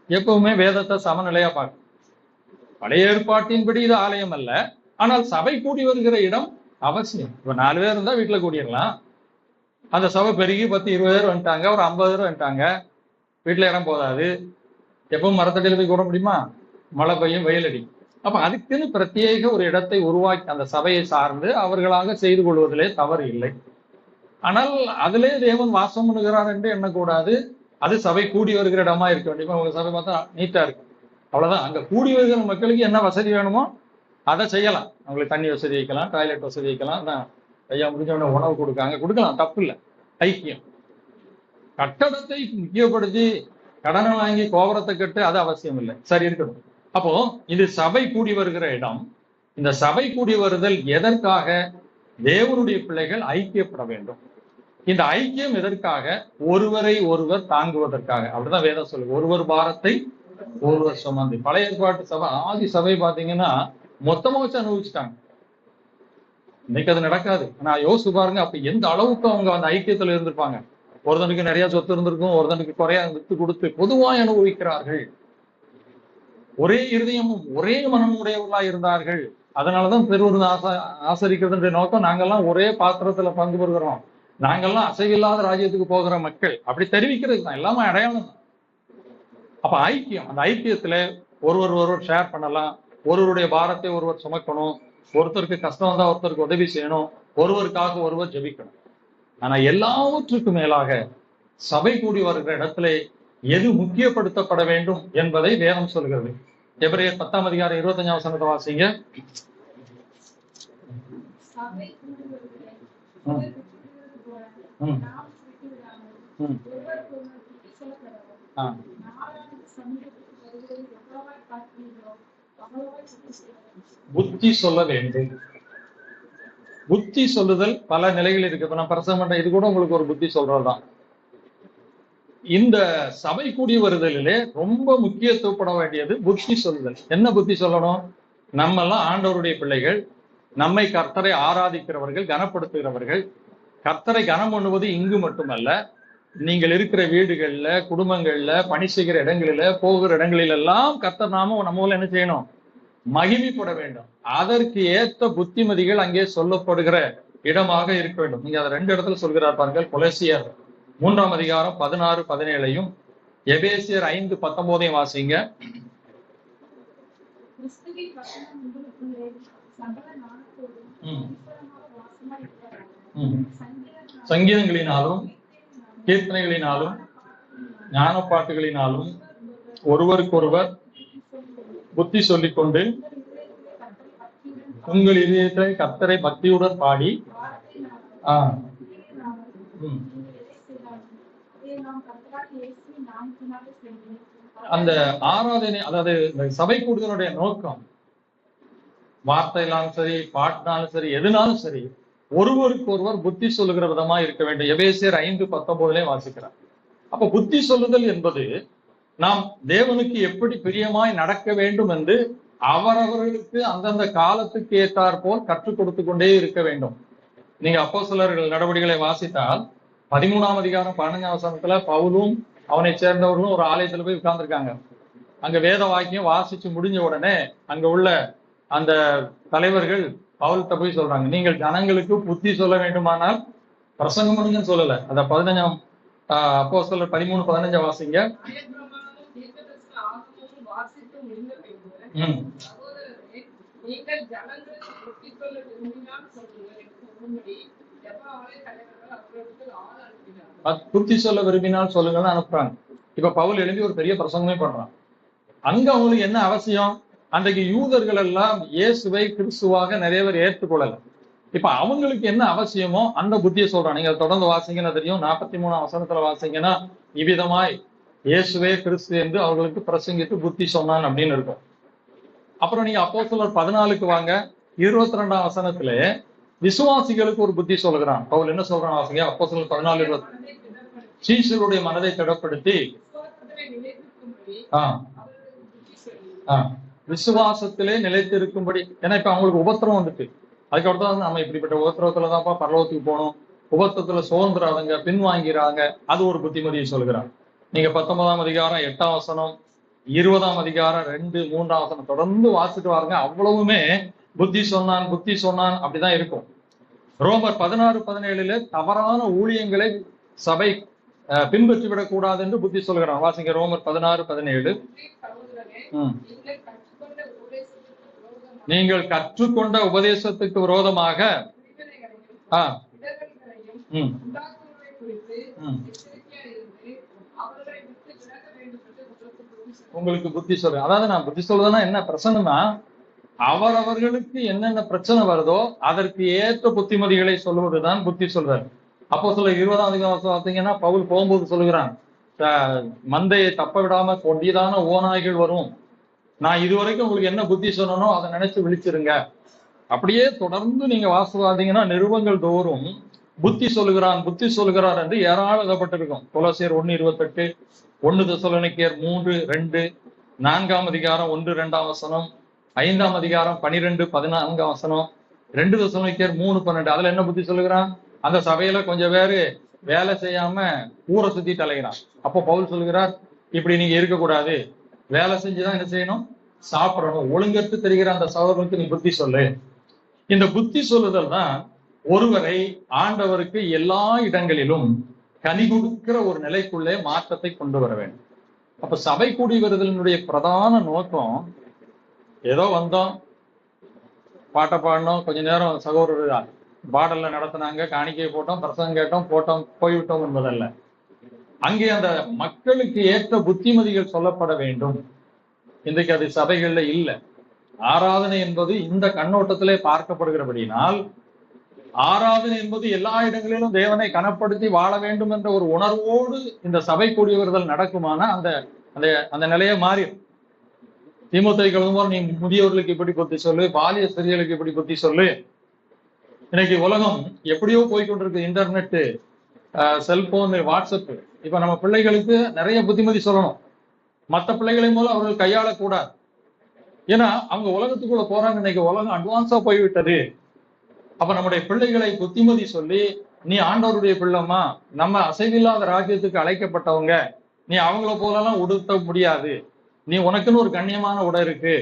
எப்பவுமே வேதத்தை சமநிலையா பார்க்க. பழைய ஏற்பாட்டின்படி இது ஆலயம் அல்ல, ஆனால் சபை கூடி வருகிற இடம் அவசியம். இப்ப 4 பேர் இருந்தா வீட்டுல கூடிடலாம். அந்த சபை பெருகி 10-20 பேர் வந்துட்டாங்க, ஒரு 50 பேர் வந்துட்டாங்க, வீட்டுல இடம் போதாது. எப்பவும் மரத்தடியில போய் கூட முடியுமா? மழை பெய்யும், வெயில் அடிக்கும். அப்ப அதுக்குன்னு பிரத்யேக ஒரு இடத்தை உருவாக்கி அந்த சபையை சார்ந்து அவர்களாக செய்து கொள்வதிலே தவறு இல்லை. ஆனால் அதிலே தேவன் வாசம் பண்ணுகிறார் என்று எண்ணக்கூடாது. அது சபை கூடி வருகிற இடமா இருக்க வேண்டிய. உங்க சபை பார்த்தா நீட்டா இருக்கு, அவ்வளவுதான். அங்க கூடி வருகிற மக்களுக்கு என்ன வசதி வேணுமோ அதை செய்யலாம். அவங்களுக்கு தண்ணி வசதி வைக்கலாம், டாய்லெட் வசதி வைக்கலாம், ஐயா முடிஞ்சவன உணவு கொடுக்காங்க, கொடுக்கலாம், தப்பு இல்லை. ஐக்கியம். கட்டடத்தை முக்கியப்படுத்தி கடனை வாங்கி கோபுரத்தை கட்டு அது அவசியம் இல்லை, சரி இருக்கணும். அப்போ இது சபை கூடி வருகிற இடம். இந்த சபை கூடி வருதல் எதற்காக? தேவனுடைய பிள்ளைகள் ஐக்கியப்பட வேண்டும். இந்த ஐக்கியம் எதற்காக? ஒருவரை ஒருவர் தாங்குவதற்காக. அப்படிதான் வேதம் சொல்லுது, ஒருவர் பாரத்தை ஒருவர் சுமந்து. பழைய ஏற்பாட்டு சபை, ஆதி சபை பாத்தீங்கன்னா மொத்தமா வச்சு அனுபவிச்சுட்டாங்க. இன்னைக்கு அது நடக்காது. ஆனா யோசிச்சு பாருங்க, அப்ப எந்த அளவுக்கு அவங்க அந்த ஐக்கியத்துல இருந்திருப்பாங்க. ஒருத்தனுக்கு நிறைய சொத்து இருந்திருக்கும், ஒருத்தனுக்கு குறையா வித்து கொடுத்து பொதுவாய் அனுபவிக்கிறார்கள். ஒரே இருதயமும் ஒரே மனம் உடையவர்களா இருந்தார்கள். அதனாலதான் பெருவிருந்து ஆசரிக்கிறதுன்ற நோக்கம். நாங்கெல்லாம் ஒரே பாத்திரத்துல பங்கு பெறுகிறோம், நாங்கெல்லாம் அசைவில்லாத ராஜ்யத்துக்கு போகிற மக்கள், அப்படி தெரிவிக்கிறது தான். எல்லாமே அடையாளம் தான். அப்ப ஐக்கியம், அந்த ஐக்கியத்துல ஒருவர் ஷேர் பண்ணலாம், ஒருவருடைய பாரத்தை ஒருவர் சுமக்கணும், ஒருத்தருக்கு கஷ்டம் வந்தா ஒருத்தருக்கு உதவி செய்யணும், ஒருவருக்காக ஒருவர் ஜெபிக்கணும். ஆனா எல்லாவற்றுக்கும் மேலாக சபை கூடி வருகிற இடத்துல எது முக்கியப்படுத்தப்பட வேண்டும் என்பதை வேதம் சொல்கிறது. எபிரேயர் 10ஆம் அதிகாரம் 25ஆம் வசனத்தை வாசிங்க. புத்தி சொல்ல வேண்டும். புத்தி சொல்லுதல் பல நிலைகள் இருக்கு. இப்ப நான் பிரசங்கம் பண்றேன், இது கூட உங்களுக்கு ஒரு புத்தி சொல்றதுதான். இந்த சபை கூடி வருதலிலே ரொம்ப முக்கியத்துவப்பட வேண்டியது புத்தி சொல்லுதல். என்ன புத்தி சொல்லணும்? நம்ம எல்லாம் ஆண்டவருடைய பிள்ளைகள், நம்மை கர்த்தரை ஆராதிக்கிறவர்கள், கனப்படுத்துகிறவர்கள். கர்த்தரை கனம் பண்ணுவது இங்கு மட்டுமல்ல, நீங்கள் இருக்கிற வீடுகள்ல, குடும்பங்கள்ல, பணி செய்கிற இடங்களில, போகிற இடங்களிலெல்லாம் கர்த்தர் நாம நம்ம என்ன செய்யணும்? மகிமைப்பட வேண்டும். அதற்கு ஏற்ற புத்திமதிகள் அங்கே சொல்லப்படுகிற இடமாக இருக்க வேண்டும். நீங்க அதை 2 இடத்துல சொல்கிறார் பாருங்கள். கொலோசியர் 3ஆம் அதிகாரம் 16, 17 எபேசியர் 5:19 வாசிங்க. சங்கீதங்களினாலும் கீர்த்தனைகளினாலும் ஞான பாட்டுகளினாலும் ஒருவருக்கொருவர் புத்தி சொல்லிக்கொண்டு உங்கள் இதயத்தை கர்த்தரை பக்தியுடன் பாடி அந்த ஆராதனை, அதாவது இந்த சபை கூடுதலுடைய நோக்கம் வார்த்தையினாலும் சரி, பாட்டினாலும் சரி, எதுனாலும் சரி, ஒருவருக்கு ஒருவர் புத்தி சொல்லுகிற விதமா இருக்க வேண்டும். எபேசியர் 5:19 வாசிக்கிறார். அப்ப புத்தி சொல்லுதல் என்பது நாம் தேவனுக்கு எப்படி பிரியமாய் நடக்க வேண்டும் என்று அவரவர்களுக்கு அந்தந்த காலத்துக்கு ஏற்றாற் போல் கற்றுக் கொடுத்து கொண்டே இருக்க வேண்டும். நீங்க அப்போஸ்தலர்கள் நடவடிக்கைகளை வாசித்தால் 13ஆம் அதிகாரம் 15ஆம் வசனத்துல பவுலும் அவனை சேர்ந்தவர்களும் ஒரு ஆலயத்துல போய் உட்கார்ந்துருக்காங்க. அங்க வேத வாக்கியம் வாசிச்சு முடிஞ்ச உடனே அங்க உள்ள அந்த தலைவர்கள் பவுல்கிட்ட போய் சொல்றாங்க, நீங்கள் ஜனங்களுக்கு புத்தி சொல்ல வேண்டுமானால் பிரசங்கம் பண்ணுங்கன்னு சொல்லல. அத 15ஆம் அப்போஸ்தலர் 13:15 வாசிங்க. புத்தி சொல்ல விரும்பினால் சொல்லுங்கன்னு அனுப்புறாங்க. இப்ப பவுல் எழுதி ஒரு பெரிய பிரசங்கமே பண்றான். அங்க அவங்களுக்கு என்ன அவசியம்? அன்றைக்கு யூதர்கள் எல்லாம் இயேசுவை கிறிஸ்துவாக நிறைய பேர் ஏற்றுக்கொள்ளல. இப்ப அவங்களுக்கு என்ன அவசியமோ அந்த புத்தியை சொல்றான். நீங்க தொடர்ந்து வாசிங்கன்னா தெரியும். 43ஆம் வசனத்துல வாசிங்கன்னா, இவ்விதமாய் இயேசுவே கிறிஸ்து என்று அவர்களுக்கு பிரசங்கித்து புத்தி சொன்னான் அப்படின்னு இருக்கும். அப்புறம் நீங்க அப்போஸ்தலர் 14க்கு வாங்க. 22ஆம் வசனத்துல விசுவாசிகளுக்கு ஒரு புத்தி சொல்லுகிறான். பவுல் என்ன சொல்றான் வாசிங்க. அப்போஸ்தலர் 14:20 சீஷருடைய மனதை திடப்படுத்தி விசுவாசத்திலே நிலைத்திருக்கும்படி. ஏன்னா இப்ப அவங்களுக்கு உபத்திரம் வந்துட்டு, அதுக்கப்புறம் நம்ம இப்படிப்பட்ட உபத்திரவத்துலதான்ப்பா பரலோகத்துக்கு போகணும், உபத்திரத்துல சுதந்திராதங்க, பின்வாங்கிறாங்க, அது ஒரு புத்திமதியை சொல்கிறான். நீங்க 19ஆம் அதிகாரம் 8ஆம் வசனம், 20ஆம் அதிகாரம் 2, 3ஆம் வசனம் தொடர்ந்து வாசிட்டு வாருங்க. அவ்வளவுமே புத்தி சொன்னான் அப்படிதான் இருக்கும். ரோமர் 16:17 தவறான ஊழியங்களை சபை பின்பற்றி விடக் கூடாது என்று புத்தி சொல்கிறான். வாசிங்க ரோமர் 16:17. நீங்கள் கற்றுக்கொண்ட உபதேசத்துக்கு விரோதமாக உங்களுக்கு புத்தி சொல்றேன். அதாவது நான் புத்தி சொல்றதுன்னா என்ன பிரசன்னா, அவரவர்களுக்கு என்னென்ன பிரச்சனை வருதோ அதற்கு ஏற்ற புத்திமதிகளை சொல்லுவதுதான் புத்தி சொல்றாரு. அப்போஸ்தலர் 20ஆம் அதிகாரம் பார்த்தீங்கன்னா பவுல் போகும்போது சொல்லுகிறான், மந்தையை தப்ப விடாம கொடியதான ஓநாய்கள் வரும், நான் இதுவரைக்கும் உங்களுக்கு என்ன புத்தி சொன்னனோ அதை நினைச்சு விழிச்சிருங்க. அப்படியே தொடர்ந்து நீங்க வாசித்தீங்கன்னா நிருபங்கள் தோறும் புத்தி சொல்லுகிறார் என்று ஏராளம் எழுதப்பட்டிருக்கும். கொலோசியர் 1:28, 1 தெசலோனிக்கேயர் 3:2, 4ஆம் அதிகாரம் 1-2 வசனம், 5ஆம் அதிகாரம் 12-14 வசனம், 2 தெசலோனிக்கேயர் 3:12. அதுல என்ன புத்தி சொல்லுகிறான்? அந்த சபையில கொஞ்சம் பேரு வேலை செய்யாம ஊரை சுத்திட்டு அலைகிறான். அப்போ பவுல் சொல்லுகிறார், இப்படி நீங்க இருக்கக்கூடாது, வேலை செஞ்சுதான் என்ன செய்யணும், சாப்பிடணும். ஒழுங்கற்று தெரிகிற அந்த சகோதரனுக்கு நீ புத்தி சொல்லு. இந்த புத்தி சொல்லுதல் தான் ஒருவரை ஆண்டவருக்கு எல்லா இடங்களிலும் கனி கொடுக்கிற ஒரு நிலைக்குள்ளே மாற்றத்தை கொண்டு வர வேண்டும். அப்ப சபை கூடி வருதலினுடைய பிரதான நோக்கம் ஏதோ வந்தோம், பாட்டை பாடினோம், கொஞ்ச நேரம் சகோதரர் பாடல்ல நடத்தினாங்க, காணிக்கை போட்டோம், பிரசங்கம் கேட்டோம், போய்விட்டோம் என்பதல்ல. அங்கே அந்த மக்களுக்கு ஏற்ற புத்திமதிகள் சொல்லப்பட வேண்டும். இன்றைக்கு அது சபைகள்ல இல்லை. ஆராதனை என்பது இந்த கண்ணோட்டத்திலே பார்க்கப்படுகிறபடினால், ஆராதனை என்பது எல்லா இடங்களிலும் தேவனை கனப்படுத்தி வாழ வேண்டும் என்ற ஒரு உணர்வோடு இந்த சபை கூடியவர்கள் நடக்குமானா அந்த அந்த அந்த நிலையை மாறி தீமோத்தேயுக்கு எழுதும்போது, நீ முதியோர்களுக்கு இப்படி புத்தி சொல்லு, பாலிய ஸ்திரீகளுக்கு இப்படி புத்தி சொல்லு. இன்னைக்கு உலகம் எப்படியோ போய்கொண்டிருக்கு. Internet, cellphone, WhatsApp. இப்ப நம்ம பிள்ளைகளுக்கு நிறைய புத்திமதி சொல்லணும். மற்ற பிள்ளைகளை மூலம் அவர்கள் கையாளக்கூடாது. ஏன்னா அவங்க உலகத்துக்குள்ள போறாங்க. இன்னைக்கு உலகம் அட்வான்ஸா போய்விட்டது. அப்ப நம்முடைய பிள்ளைகளை புத்திமதி சொல்லி, நீ ஆண்டவருடைய பிள்ளைமா, நம்ம அசைவில்லாத ராஜ்யத்துக்கு அழைக்கப்பட்டவங்க, நீ அவங்கள போலலாம் உடுத்த முடியாது, நீ உனக்குன்னு ஒரு கண்ணியமான உடை இருக்கு,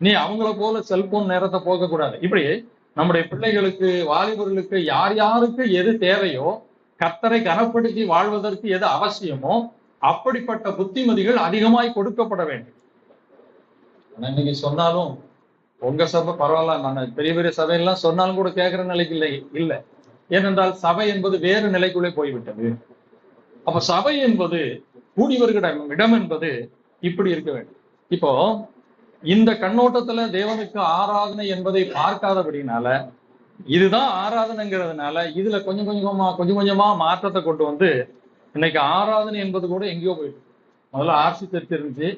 நீ அவங்கள போல செல்போன் நேரத்தை போக கூடாது. இப்படி நம்முடைய பிள்ளைகளுக்கு, வாலிபர்களுக்கு யார் யாருக்கு எது தேவையோ, கர்த்தரை கனப்படுத்தி வாழ்வதற்கு எது அவசியமோ அப்படிப்பட்ட புத்திமதிகள் அதிகமாய் கொடுக்கப்பட வேண்டும். இன்னைக்கு சொன்னாலும் உங்க சபை பரவாயில்ல, நான் பெரிய பெரிய சபையெல்லாம் சொன்னாலும் கூட கேட்கிற நிலைக்கு இல்லை. ஏனென்றால் சபை என்பது வேறு நிலைக்குள்ளே போய்விட்டது. அப்ப சபை என்பது கூடி வருகிற இடம் என்பது இப்படி இருக்க வேண்டும். இப்போ இந்த கண்ணோட்டத்துல தேவனுக்கு ஆராதனை என்பதை பார்க்காதபடினால, இதுதான் ஆராதனைங்கிறதுனால இதுல கொஞ்சம் கொஞ்சமா மாற்றத்தை கொண்டு வந்து இன்னைக்கு ஆராதனை என்பது கூட எங்கேயோ போயிட்டு. முதல்ல ஆர்சி சர்ச் இருந்துச்சு,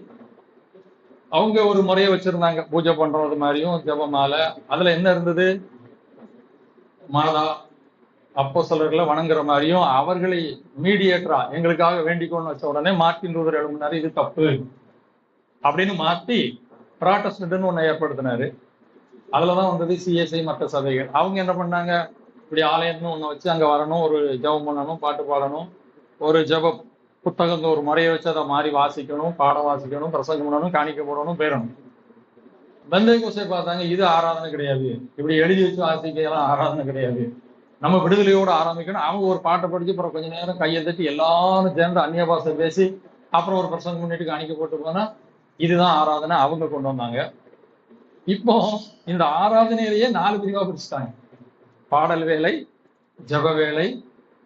அவங்க ஒரு முறையை வச்சிருந்தாங்க, பூஜை பண்றது மாதிரியும் ஜெபமாலை. அதுல என்ன இருந்தது, மாதா அப்போஸ்தலர்களை வணங்குற மாதிரியும் அவர்களை மீடியேட்டரா எங்களுக்காக வேண்டிக்கொண்டு வச்ச உடனே மார்ட்டின் லூதர் எழுதினாரு, இது தப்பு அப்படின்னு மாத்தி ப்ராட்டஸ்டன்ட்னு ஒண்ணு ஏற்படுத்தினாரு. அதுலதான் வந்தது சிஎஸ்ஐ. மற்ற சபைகள் அவங்க என்ன பண்ணாங்க, இப்படி ஆலயம்னு ஒண்ணு வச்சு அங்க வரணும், ஒரு ஜெபம் பண்ணணும், பாட்டு பாடணும், ஒரு ஜெப புத்தகம் ஒரு முறையை வச்சு அதை மாறி வாசிக்கணும், பாடம் வாசிக்கணும், பிரசங்கம் பண்ணணும், காணிக்க போடணும், பேரணும். பெந்தேகோஸ்தே பார்த்தாங்க, இது ஆராதனை கிடையாது, இப்படி எழுதி வச்சு வாசிக்கலாம் ஆராதனை கிடையாது, நம்ம விடுதலையோடு ஆரம்பிக்கணும். அவங்க ஒரு பாட்டை படிச்சு அப்புறம் கொஞ்ச நேரம் கையை தட்டி எல்லாரும் சேர்ந்து அந்நிய பாஷை பேசி அப்புறம் ஒரு பிரசங்கம் பண்ணிட்டு காணிக்க போட்டு போனா இதுதான் ஆராதனை அவங்க கொண்டு வந்தாங்க. இப்போ இந்த ஆராதனையிலேயே 4 பிரிவா பிரிச்சுட்டாங்க. பாடல் வேலை, ஜப வேலை,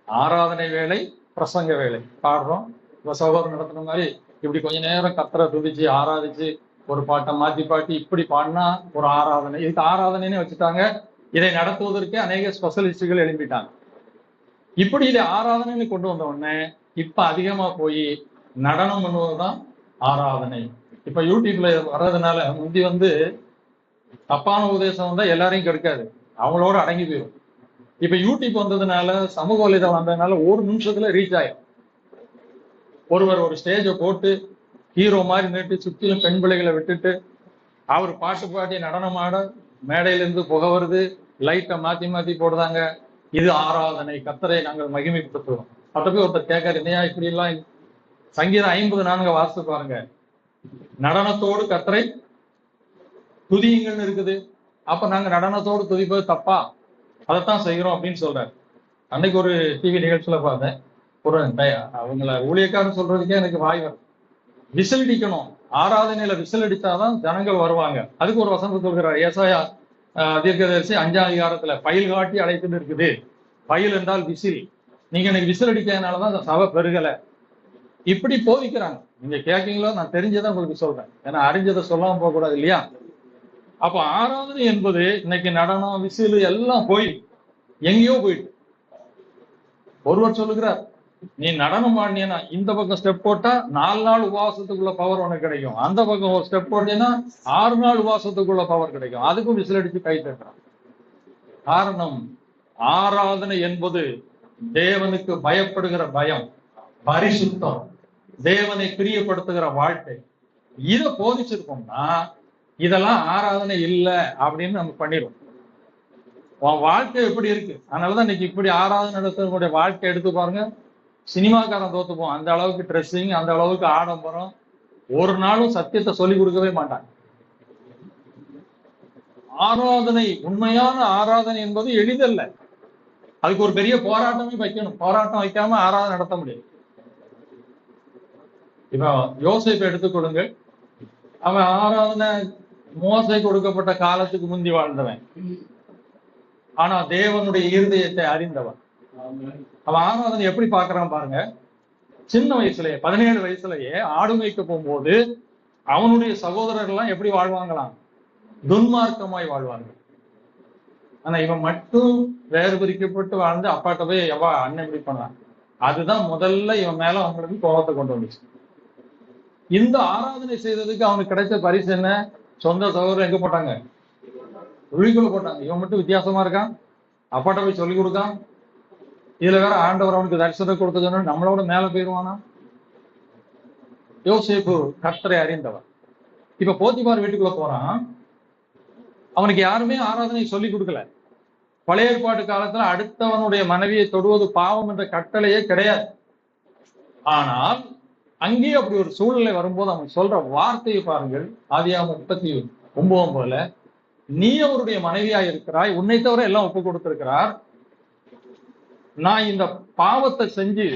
ஆராதனை வேலை, பிரசங்க வேலை. பாடுறோம், இப்ப சகோதரன் நடத்துன மாதிரி இப்படி கொஞ்ச நேரம் கத்தரை துதிச்சு ஆராதிச்சு ஒரு பாட்டை மாத்தி பாட்டி இப்படி பாடினா ஒரு ஆராதனை. இதுக்கு ஆராதனைன்னு வச்சுட்டாங்க. இதை நடத்துவதற்கு அநேக ஸ்பெஷலிஸ்டுகள் எழுப்பிட்டாங்க. இப்படி இதை ஆராதனைன்னு கொண்டு வந்த உடனே இப்ப அதிகமா போய் நடனம் பண்ணுவதுதான் ஆராதனை. இப்ப யூடியூப்ல வர்றதுனால முந்தி தப்பான உபதேசம் வந்தா எல்லாரையும் கெடுக்காது, அவங்களோட அடங்கி போயிடும். இப்ப யூடியூப் வந்ததுனால, சமூக வலைதளம் வந்ததுனால 1 நிமிஷத்துல ரீச் ஆயிடும். ஒருவர் ஒரு ஸ்டேஜை போட்டு ஹீரோ மாதிரி நின்று சுற்றிலும் பெண் பிள்ளைகளை விட்டுட்டு அவர் பாட்டு பாடி நடனமாட, மேடையிலிருந்து புகை வருது, லைட்டை மாத்தி மாத்தி போடுறாங்க, இது ஆராதனை, கர்த்தரை நாங்கள் மகிமைப்படுத்துவோம். அப்ப போய் ஒருத்தர் கேட்காரு, இல்லையா இப்படி எல்லாம் சங்கீதம் 54 வாசித்து பாருங்க, நடனத்தோடு கர்த்தரை துதியுங்கள்னு இருக்குது. அப்ப நாங்க நடனத்தோடு துதிப்பது தப்பா? அதைத்தான் செய்கிறோம் அப்படின்னு சொல்றாரு. அன்னைக்கு ஒரு டிவி நிகழ்ச்சியில பார்த்தேன், ஒரு அவங்கள ஊழியக்காரன் சொல்றதுக்கே எனக்கு வாய் வரும். விசில் அடிக்கணும், ஆராதனையில விசில் அடித்தாதான் ஜனங்கள் வருவாங்க. அதுக்கு ஒரு வசனம் சொல்கிறார், ஏசாயா தீர்க்கதரிசி 5ஆம் அதிகாரத்துல, பயில் காட்டி அழைத்துட்டு இருக்குது. பயில் என்றால் விசில். நீங்க எனக்கு விசில் அடிக்கிறதுனாலதான் அந்த சபை பெருகல. இப்படி போதிக்கிறாங்க. நீங்க கேட்கீங்களோ, நான் தெரிஞ்சதை உங்களுக்கு சொல்றேன், ஏன்னா அறிஞ்சதை சொல்லாம போக கூடாது இல்லையா? அப்ப ஆராதனை என்பது இன்னைக்கு நடனம் விசிலு எல்லாம் போய் எங்கேயோ போயிட்டு. ஒருவர் சொல்லுகிறார், நீ நடனம் ஆடினா இந்த பக்கம் ஸ்டெப் போட்டா 4 நாள் உபவாசத்துக்குள்ள பவர் உனக்கு கிடைக்கும், அந்த பக்கம் ஒரு ஸ்டெப் போட்டீங்கன்னா 6 நாள் உபவாசத்துக்குள்ள பவர் கிடைக்கும். அதுக்கும் விசில் அடிச்சு கை தட்டுறான். காரணம், ஆராதனை என்பது தேவனுக்கு பயப்படுகிற பயம், பரிசுத்தம், தேவனை பிரியப்படுத்துகிற வாழ்க்கை. இதை போதிச்சிருக்கோம்னா இதெல்லாம் ஆராதனை இல்லை அப்படின்னு நம்ம பண்ணிடுவோம். உன் வாழ்க்கை எப்படி இருக்கு? அதனாலதான் இன்னைக்கு இப்படி ஆராதனை நடத்தக்கூடிய வாழ்க்கை எடுத்து பாருங்க. சினிமாக்காரன் தோத்துப்போம். அந்த அளவுக்கு ட்ரெஸ்ஸிங், அந்த அளவுக்கு ஆடம்பரம். ஒரு நாளும் சத்தியத்தை சொல்லிக் கொடுக்கவே மாட்டாங்க. ஆராதனை, உண்மையான ஆராதனை என்பது எளிதல்ல. அதுக்கு ஒரு பெரிய போராட்டமே வைக்கணும். போராட்டம் வைக்காம ஆராதனை நடத்த முடியும். இப்ப யோசேப்பை எடுத்துக்கொள்ளுங்கள். அவன் ஆராதனை மோசை கொடுக்கப்பட்ட காலத்துக்கு முந்தி வாழ்ந்தவன். ஆனா தேவனுடைய இருதயத்தை அறிந்தவன். அவன் ஆராதனை எப்படி பார்க்கறான் பாருங்க. சின்ன வயசுலயே 17 வயசுலயே ஆடு மேய்க்க போகும்போது அவனுடைய சகோதரர்கள் எல்லாம் எப்படி வாழ்வாங்களாம்? துன்மார்க்கமாய் வாழ்வாங்க. ஆனா இவன் மட்டும் வேறு பிரிக்கப்பட்டு வாழ்ந்து அப்பாட்ட போய் எவ்வா அண்ணன் இப்படி பண்ணான். அதுதான் முதல்ல இவன் மேல அவங்களுக்கு கோபத்தை கொண்டு வந்துச்சு. இந்த ஆராதனை செய்ததுக்கு அவனுக்கு கிடைச்ச பரிசு என்ன? சொந்த சகோதரர் எங்க போட்டாங்க? உழிக்குள்ள போட்டாங்க. இவன் மட்டும் வித்தியாசமா இருக்கான், அப்பாட்ட போய் சொல்லிக் கொடுக்கான். இதுல வேற ஆண்டவர் அவனுக்கு தரிசனம் கொடுத்ததுன்னு நம்மளோட மேல போயிருவானா? யோசேப்பு கர்த்தரை அறிந்தவன். இப்ப போத்திபார் வீட்டுக்குள்ள போறான். அவனுக்கு யாருமே ஆராதனை சொல்லி கொடுக்கல. பழைய ஏற்பாட்டு காலத்துல அடுத்தவனுடைய மனைவியை தொடுவது பாவம் என்ற கட்டளையே கிடையாது. ஆனால் அங்கேயே அப்படி ஒரு சூழ்நிலை வரும்போது அவன் சொல்ற வார்த்தையை பாருங்கள். ஆதியாகமம் 39 போல, நீ அவருடைய மனைவியா இருக்கிறாய், உன்னை தவிர எல்லாம் ஒப்பு கொடுத்திருக்கிறார். நான் இந்த பாவத்தை செஞ்சு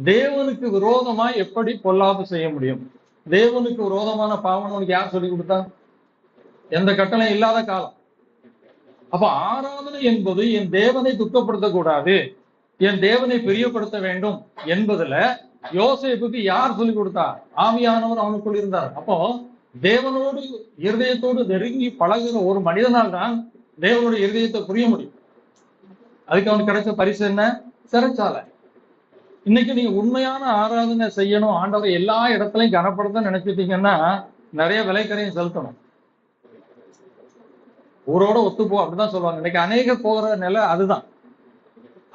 தேவனுக்கு விரோதமா எப்படி பொல்லாப்பு செய்ய முடியும்? தேவனுக்கு விரோதமான பாவம் உனக்கு யார் சொல்லி கொடுத்தா? எந்த கட்டளை இல்லாத காலம். அப்ப ஆராதனை என்பது என் தேவனை துக்கப்படுத்தக்கூடாது, என் தேவனை பிரியப்படுத்த வேண்டும் என்பதுல யோசேப்புக்கு யார் சொல்லிக் கொடுத்தா? ஆவியானவர் அவனுக்குள் இருந்தார். அப்போ தேவனோடு இருதயத்தோடு நெருங்கி பழகுற ஒரு மனிதனால் தான் தேவனுடைய இருதயத்தை புரிய முடியும். அதுக்கு அவனுக்கு கிடைச்ச பரிசு என்ன? சிறைச்சாலை. இன்னைக்கு நீங்க உண்மையான ஆராதனை செய்யணும், ஆண்டவரை எல்லா இடத்துலையும் கனப்படுத்த நினைச்சிட்டீங்கன்னா நிறைய விலைக்கரையும் செலுத்தணும். ஊரோட ஒத்துப்போ அப்படிதான் சொல்லுவாங்க. இன்னைக்கு அநேகர் போகிற நிலை அதுதான்.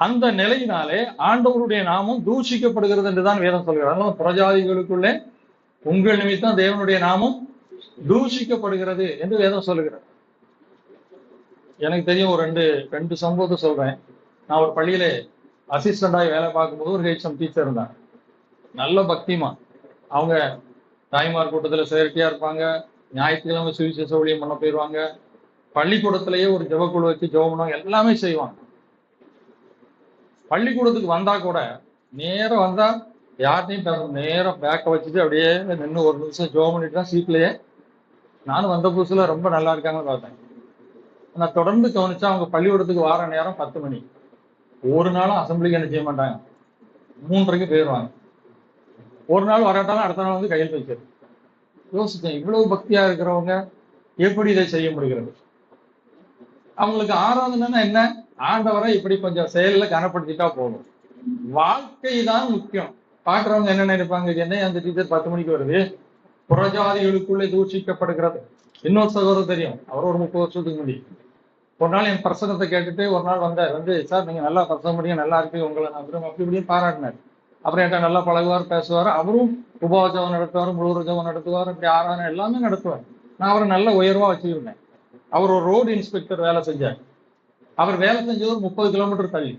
அந்த நிலையினாலே ஆண்டவருடைய நாமம் தூஷிக்கப்படுகிறது என்றுதான் வேதம் சொல்கிறது. அதனால புறஜாதிகளுக்குள்ளே உங்கள் நிமித்தம் தேவனுடைய நாமம் தூஷிக்கப்படுகிறது என்று வேதம் சொல்லுகிறது. எனக்கு தெரியும் ஒரு ரெண்டு சம்பவத்தை சொல்றேன். நான் ஒரு பள்ளியில அசிஸ்டண்டாகி வேலை பார்க்கும்போது ஒரு ஹெச்எம் டீச்சர் இருந்தாங்க. நல்ல பக்திமா. அவங்க தாய்மார் கூட்டத்துல செயற்கையா இருப்பாங்க. ஞாயிற்றுக்கிழமை சுவிசேஷ ஊழியம் பண்ண போயிடுவாங்க. பள்ளிக்கூடத்திலேயே ஒரு ஜெபக்குழு வச்சு ஜெபம் எல்லாமே செய்வாங்க. பள்ளிக்கூடத்துக்கு வந்தா கூட நேரம் வந்தா யார்ட்டையும் நேரம் பேக்கை வச்சுட்டு அப்படியே நின்று ஒரு நிமிஷம் ஜெபம் பண்ணிட்டு தான் சீட்லயே. நானும் வந்த புதுசுல ரொம்ப நல்லா இருக்காங்கன்னு பார்த்தேன். நான் தொடர்ந்து கவனிச்சா அவங்க பள்ளிக்கூடத்துக்கு வார நேரம் 10 மணி. ஒரு நாளும் அசம்பிளிக்கு என்ன செய்ய மாட்டாங்க, 3:30 போயிடுவாங்க. ஒரு நாள் வராட்டாலும் அடுத்த நாள் வந்து கையில் வைக்கிறது. யோசிச்சேன், இவ்வளவு பக்தியா இருக்கிறவங்க எப்படி இதை செய்ய முடிகிறது? அவங்களுக்கு ஆராதனைன்னா என்ன? ஆண்டவரை இப்படி கொஞ்சம் செயல்ல கனப்படுத்திட்டா போதும். வாழ்க்கை தான் முக்கியம். பாக்குறவங்க என்ன நினைப்பாங்க, என்ன அந்த டீச்சர் 10 மணிக்கு வருது, புறஜாதிகளுக்குள்ளே தூஷிக்கப்படுகிறது. இன்னொரு சகோதரர் தெரியும், அவர் ஒரு 30 வருஷத்துக்கு முன்னாடி ஒரு நாள் என் பிரசங்கத்தை கேட்டுட்டு ஒரு நாள் வந்து சார் நீங்க நல்லா பிரசங்கம் பண்ணீங்க, நல்லா இருக்கு, உங்களை நான் அப்படி இப்படின்னு பாராட்டினார். அப்புறம் என்கிட்ட நல்லா பழகுவார், பேசுவார். அவரும் உபவாசம் நடத்துவார், முழு ஜபம் நடத்துவார், இப்படி ஆராதனை எல்லாமே நடத்துவார். நான் அவரை நல்ல உயர்வா வச்சுருந்தேன். அவர் ஒரு ரோடு இன்ஸ்பெக்டர் வேலை செஞ்சார். அவர் வேலை செஞ்சது ஒரு 30 கிலோமீட்டர் தள்ளி.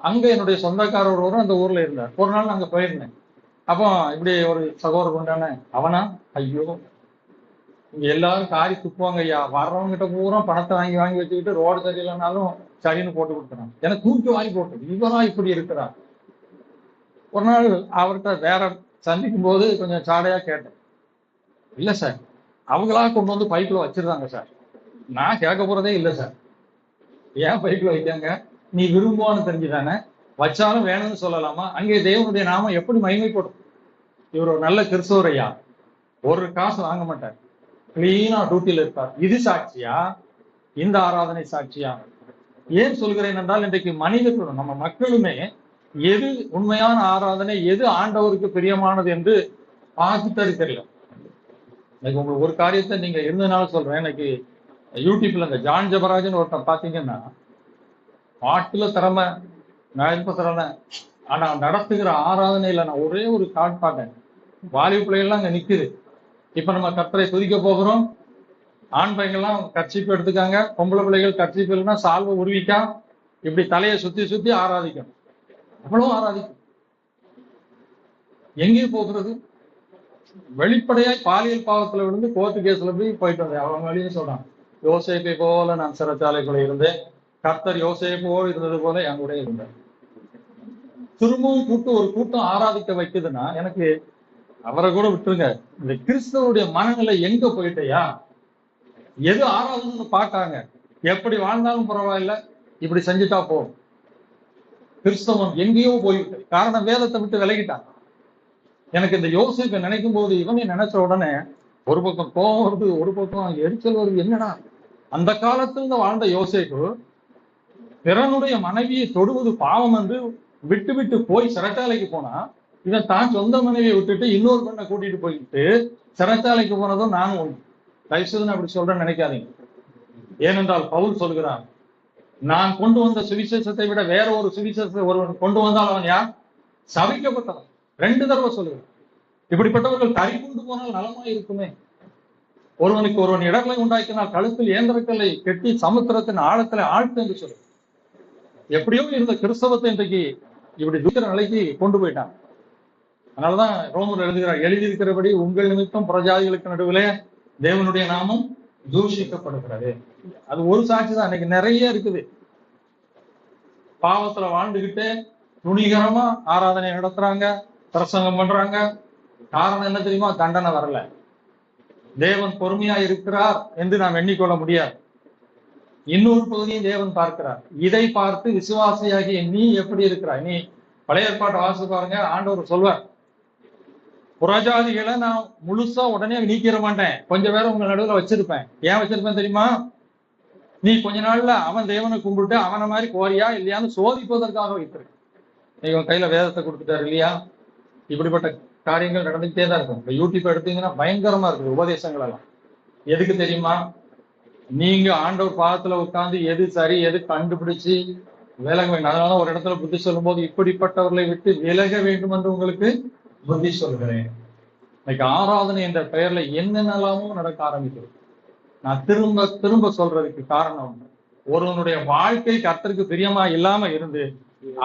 அங்க என்னுடைய சொந்தக்காரர் ஒருவரும் அந்த ஊர்ல இருந்தார். ஒரு நாள் நாங்க போயிருந்தேன். அப்போ இப்படி ஒரு சகோதரர் கொண்டானே, அவனா, ஐயோ இங்க எல்லாரும் காரி துப்புவாங்க ஐயா, வர்றவங்க கிட்ட பூரா பணத்தை வாங்கி வச்சுக்கிட்டு ரோடு சரியில்லைனாலும் சரின்னு போட்டு கொடுக்குறான். எனக்கு தூக்கி வாங்கி போட்டு, இவரா இப்படி இருக்கிறார். ஒரு நாள் அவர்கிட்ட வேற சந்திக்கும் போது கொஞ்சம் சாடையா கேட்டேன், இல்ல சார் அவங்களா கொண்டு வந்து பைக்குள்ள வச்சிருந்தாங்க சார், நான் கேட்க போறதே இல்லை சார், ஏன் பைக்குள்ள வைக்காங்க, நீ விரும்புவான்னு தெரிஞ்சுதானே, வச்சாலும் வேணும்னு சொல்லலாமா? அங்கே தேவனுடைய நாமம் எப்படி மகிமைப்படும்? இவர் ஒரு நல்ல கிறிஸ்தவர் ஐயா, ஒரு காசு வாங்க மாட்டார். கிளீனா டியூட்டியில் இருப்பார். இது சாட்சியா? இந்த ஆராதனை சாட்சியா? ஏன் சொல்கிறேன் என்றால், இன்றைக்கு மனிதர்களும் நம்ம மக்களுமே எது உண்மையான ஆராதனை, எது ஆண்டவருக்கு பிரியமானது என்று பார்த்து தெரியல. எனக்கு உங்களுக்கு ஒரு காரியத்தை நீங்க இருந்ததுனால சொல்றேன். எனக்கு யூடியூப்ல இந்த ஜான் ஜபராஜன் ஒருத்தன் பாத்தீங்கன்னா, பாட்டுல திறமை, நடிப்பு திறமை, ஆனா நடத்துகிற ஆராதனையில நான் ஒரே ஒரு காட் பார்த்தேன். வாலிப பிள்ளைகள்லாம் அங்க நிக்குது. இப்ப நம்ம கர்த்தரை துதிக்க போகிறோம். ஆண் பையங்கள்லாம் கர்ச்சீப்பு எடுத்துக்காங்க, பொம்பளை பிள்ளைகள் கர்ச்சீப்பு இல்லைன்னா சால்வை உருவிக்கா, இப்படி தலையை சுத்தி சுத்தி ஆராதிக்கும். அவ்வளவு ஆராதிக்கும். எங்கே போகிறது? வெளிப்படையாய் பாலியல் பாவத்துல விழுந்து கோர்ட்டு கேஸ்ல போயிட்டு வந்தேன். அவங்க வழியும் சொல்றான், யோசேப்பை போல நான் சிறைச்சாலைக்குள்ள இருந்தேன், கர்த்தர் யோசேப்போடு இருந்தது போல என் கூட இருந்தேன். திரும்பவும் ஒரு கூட்டம் ஆராதிக்க வைக்குதுன்னா, எனக்கு அவரை கூட விட்டுருங்க, இந்த கிறிஸ்தவருடைய மனநிலை எங்க போயிட்டையா? எது ஆராதனைன்னு பார்க்காங்க. எப்படி வாழ்ந்தாலும் பரவாயில்ல, இப்படி செஞ்சுட்டா போதும். கிறிஸ்தவன் எங்கேயோ போய்விட்டு, காரணம் வேதத்தை விட்டு விலகிட்டான். எனக்கு இந்த யோசிப்பை நினைக்கும் போது, இவனை நினைச்ச உடனே ஒரு பக்கம் கோபம் வருது, ஒரு பக்கம் எரிச்சல் வருது. என்னடா, அந்த காலத்துல வாழ்ந்த யோசேப்பு பிறனுடைய மனைவியை தொடுவது பாவம் என்று விட்டு விட்டு போய் சிறைச்சாலைக்கு போனா, இவன் தான் சொந்த மனைவியை விட்டுட்டு இன்னொரு பெண்ணை கூட்டிட்டு போயிட்டு சிறைச்சாலைக்கு போனதும் நானும் ஒன்று. தயவுசெய்து அப்படி சொல்றேன்னு நினைக்காதீங்க. ஏனென்றால் பவுல் சொல்கிறான், நான் கொண்டு வந்த சுவிசேஷத்தை விட வேற ஒரு சுவிசேஷத்தை ஒருவன் கொண்டு வந்தால் அவன் யார்? சபிக்கப்பட்டவன். 2 தடவை சொல்லுவேன். இப்படிப்பட்டவர்கள் கறி கொண்டு போனால் நலமாய் இருக்குமே. ஒருவனுக்கு ஒருவன் இடர்களை உண்டாக்கினால் கழுத்தில் ஏந்திரக்கல்லை கெட்டி சமுத்திரத்தின் ஆழத்துல ஆழ்த்து என்று சொல்லு. எப்படியோ இருந்த கிறிஸ்தவத்தை இன்றைக்கு இப்படி தூக்கிற நிலைக்கு கொண்டு போயிட்டான். அதனாலதான் ரோமர் எழுதுகிறார், எழுதியிருக்கிறபடி உங்கள் நிமித்தம் புறஜாதிகளுக்கு நடுவிலே தேவனுடைய நாமம் தூஷிக்கப்படுகிறது. அது ஒரு சாட்சி தான். இன்னைக்கு நிறைய இருக்குது. பாவத்துல வாழ்ந்துகிட்டு துணிகரமா ஆராதனை நடத்துறாங்க, பிரசங்கம் பண்றாங்க. காரணம் என்ன தெரியுமா? தண்டனை வரல. தேவன் பொறுமையா இருக்கிறார் என்று நாம் எண்ணிக்கொள்ள முடியாது. இன்னொரு பகுதியும் தேவன் பார்க்கிறார். இதை பார்த்து விசுவாசியாகிய நீ எப்படி இருக்கிறாய்? நீ பழைய ஏற்பாட்டை வாசித்து பாருங்க. ஆண்டவர் சொல்வார், புறஜாதிகளை நான் முழுசா உடனே நீக்கிற மாட்டேன், கொஞ்சம் பேரை உங்க நடுவில் வச்சிருப்பேன். ஏன் வச்சிருப்பேன் தெரியுமா? நீ கொஞ்ச நாள்ல அவன் தேவனை கும்பிட்டு அவனை மாதிரி கோரியா இல்லையான்னு சோதிப்பதற்காக வைத்திருக்கு. நீ உன் கையில வேதத்தை கொடுத்துட்டாரு இல்லையா? இப்படிப்பட்ட காரியங்கள் நடந்துகிட்டே தான் இருக்கும். இப்ப யூடியூப் எடுத்தீங்கன்னா பயங்கரமா இருக்குது உபதேசங்கள் எல்லாம். எதுக்கு தெரியுமா? நீங்க ஆண்டவர் பாதத்துல உட்கார்ந்து எது சரி எது கண்டுபிடிச்சு விலக வேண்டும். அதனால ஒரு இடத்துல புத்தி சொல்லும் போது, இப்படிப்பட்டவர்களை விட்டு விலக வேண்டும் என்று உங்களுக்கு புத்தி சொல்கிறேன். இன்னைக்கு ஆராதனை என்ற பெயர்ல என்னென்னலாமும் நடக்க ஆரம்பிக்கிறது. நான் திரும்ப திரும்ப சொல்றதுக்கு காரணம், ஒருவனுடைய வாழ்க்கை கர்த்தருக்கு பிரியமா இல்லாம இருந்து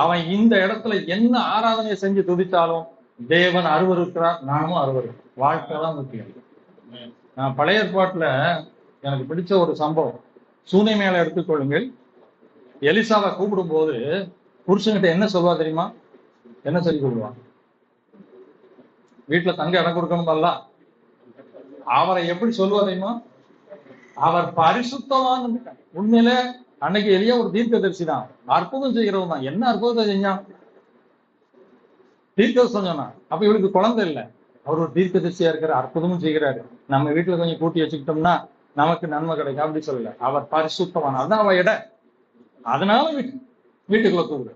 அவன் இந்த இடத்துல என்ன ஆராதனையை செஞ்சு துதித்தாலும் தேவன் அருவருக்கிறார், நானும் அருவருக்கிறேன். வாழ்க்கை தான் முக்கியம். நான் பழைய ஏற்பாட்டுல எனக்கு பிடிச்ச ஒரு சம்பவம், சூனை மேல எடுத்துக்கொள்ளுங்கள். எலிசாவை கூப்பிடும் போது புருஷன்கிட்ட என்ன சொல்வா தெரியுமா? என்ன சொல்லி கூப்பிடுவான்? வீட்டுல தங்க இடம் கொடுக்கணும். அவரை எப்படி சொல்லுவா தெரியுமா? அவர் பரிசுத்தவான். உண்மையில அன்னைக்கு எலியா ஒரு தீர்க்கதரிசி தான், அற்புதம் செய்கிறவன் தான். என்ன அற்புதத்தை செஞ்சான்? தீர்க்கதரிசனம் சொன்னான். அப்ப இவருக்கு குழந்தை இல்லை, அவர் ஒரு தீர்க்கதரிசியா இருக்கிற, அற்புதமும் செய்கிறாரு. நம்ம வீட்டுல கொஞ்சம் கூட்டி வச்சுக்கிட்டோம்னா நமக்கு நன்மை கிடைக்கும். அப்படி சொல்லல, அவர் பரிசுத்தவான். அதான் அவ இட. அதனால வீட்டுக்குள்ள கூப்பிடு.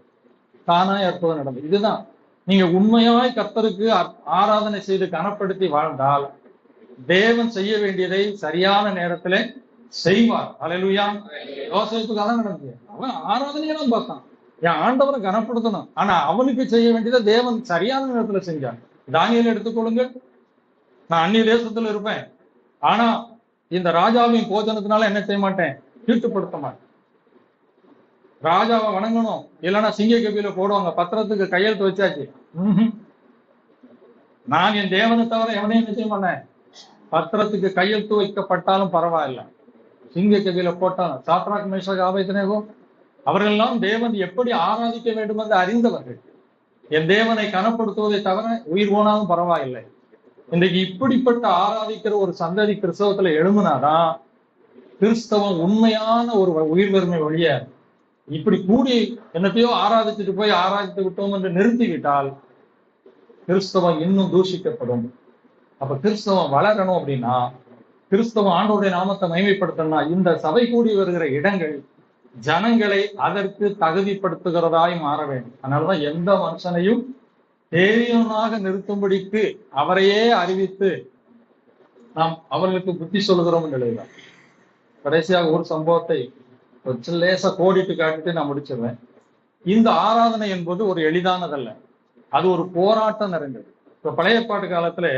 தானாய் அற்புதம் நடந்தது. இதுதான் நீங்க உண்மையாய் கர்த்தருக்கு ஆராதனை செய்து கனப்படுத்தி வாழ்ந்தால் தேவன் செய்ய வேண்டியதை சரியான நேரத்துல செய்வார். அல்லேலூயா. யோசேப்புக்கு அதான் நடந்தது. அவன் ஆராதனையெல்லாம் பார்த்தான், என் ஆண்டவரை கனப்படுத்தணும். ஆனா அவனுக்கு செய்ய வேண்டியதை தேவன் சரியான நேரத்துல செஞ்சான். தானியேலை எடுத்துக்கொள்ளுங்கள். நான் அந்நிய தேசத்துல இருப்பேன், ஆனா இந்த ராஜாவின் போஜனத்தினால என்ன செய்ய மாட்டேன்? தீட்டுப்படுத்த மாட்டேன். ராஜாவை வணங்கணும், இல்லைன்னா சிங்க கபில போடுவாங்க. பத்திரத்துக்கு கையெழுத்து வச்சாச்சு. நான் என் தேவனை தவிர எவனையும் என்ன செய்ய மாட்டேன். பத்திரத்துக்கு கையெழுத்து வைக்கப்பட்டாலும் பரவாயில்ல, சிங்க கபில போட்டாலும். சாத்ராக் மேஷாக் ஆபேத்நேகோ அவர்களெல்லாம் தேவன் எப்படி ஆராதிக்க வேண்டும் என்று அறிந்தவர்கள். என் தேவனை கனப்படுத்துவதை தவிர உயிர் போனாலும் பரவாயில்லை. இன்றைக்கு இப்படிப்பட்ட ஆராதிக்கிற ஒரு சந்ததி கிறிஸ்தவத்துல எழுமுனாதான் கிறிஸ்தவம் உண்மையான ஒரு உயிர் பெருமை ஒழிய இப்படி கூடி என்னத்தையோ ஆராதிச்சுட்டு போய் ஆராதித்து விட்டோம் என்று நிறுத்திவிட்டால் கிறிஸ்தவம் இன்னும் தூஷிக்கப்படும். அப்ப கிறிஸ்தவம் வளரணும் அப்படின்னா கிறிஸ்தவ ஆண்டவருடைய நாமத்தை மகிமைப்படுத்தணும்னா இந்த சபை கூடி வருகிற இடங்கள் ஜனங்களை அதற்கு தகுதிப்படுத்துகிறதாய் மாற வேண்டும். அதனாலதான் எந்த மனுஷனையும் தேரியனாக நிறுத்தும்படிக்கு அவரையே அறிவித்து நாம் அவர்களுக்கு புத்தி சொல்லுகிறோம் நிலைதான். கடைசியாக ஒரு சம்பவத்தை லேசா கோடிட்டு காட்டிட்டு நான் முடிச்சிருவேன். இந்த ஆராதனை என்பது ஒரு எளிதானதல்ல, அது ஒரு போராட்டம் நிறைந்தது. இப்ப பழைய ஏற்பாட்டு காலத்துல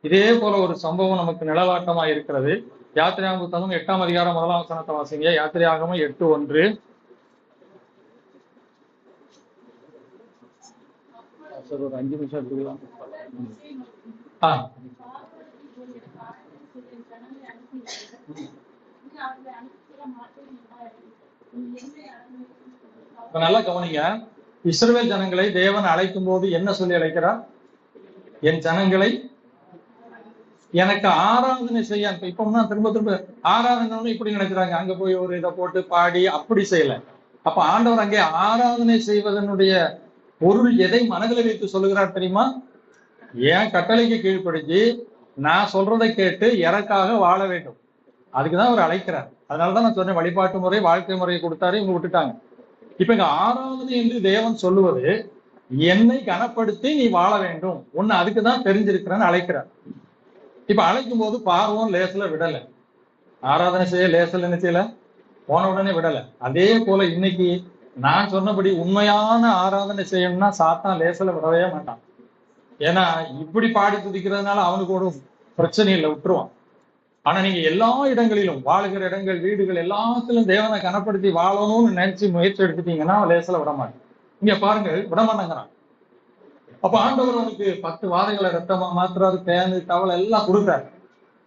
இதே போல ஒரு சம்பவம் நமக்கு நிழலாட்டமா இருக்கிறது. யாத்திரையாகம புத்தகம் 8ஆம் அதிகாரம் 1ஆம் வசனத்தை வாசிங்க. யாத்திரையாகமம் 8:1. ஒரு 5 நிமிஷம் எடுத்துக்கலாம். நல்லா கவனிங்க. இஸ்ரவேல் ஜனங்களை தேவன் அழைக்கும் போது என்ன சொல்லி அழைக்கிறார்? என் ஜனங்களை எனக்கு ஆராதனை செய்ய. இப்ப திரும்ப திரும்ப ஆராதனை இப்படி நினைக்கிறாங்க, அங்க போய் ஒரு இதை போட்டு பாடி அப்படி செய்யல. அப்ப ஆண்டவர் அங்கே ஆராதனை செய்வதனுடைய பொருள் எதை மனதில் வைத்து சொல்லுகிறார் தெரியுமா? என் கட்டளைக்கு கீழ்ப்படிஞ்சு நான் சொல்றதை கேட்டு எனக்காக வாழ வேண்டும். அதுக்குதான் அவர் அழைக்கிறார். அதனாலதான் நான் சொன்னேன், வழிபாட்டு முறை வாழ்க்கை முறையை கொடுத்தாரு, இவங்க விட்டுட்டாங்க. இப்ப இங்க ஆராதனை என்று தேவன் சொல்லுவது என்னை கனப்படுத்தி நீ வாழ வேண்டும், ஒன்னு அதுக்குதான் தெரிஞ்சிருக்கிறேன்னு அழைக்கிறார். இப்ப அழைக்கும் போது பார்வோம் லேசில விடல, ஆராதனை செய்ய லேசில் என்ன செய்யல, போன உடனே விடல. அதே போல இன்னைக்கு நான் சொன்னபடி உண்மையான ஆராதனை செய்யணும்னா சாத்தான் லேசில விடவே மாட்டான். ஏன்னா இப்படி பாடி துதிக்கிறதுனால அவனுக்கு ஒரு பிரச்சனை இல்லை, விட்டுருவான். ஆனா நீங்க எல்லா இடங்களிலும் வாழுகிற இடங்கள், வீடுகள் எல்லாத்திலும் தேவனை கனப்படுத்தி வாழணும்னு நினைச்சு முயற்சி எடுத்துட்டீங்கன்னா லேசில விட மாட்டேன். இங்க பாருங்க, விடமாட்டேங்கிறான். அப்ப ஆண்டவர் அவனுக்கு 10 வாதைகளை ரத்தமா மாத்துறாரு, பேனு தவளை எல்லாம் கொடுத்தாரு.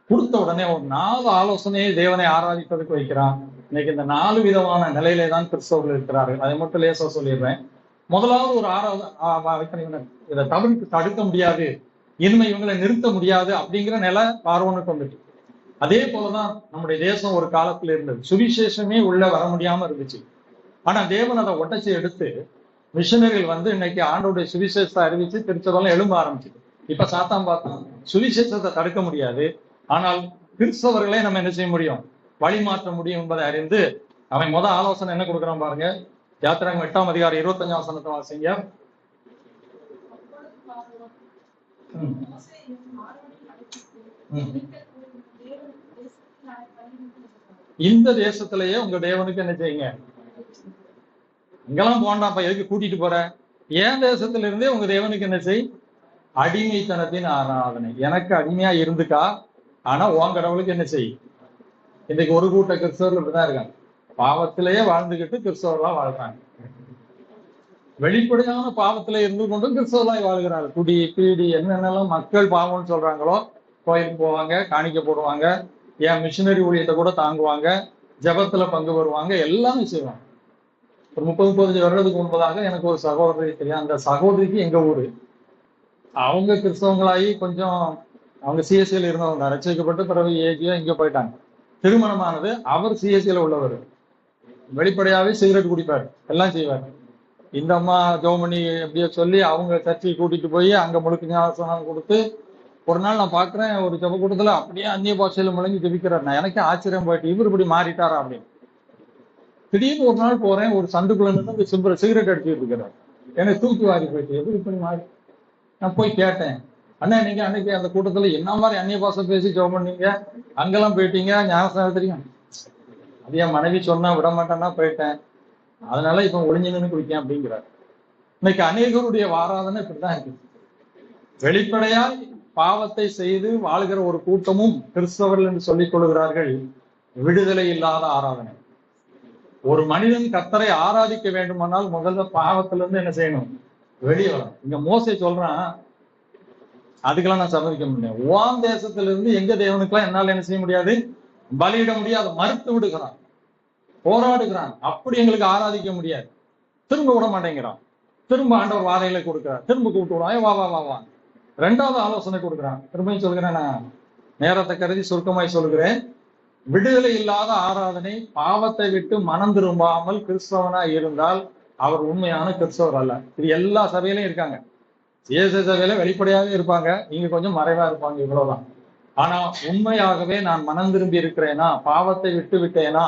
கொடுத்த உடனே ஒரு 4 ஆலோசனையை தேவனை ஆராதிப்பதற்கு வைக்கிறான். இன்னைக்கு இந்த 4 விதமான நிலையிலே தான் கிறிஸ்தவர்கள் இருக்கிறார்கள். அதை மட்டும் லேசா சொல்லிடுறேன். முதலாவது ஒரு இதை தடுக்க முடியாது, இனிமே இவங்களை நிறுத்த முடியாது அப்படிங்கிற நிலை பார்வோனுக்கு வந்துட்டு. அதே போலதான் நம்முடைய தேசம் ஒரு காலத்துல இருந்தது. சுவிசேஷமே உள்ள வர முடியாம இருந்துச்சு. ஆனா தேவன் அதை ஒட்டச்சி எடுத்து மிஷனரிகள் வந்து இன்னைக்கு ஆண்டோடைய சுவிசேஷத்தை அறிவிச்சு திருச்சபைலாம் எழும்ப ஆரம்பிச்சுது. இப்ப சாத்தான் பார்த்தோம், சுவிசேஷத்தை தடுக்க முடியாது, ஆனால் கிறிஸ்தவர்களே நம்ம என்ன செய்ய முடியும், வழி மாற்ற முடியும் என்பதை அறிந்து அவன் ஆலோசனை என்ன கொடுக்குறான் பாருங்க. யாத்திராகமம் 8ஆம் அதிகாரம் 25ஆம் வசனத்தை வாசிங்க. இந்த தேசத்திலேயே உங்க தேவனுக்கு என்ன செய்யுங்க, இங்கெல்லாம் போண்டாப்பா, எதுக்கு கூட்டிட்டு போற, ஏன் தேசத்துல இருந்தே உங்க தேவனுக்கு என்ன செய், அடிமைத்தனத்தின் ஆராதனை. எனக்கு அடிமையா இருந்துக்கா, ஆனா உன் கடவுளுக்கு என்ன செய். இன்னைக்கு ஒரு கூட்ட கிறிஸ்தவர்கள் இப்படிதான் இருக்காங்க, பாவத்திலேயே வாழ்ந்துகிட்டு கிறிஸ்தவர்களா வாழ்றாங்க. வெளிப்படையான பாவத்திலே இருந்து கொண்டும் கிறிஸ்தவர்களாய் வாழ்கிறார்கள். குடி பீடி என்னென்னலாம் மக்கள் பாவம்னு சொல்றாங்களோ கோயிலுக்கு போவாங்க, காணிக்க போடுவாங்க, ஏன் மிஷினரி ஊழியத்தை கூட தாங்குவாங்க, ஜபத்துல பங்கு வருவாங்க, எல்லாமே செய்வாங்க. ஒரு 30-35 வருடத்துக்கு முன்பதாக எனக்கு ஒரு சகோதரி தெரியும். அந்த சகோதரிக்கு எங்க ஊரு, அவங்க கிறிஸ்தவங்களாகி கொஞ்சம் அவங்க சிஎஸ்சியில இருந்தவங்க, ரசிக்கப்பட்டு பிறகு ஏஜியோ இங்க போயிட்டாங்க. திருமணமானது, அவர் சிஎஸ்சியில உள்ளவர், வெளிப்படையாவே சிகரெட் குடிப்பார், எல்லாம் செய்வார். இந்த அம்மா ஜோமணி எப்படியோ சொல்லி அவங்க சர்ச்சையை கூட்டிட்டு போய் அங்க முழுக்க ஞாபகம் கொடுத்து, ஒரு நாள் நான் பாக்குறேன் ஒரு ஜப கூட்டத்துல அப்படியே அந்நிய பாஷையில முழங்கி ஜபிக்கிறார். நான் எனக்கு ஆச்சரியம் போயிட்டு, இவர் இப்படி மாறிட்டாரா அப்படின்னு. திடீர்னு ஒரு நாள் போறேன், ஒரு சந்துக்குள்ள இருந்து சிகரெட் அடிச்சுட்டு இருக்கிறார். எனக்கு தூக்கி வாரி போயிட்டு, எப்படி இப்படி மாறி. நான் போய் கேட்டேன், அண்ணா நீங்க அன்னைக்கு அந்த கூட்டத்துல என்ன மாதிரி அந்நிய பாஷை பேசி ஜெபம் பண்ணீங்க, அங்கெல்லாம் போயிட்டீங்க, ஞாபகம் தெரியும். அது என் மனைவி சொன்னா விட மாட்டேன்னா போயிட்டேன், அதனால இப்ப ஒளிஞ்சு நின்று குடிக்கேன் அப்படிங்கிறார். இன்னைக்கு அநேகருடைய ஆராதனை இப்படிதான் இருக்கு. வெளிப்படையா பாவத்தை செய்து வாழ்கிற ஒரு கூட்டமும் கிறிஸ்தவர்கள் என்று சொல்லிக் கொள்கிறார்கள். விடுதலை இல்லாத ஆராதனை. ஒரு மனிதன் கர்த்தரை ஆராதிக்க வேண்டுமானால் முதல்ல பாவத்திலிருந்து என்ன செய்யணும், வெளியே வரணும். இங்க மோசே சொல்றான், அதுக்கெல்லாம் நான் சம்மதிக்க முடியாது. ஓம் தேசத்திலிருந்து எங்க தேவனுக்கெல்லாம் என்னால என்ன செய்ய முடியாது, பலியிட முடியாது, மறுத்து விடுகிறான், போராடுகிறான். அப்படி எங்களுக்கு ஆராதிக்க முடியாது. திரும்ப விட மாட்டேங்கிறான். திரும்ப ஆண்டவர் வாதைகளை கொடுக்கிறார், திரும்ப கூப்பிட்டு விடுவான், வா வா வா வா. 2வது ஆலோசனை கொடுக்குறான். திரும்பியும் சொல்கிறேன், நான் நேரத்தை கருதி சுருக்கமாய் சொல்கிறேன். விடுதலை இல்லாத ஆராதனை, பாவத்தை விட்டு மனம் திரும்பாமல் கிறிஸ்தவனா இருந்தால் அவர் உண்மையான கிறிஸ்தவர் அல்ல. இது எல்லா சபையிலையும் இருக்காங்க. சிஎஸ்ஐ சபையில வெளிப்படையாக இருப்பாங்க, இங்க கொஞ்சம் மறைவா இருப்பாங்க, இவ்வளவுதான். ஆனா உண்மையாகவே நான் மனம் திரும்பி இருக்கிறேனா, பாவத்தை விட்டு விட்டேனா,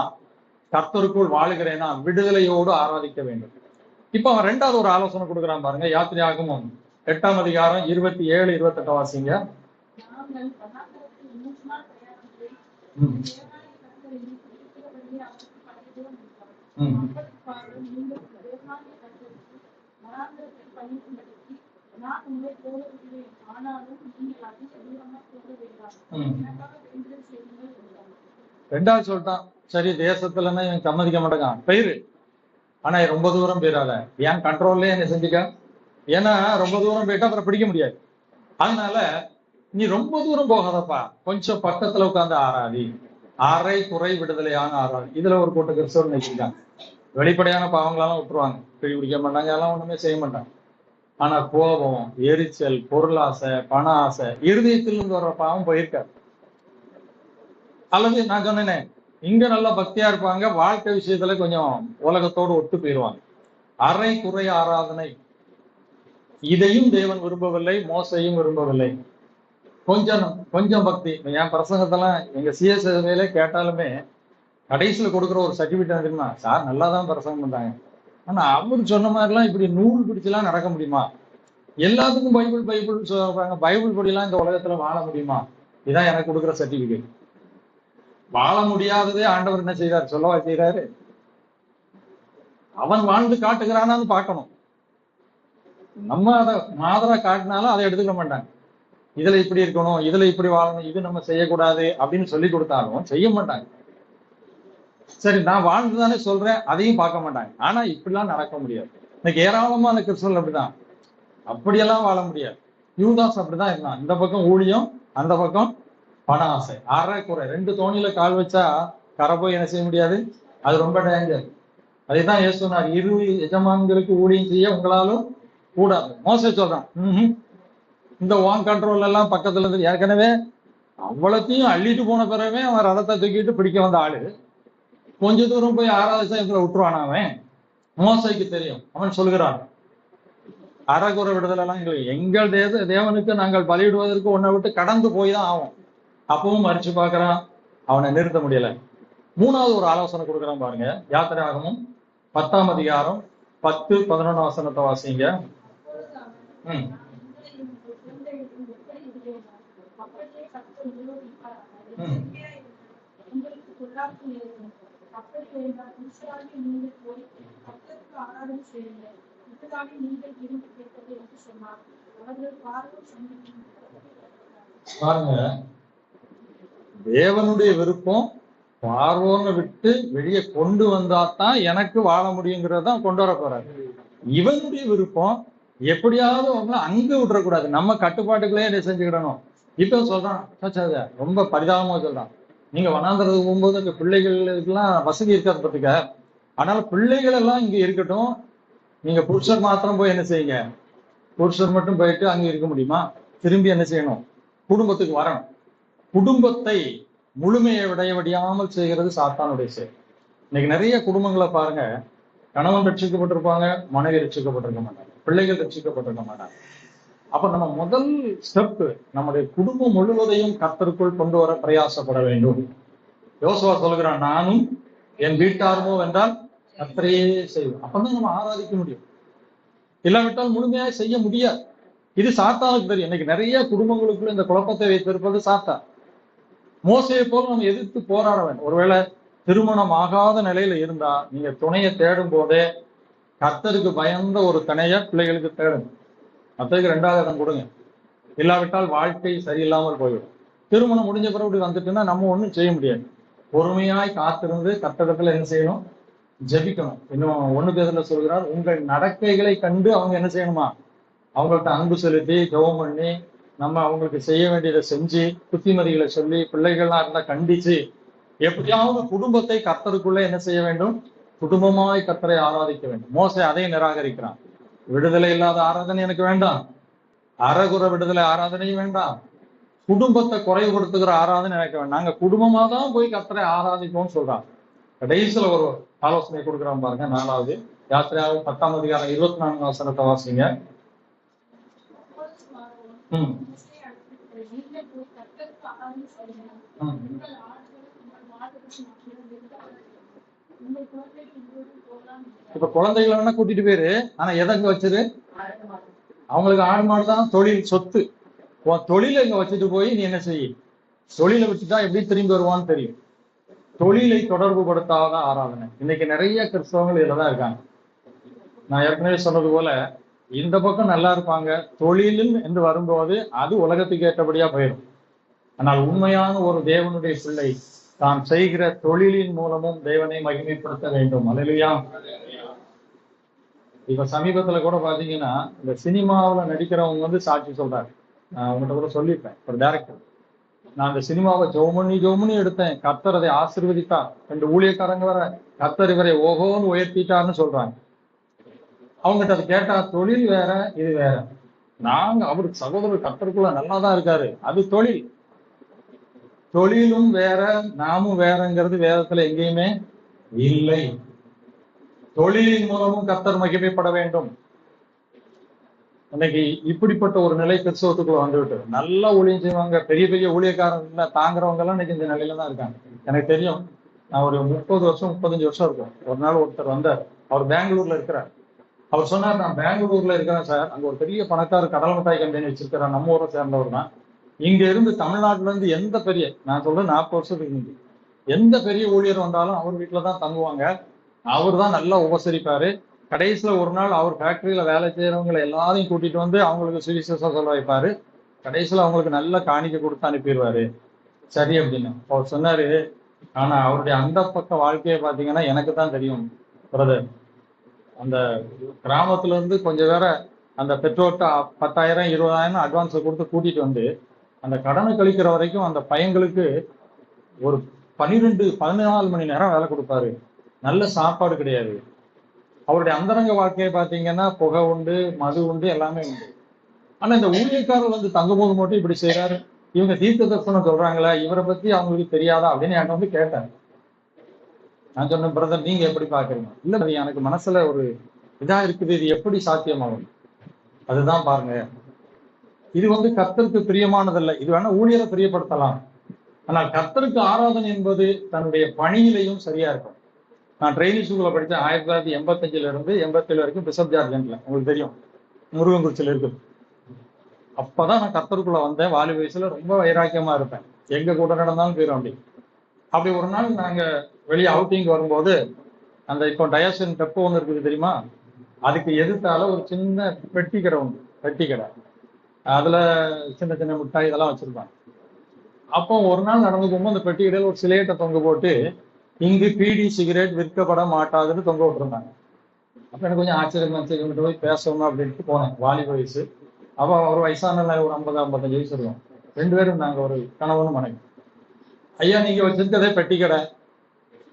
கர்த்தருக்குள் வாழுகிறேனா, விடுதலையோடு ஆராதிக்க வேண்டும். இப்ப அவன் ரெண்டாவது ஒரு ஆலோசனை கொடுக்குறான் பாருங்க. யாத்திரையாகமம் 8ஆம் அதிகாரம் 27, 28 வாசிங்க. ரெண்டாவது சொல்லிட்டான், சரி தேசத்துலன்னா இவன் சம்மதிக்க மாட்டேங்கான், பயிர். ஆனா ரொம்ப தூரம் போயிடாத, ஏன் கண்ட்ரோல்லே என்ன செஞ்சுக்க. ஏன்னா ரொம்ப தூரம் போயிட்டா அப்புறம் பிடிக்க முடியாது. அதனால நீ ரொம்ப தூரம் போகாதப்பா, கொஞ்சம் பக்கத்துல உட்கார்ந்து ஆராதி, அரை குறை விடுதலையான ஆராதி. இதுல ஒரு கூட்ட கிறிஸ்தவர் நினைச்சிருக்காங்க, வெளிப்படையான பாவங்களெல்லாம் விட்டுருவாங்க, பிடி பிடிக்க மாட்டாங்க, எல்லாம் ஒண்ணுமே செய்ய மாட்டாங்க. ஆனா கோபம், எரிச்சல், பொருளாசை, பண ஆசை, இருதயத்திலிருந்து வர்ற பாவம் போயிருக்காரு. அல்லது நான் சொன்னேனே, இங்க நல்லா பக்தியா இருப்பாங்க, வாழ்க்கை விஷயத்துல கொஞ்சம் உலகத்தோடு ஒத்து போயிடுவாங்க. அரை குறை ஆராதனை, இதையும் தேவன் விரும்பவில்லை, மோசையும் விரும்பவில்லை. கொஞ்சம் பக்தி. என் பிரசங்கத்தெல்லாம் எங்க சிஎஸ் கேட்டாலுமே கடைசியில கொடுக்குற ஒரு சர்டிபிகேட் தெரியுமா, சார் நல்லாதான் பிரசங்கம் பண்றாங்க, ஆனா அவர் சொன்ன மாதிரிலாம் இப்படி நூல் பிடிச்செல்லாம் நடக்க முடியுமா, எல்லாத்துக்கும் பைபிள் பைபிள் சொல்றாங்க, பைபிள் படியெல்லாம் இந்த உலகத்துல வாழ முடியுமா, இதான் எனக்கு கொடுக்குற சர்டிபிகேட். வாழ முடியாததே ஆண்டவர் என்ன செய்யறாரு, சொல்லவா செய்யறாரு. அவன் வாழ்ந்து காட்டுகிறான்னு பார்க்கணும். நம்ம அதை மாதிரா காட்டினாலும் அதை எடுத்துக்க மாட்டாங்க. இதுல இப்படி இருக்கணும், இதுல இப்படி வாழணும், இது நம்ம செய்யக்கூடாது அப்படின்னு சொல்லி கொடுத்தாலும் செய்ய மாட்டாங்க. சரி நான் வாழ்ந்துதானே சொல்றேன், அதையும் பார்க்க மாட்டாங்க. ஆனா இப்படிலாம் நடக்க முடியாது. இன்னைக்கு ஏராளமான கிறிஸ்தவர்கள் அப்படிதான், அப்படியெல்லாம் வாழ முடியாது. யூதாஸ் அப்படிதான் இருந்தான், இந்த பக்கம் ஊழியம், அந்த பக்கம் பண ஆசை, அரை குறை. ரெண்டு தோணியில கால் வச்சா கரை போய் என்ன செய்ய முடியாது, அது ரொம்ப டேஞ்சர். அதைதான் இயேசு சொன்னார், இரு எஜமான்களுக்கு ஊழியம் செய்ய உங்களாலும் கூடாது. மோசே சொல்றான், இந்த வான் கண்ட்ரோல் எல்லாம் பக்கத்துல இருந்து ஏற்கனவே அவ்வளத்தையும் அள்ளிட்டு போன பிறவே அவன் ரதத்தை தூக்கிட்டு பிடிக்க வந்த ஆளு கொஞ்ச தூரம் போய் ஆராதனை விட்டுருவான். அவன் மோசைக்கு தெரியும், அவன் சொல்கிறான், அறகுறை விடுதலை எல்லாம் எங்கள் தேவனுக்கு நாங்கள் பலியிடுவதற்கு உன்னை விட்டு கடந்து போய் தான் ஆகும். அப்பவும் மறிச்சு பாக்குறான், அவனை நிறுத்த முடியல. மூணாவது ஒரு ஆலோசனை கொடுக்குறான் பாருங்க. யாத்திரையாகமம் 10ஆம் அதிகாரம் 10, 11 வசனத்தை வாசிங்க. பாருங்க, தேவனுடைய விருப்பம் பார்வோனை விட்டு வெளியே கொண்டு வந்தாதான் எனக்கு வாழ முடியுங்கிறதான் கொண்டு வர போறாரு. இவனுடைய விருப்பம் எப்படியாவது அவங்கள அங்க விட்டுறக்கூடாது, நம்ம கட்டுப்பாட்டுக்குள்ளே என்ன செஞ்சுக்கிடணும். இப்ப சொல்றான், ரொம்ப பரிதாபமா சொல்றான், நீங்க வனாந்தரத்துக்கு போகும்போது இந்த பிள்ளைகளுக்கெல்லாம் வசதி இருக்காது பத்துக்க, அதனால பிள்ளைகள் எல்லாம் இங்க இருக்கட்டும், நீங்க புருஷர் மாத்திரம் போய் என்ன செய்யுங்க, புருஷர் மட்டும் போயிட்டு அங்க இருக்க முடியுமா, திரும்பி என்ன செய்யணும், குடும்பத்துக்கு வரணும். குடும்பத்தை முழுமையை விடையாமல் செய்கிறது சாத்தானுடைய செயல். இன்னைக்கு நிறைய குடும்பங்களை பாருங்க, கணவன் ரட்சிக்கப்பட்டிருப்பாங்க, மனைவி ரட்சிக்கப்பட்டிருக்க மாட்டாங்க, பிள்ளைகள் ரட்சிக்கப்பட்டிருக்க மாட்டாங்க. அப்ப நம்ம முதல் ஸ்டெப், நம்முடைய குடும்பம் முழுவதையும் கர்த்தருக்குள் கொண்டு வர பிரயாசப்பட வேண்டும். யோசுவா சொல்கிறான், நானும் என் வீட்டாருமோ என்றால் கர்த்தரையே செய்வோம். அப்பதான் நம்ம ஆராதிக்க முடியும், இல்லாவிட்டால் முழுமையாக செய்ய முடியாது. இது சாத்தானுக்கு தெரியும். இன்னைக்கு நிறைய குடும்பங்களுக்குள்ள இந்த குழப்பத்தை வைத்திருப்பது சாத்தான். மோசையை போல நம்ம எதிர்த்து போராட வேண்டும். ஒருவேளை திருமணம் ஆகாத நிலையில இருந்தா நீங்க துணையை தேடும் போதே கர்த்தருக்கு பயந்த ஒரு துணைய பிள்ளைகளுக்கு தேடுங்க, கர்த்தருக்கு 2வது இடம் கொடுங்க. இல்லாவிட்டால் வாழ்க்கை சரியில்லாமல் போய்விடும். திருமணம் முடிஞ்ச பிறகு இப்படி வந்துட்டுன்னா நம்ம ஒண்ணும் செய்ய முடியாது. பொறுமையாய் காத்திருந்து கர்த்தரிடத்துல என்ன செய்யணும், ஜெபிக்கணும். இன்னும் 1 பேதுல சொல்கிறார், உங்கள் நடக்கைகளை கண்டு அவங்க என்ன செய்யணுமா, அவங்கள்ட்ட அன்பு செலுத்தி ஜெபம் பண்ணி நம்ம அவங்களுக்கு செய்ய வேண்டியதை செஞ்சு புத்திமதிகளை சொல்லி, பிள்ளைகள்லாம் இருந்தா கண்டிச்சு, எப்படியாவது குடும்பத்தை கர்த்தருக்குள்ள என்ன செய்ய வேண்டும், குடும்பமாய் கர்த்தரை ஆராதிக்க வேண்டும். மோசே அதையும் நிராகரிக்கிறான். விடுதலை இல்லாத ஆராதனை எனக்கு வேண்டாம், அறகுற விடுதலை ஆராதனையும் வேண்டாம், குடும்பத்தை குறைவுபடுத்துகிற ஆராதனை எனக்கு வேண்டாம், நாங்க குடும்பமா தான் போய் கர்த்தரை ஆராதிப்போம்னு சொல்றாங்க. கடைசியில ஒரு ஆலோசனை கொடுக்குறான் பாருங்க. 4வது யாத்திரையாகமம் 10ஆம் அதிகாரம் 24 வசனத்தை வாசிங்க. இப்ப குழந்தைகளை வேணா கூட்டிட்டு போயிரு, ஆனா எதங்க வச்சிரு? அவங்களுக்கு ஆடு மாடுதான் தொழில், சொத்து. தொழிலை இங்க வச்சுட்டு போய் நீ என்ன செய்ய? தொழிலை வச்சுட்டா எப்படி திரும்பி வருவான்னு தெரியும். தொழிலை தொடர்பு படுத்தாத ஆராதனை. இன்னைக்கு நிறைய கிறிஸ்தவங்கள் இதுலதான் இருக்காங்க. நான் ஏற்கனவே சொன்னது போல இந்த பக்கம் நல்லா இருப்பாங்க, தொழிலில் என்று வரும்போது அது உலகத்துக்கு ஏற்றபடியா போயிடும். ஆனால் உண்மையான ஒரு தேவனுடைய பிள்ளை தான் செய்கிற தொழிலின் மூலமும் தேவனை மகிமைப்படுத்த வேண்டும். அல்லேலூயா. இப்ப சமீபத்துல கூட பாத்தீங்கன்னா இந்த சினிமாவுல நடிக்கிறவங்க சாட்சி சொல்றாரு. நான் உங்கள்கிட்ட கூட சொல்லியிருப்பேன், ஒரு டைரக்டர், நான் அந்த சினிமாவை ஜோமனி எடுத்தேன், கர்த்தர் அதை ஆசீர்வதித்தார், 2 ஊழியக்காரங்க வர கர்த்தர் இவரை ஓஹோன்னு உயர்த்திட்டார்னு சொல்றாங்க. அவங்ககிட்ட அதை கேட்டா தொழில் வேற இது வேற. நாங்க அவருக்கு சகோதரர் கர்த்தருக்குள்ள நல்லாதான் இருக்காரு, அது தொழில். தொழிலும் வேற நாமும் வேறங்கிறது வேதத்துல எங்கேயுமே இல்லை. தொழிலின் மூலமும் கர்த்தர் மகிமைப்பட வேண்டும். இன்னைக்கு இப்படிப்பட்ட ஒரு நிலை கிறிஸ்தவத்துக்குள்ள வந்துவிட்டு நல்லா ஊழியம் செய்வாங்க, பெரிய பெரிய ஊழியக்காரங்க தாங்குறவங்க எல்லாம் இன்னைக்கு இந்த நிலையில தான் இருக்காங்க. எனக்கு தெரியும், நான் ஒரு 30 வருஷம் 35 வருஷம் இருக்கும். ஒரு நாள் ஒருத்தர் வந்தார், அவர் பெங்களூர்ல இருக்கிறார். அவர் சொன்னார், நான் பெங்களூர்ல இருக்கிறேன் சார், அங்க ஒரு பெரிய பணக்கார கடல் மிட்டாய் கம்பெனி வச்சிருக்கிறார், நம்ம ஊரை சேர்ந்தவர் தான். இங்க இருந்து தமிழ்நாட்டுல இருந்து எந்த பெரிய, நான் சொல்றேன் 40 வருஷத்துக்கு முந்தி, எந்த பெரிய ஊழியர் வந்தாலும் அவர் வீட்டுலதான் தங்குவாங்க, அவர் தான் நல்லா உபசரிப்பாரு. கடைசியில ஒரு நாள் அவர் ஃபேக்டரியில வேலை செய்யறவங்களை எல்லாரையும் கூட்டிட்டு வந்து அவங்களுக்கு சுவிசேஷம் சொல்ல வைப்பாரு. கடைசியில அவங்களுக்கு நல்ல காணிக்கை கொடுத்து அனுப்பிடுவாரு. சரி அப்படின்னு அவர் சொன்னாரு. ஆனா அவருடைய அந்த பக்க வாழ்க்கையை பாத்தீங்கன்னா எனக்கு தான் தெரியும் பிரதர். அந்த கிராமத்துல இருந்து கொஞ்சம் வேற அந்த பெற்றோர்கிட்ட 10,000 20,000 அட்வான்ஸ் கொடுத்து கூட்டிட்டு வந்து அந்த கடனை கழிக்கிற வரைக்கும் அந்த பையங்களுக்கு ஒரு 12-14 மணி நேரம் வேலை கொடுப்பாரு. நல்ல சாப்பாடு கிடையாது. அவருடைய அந்தரங்க வாழ்க்கையை பாத்தீங்கன்னா புகை உண்டு, மது உண்டு, எல்லாமே உண்டு. ஆனா இந்த ஊழியக்காரர் வந்து தங்கும்போது மட்டும் இப்படி செய்யறாரு, இவங்க தீர்க்க தரிசனம் சொல்றாங்களா, இவரை பத்தி அவங்களுக்கு தெரியாதா அப்படின்னு என்கிட்ட வந்து கேட்டாங்க. நான் சொன்னேன், பிரதர் நீங்க எப்படி பாக்குறீங்க? இல்ல எனக்கு மனசுல ஒரு இதா இருக்குது, இது எப்படி சாத்தியமாகும்? அதுதான் பாருங்க, இது வந்து கர்த்தருக்கு பிரியமானதல்ல. இது வேணா ஊழியரை பிரியப்படுத்தலாம், ஆனால் கர்த்தருக்கு ஆராதனை என்பது தன்னுடைய பணியிலையும் சரியா இருக்கும். நான் ட்ரைனிங் ஸ்கூல்ல படித்தேன் 1985 இருந்து 87 வரைக்கும் பிஷப் ஜார்ஜன்ட்ல, உங்களுக்கு தெரியும், முருகங்குறிச்சியில் இருக்கு. அப்பதான் நான் கர்த்தருக்குள்ள வந்தேன். வாலி வயசுல ரொம்ப வைராக்கியமா இருப்பேன், எங்க கூட நடந்தாலும் போயிடும். அப்படி ஒரு நாள் நாங்க வெளியே அவுட்டிங் வரும்போது அந்த இப்போ டயாசின் டெப்போ ஒன்று இருக்குது தெரியுமா, அதுக்கு எதிர்த்தால ஒரு சின்ன பெட்டி கடை உண்டு, பெட்டி கடை. அதுல சின்ன சின்ன மிட்டாய் இதெல்லாம் வச்சிருப்பாங்க. அப்போ ஒரு நாள் நடந்து போகும்போது அந்த பெட்டி கடையில் ஒரு சிலேட்டை தொங்க போட்டு இங்கு பீடி சிகரெட் விற்கப்பட மாட்டாதுன்னு தொங்க விட்டுருந்தாங்க. அப்ப எனக்கு கொஞ்சம் ஆச்சரியமா இருந்துச்சு, போய் பேசணும் அப்படின்ட்டு போனேன். வாலிப வயசு. அப்போ ஒரு வயசான ஒரு 50-55 வயசு இருக்கும். 2 பேரும் நாங்க ஒரு கணவனும் மனைவி. ஐயா நீங்க வச்சிருக்கதே பெட்டி கடை,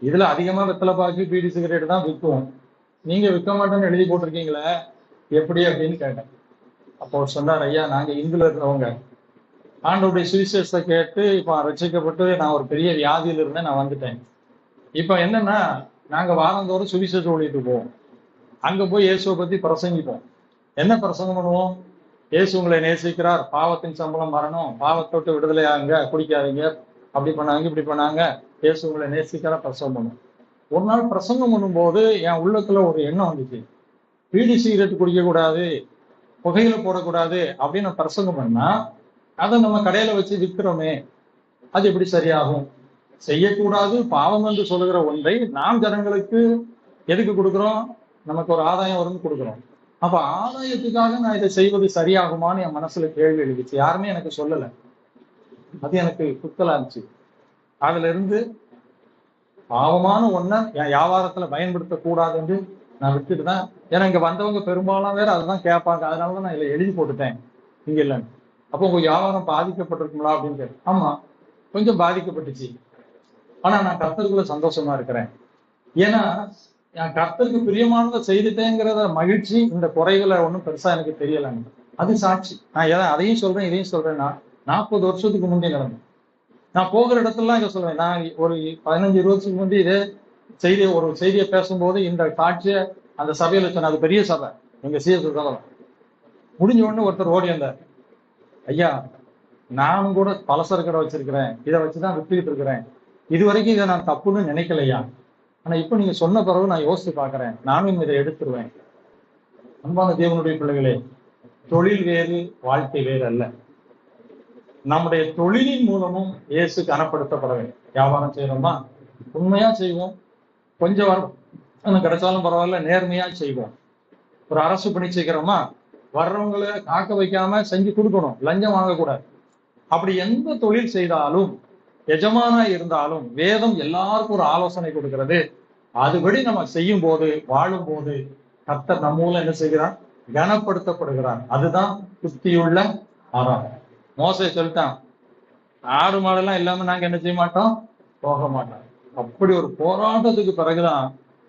இதுல அதிகமா வெத்தலை பாக்கு பீடி சிகரெட் தான் விற்கும், நீங்க விற்க மாட்டேன்னு எழுதி போட்டிருக்கீங்களே எப்படி அப்படின்னு கேட்டேன். அப்போ சொன்னார், ஐயா நாங்க இந்துல இருக்கிறவங்க, ஆண்டவருடைய சுவிசேஷத்தை கேட்டு இப்ப ரட்சிக்கப்பட்டு நான் ஒரு பெரிய வியாதியில இருந்தேன், நான் வந்துட்டேன். இப்ப என்னன்னா நாங்க வாரந்தோறும் சுவிசேஷ ஊழியத்து போவோம். அங்க போய் இயேசுவை பத்தி பிரசங்கிப்போம். என்ன பிரசங்கம் பண்ணுவோம்? இயேசு உங்களை நேசிக்கிறார், பாவத்தின் சம்பளம் மரணம், பாவத்தோட்டு விடுதலை ஆகுங்க, குடிக்காதீங்க, அப்படி பண்ணாங்க இப்படி பண்ணாங்க, இயேசு உங்களை நேசிக்கிற பிரசங்கம் பண்ணுவோம். ஒரு நாள் பிரசங்கம் பண்ணும்போது என் உள்ளத்துல ஒரு எண்ணம் வந்துச்சு, பீடி சிகரெட் குடிக்க கூடாது, புகையில போடக்கூடாது அப்படின்னு பிரசங்கம் பண்ணா அதை நம்ம கடையில வச்சு விற்கிறோமே, அது எப்படி சரியாகும்? செய்யக்கூடாது பாவம் என்று சொல்லுகிற ஒன்றை நாம் ஜனங்களுக்கு எதுக்கு கொடுக்குறோம்? நமக்கு ஒரு ஆதாயம் வரும்னு கொடுக்குறோம். அப்ப ஆதாயத்துக்காக நான் இதை செய்வது சரியாகுமான்னு என் மனசுல கேள்வி எழுதிச்சு. யாருமே எனக்கு சொல்லலை, அது எனக்கு குத்தலா இருந்துச்சு. அதுல இருந்து பாவமான ஒன்ன என் வியாபாரத்துல பயன்படுத்த கூடாதுன்னு நான் விட்டுட்டு தான். ஏன்னா இங்க வந்தவங்க பெரும்பாலும் வேற அதுதான் கேட்பாங்க, அதனாலதான் நான் இதுல எழுதி போட்டுட்டேன் இங்க இல்லைன்னு. அப்போ உங்க வியாபாரம் பாதிக்கப்பட்டிருக்குங்களா அப்படின்னு கேட்டேன். ஆமா கொஞ்சம் பாதிக்கப்பட்டுச்சு, ஆனா நான் கர்த்தருக்குள்ள சந்தோஷமா இருக்கிறேன். ஏன்னா என் கர்த்தருக்கு பிரியமானதை செய்துட்டேங்கிறத மகிழ்ச்சி, இந்த குறைகளை ஒன்றும் பெருசா எனக்கு தெரியலைங்க. அது சாட்சி. நான் அதையும் சொல்றேன் இதையும் சொல்றேன்னா 40 வருஷத்துக்கு முன்னே நடந்தேன். நான் போகிற இடத்துலலாம் இதை சொல்லுவேன். நான் ஒரு 15-20 வருஷத்துக்கு முந்தைய இதே ஒரு செய்தியை பேசும்போது இந்த சாட்சியை அந்த சபையில சொன்ன, அது பெரிய சபை, எங்க சிஎஸ் சபை. முடிஞ்ச உடனே ஒருத்தர் ஓடி வந்தார், ஐயா நானும் கூட பலசரக்கடை வச்சிருக்கிறேன், இதை வச்சுதான் வித்துக்கிட்டு இருக்கிறேன், இது வரைக்கும் இதை நான் தப்புன்னு நினைக்கலையா, ஆனா இப்ப நீங்க சொன்ன பிறகு நான் யோசிச்சு பாக்குறேன், நானும் இதை எடுத்துருவேன். அன்பான தேவனுடைய பிள்ளைகளே, தொழில் வேறு வாழ்க்கை வேறு அல்ல. நம்முடைய தொழிலின் மூலமும் இயேசு கனப்படுத்தப்பட வேண்டும். வியாபாரம் செய்யறோமா, உண்மையா செய்வோம், கொஞ்சம் வரும் கிடைச்சாலும் பரவாயில்ல, நேர்மையா செய்வோம். ஒரு அரசு பணி செய்கிறோமா, வர்றவங்களை காக்க வைக்காம செஞ்சு கொடுக்கணும், லஞ்சம் வாங்கக்கூடாது. அப்படி எந்த தொழில் செய்தாலும், எஜமானா இருந்தாலும், வேதம் எல்லாருக்கும் ஒரு ஆலோசனை கொடுக்கிறது. அதுபடி நம்ம செய்யும் போது, வாழும் போது கர்த்தர் நம்ம மூலம் என்ன செய்கிறார், கனப்படுத்தப்படுகிறார். அதுதான் புத்தியுள்ள ஆராதனை. மோசே சொல்லிட்டான், ஆடு மாடெல்லாம் இல்லாம நாங்க என்ன செய்ய மாட்டோம், போக மாட்டோம். அப்படி ஒரு போராட்டத்துக்கு பிறகுதான்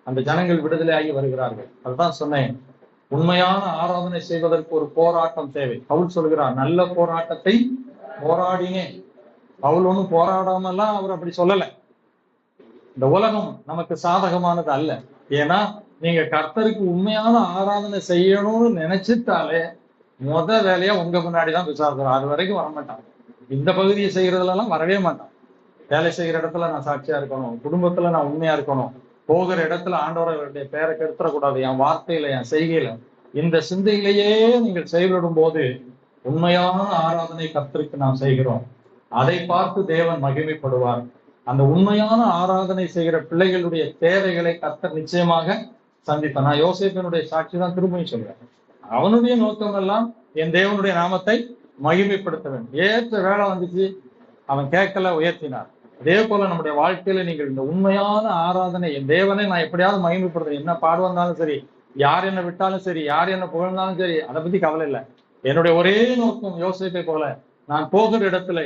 அந்த ஜனங்கள் விடுதலையாகி வருகிறார்கள். அதுதான் சொன்னேன், உண்மையான ஆராதனை செய்வதற்கு ஒரு போராட்டம் தேவை. பவுல் சொல்கிறார், நல்ல போராட்டத்தை போராடினேன். பவுல் ஒன்றும் போராடாமலாம் அவர் அப்படி சொல்லல. இந்த உலகம் நமக்கு சாதகமானது அல்ல. ஏன்னா நீங்க கர்த்தருக்கு உண்மையான ஆராதனை செய்யணும்னு நினைச்சிட்டாலே முத வேலையா உங்க முன்னாடிதான் விசாரிக்கிறோம். அது வரைக்கும் வரமாட்டான். இந்த பகுதியை செய்யறதுல எல்லாம் வரவே மாட்டான். வேலை செய்கிற இடத்துல நான் சாட்சியா இருக்கணும், குடும்பத்துல நான் உண்மையா இருக்கணும், போகிற இடத்துல ஆண்டவருடைய பேரை கெடுத்துடக்கூடாது, என் வார்த்தையில என் செய்கையில, இந்த சிந்தையிலேயே நீங்கள் செயல்படும் போது உண்மையான ஆராதனை கர்த்தருக்கு நாம் செய்கிறோம். அதை பார்த்து தேவன் மகிமைப்படுவார். அந்த உண்மையான ஆராதனை செய்கிற பிள்ளைகளுடைய தேவைகளை கர்த்தர் நிச்சயமாக சந்தித்தான். நான் யோசேப்பினுடைய சாட்சி தான் திரும்பியும் சொல்றேன். அவனுடைய நோக்கம் எல்லாம் என் தேவனுடைய நாமத்தை மகிமைப்படுத்த வேண்டும். ஏற்ற வேலை வந்துச்சு, அவன் கேட்கல, உயர்த்தினார். அதே போல நம்முடைய வாழ்க்கையில நீங்கள் இந்த உண்மையான ஆராதனை, என் தேவனை நான் எப்படியாவது மகிமைப்படுத்துறேன், என்ன பாடு வந்தாலும் சரி, யார் என்ன விட்டாலும் சரி, யார் என்ன புகழ்ந்தாலும் சரி, அதை பத்தி கவலை இல்லை. என்னுடைய ஒரே நோக்கம் யோசேப்பை போல, நான் போகிற இடத்துல,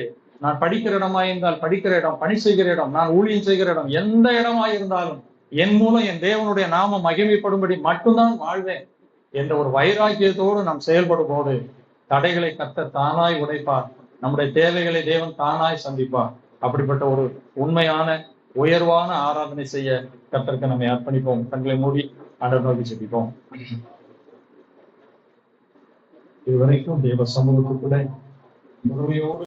நான் படிக்கிற இடமா இருந்தால் படிக்கிற இடம், பணி செய்கிற இடம், நான் ஊழியம் செய்கிற இடம், எந்த இடமா இருந்தாலும் என் மூலம் என் தேவனுடைய நாமம் மகிமைப்படும்படி மட்டும்தான் வாழ்வேன் என்ற ஒரு வைராக்கியத்தோடு நாம் செயல்படும் போது தடைகளை கர்த்தர் தானாய் உடைப்பார். நம்முடைய தேவைகளை தேவன் தானாய் சந்திப்பார். அப்படிப்பட்ட ஒரு உண்மையான உயர்வான ஆராதனை செய்ய கர்த்தருக்கு நம்மை அர்ப்பணிப்போம். கண்களை மூடி ஆண்டவரை நோக்கி ஜெபிப்போம். இதுவரைக்கும் தேவ சமூகத்துக்குள்ள முழுமையோடு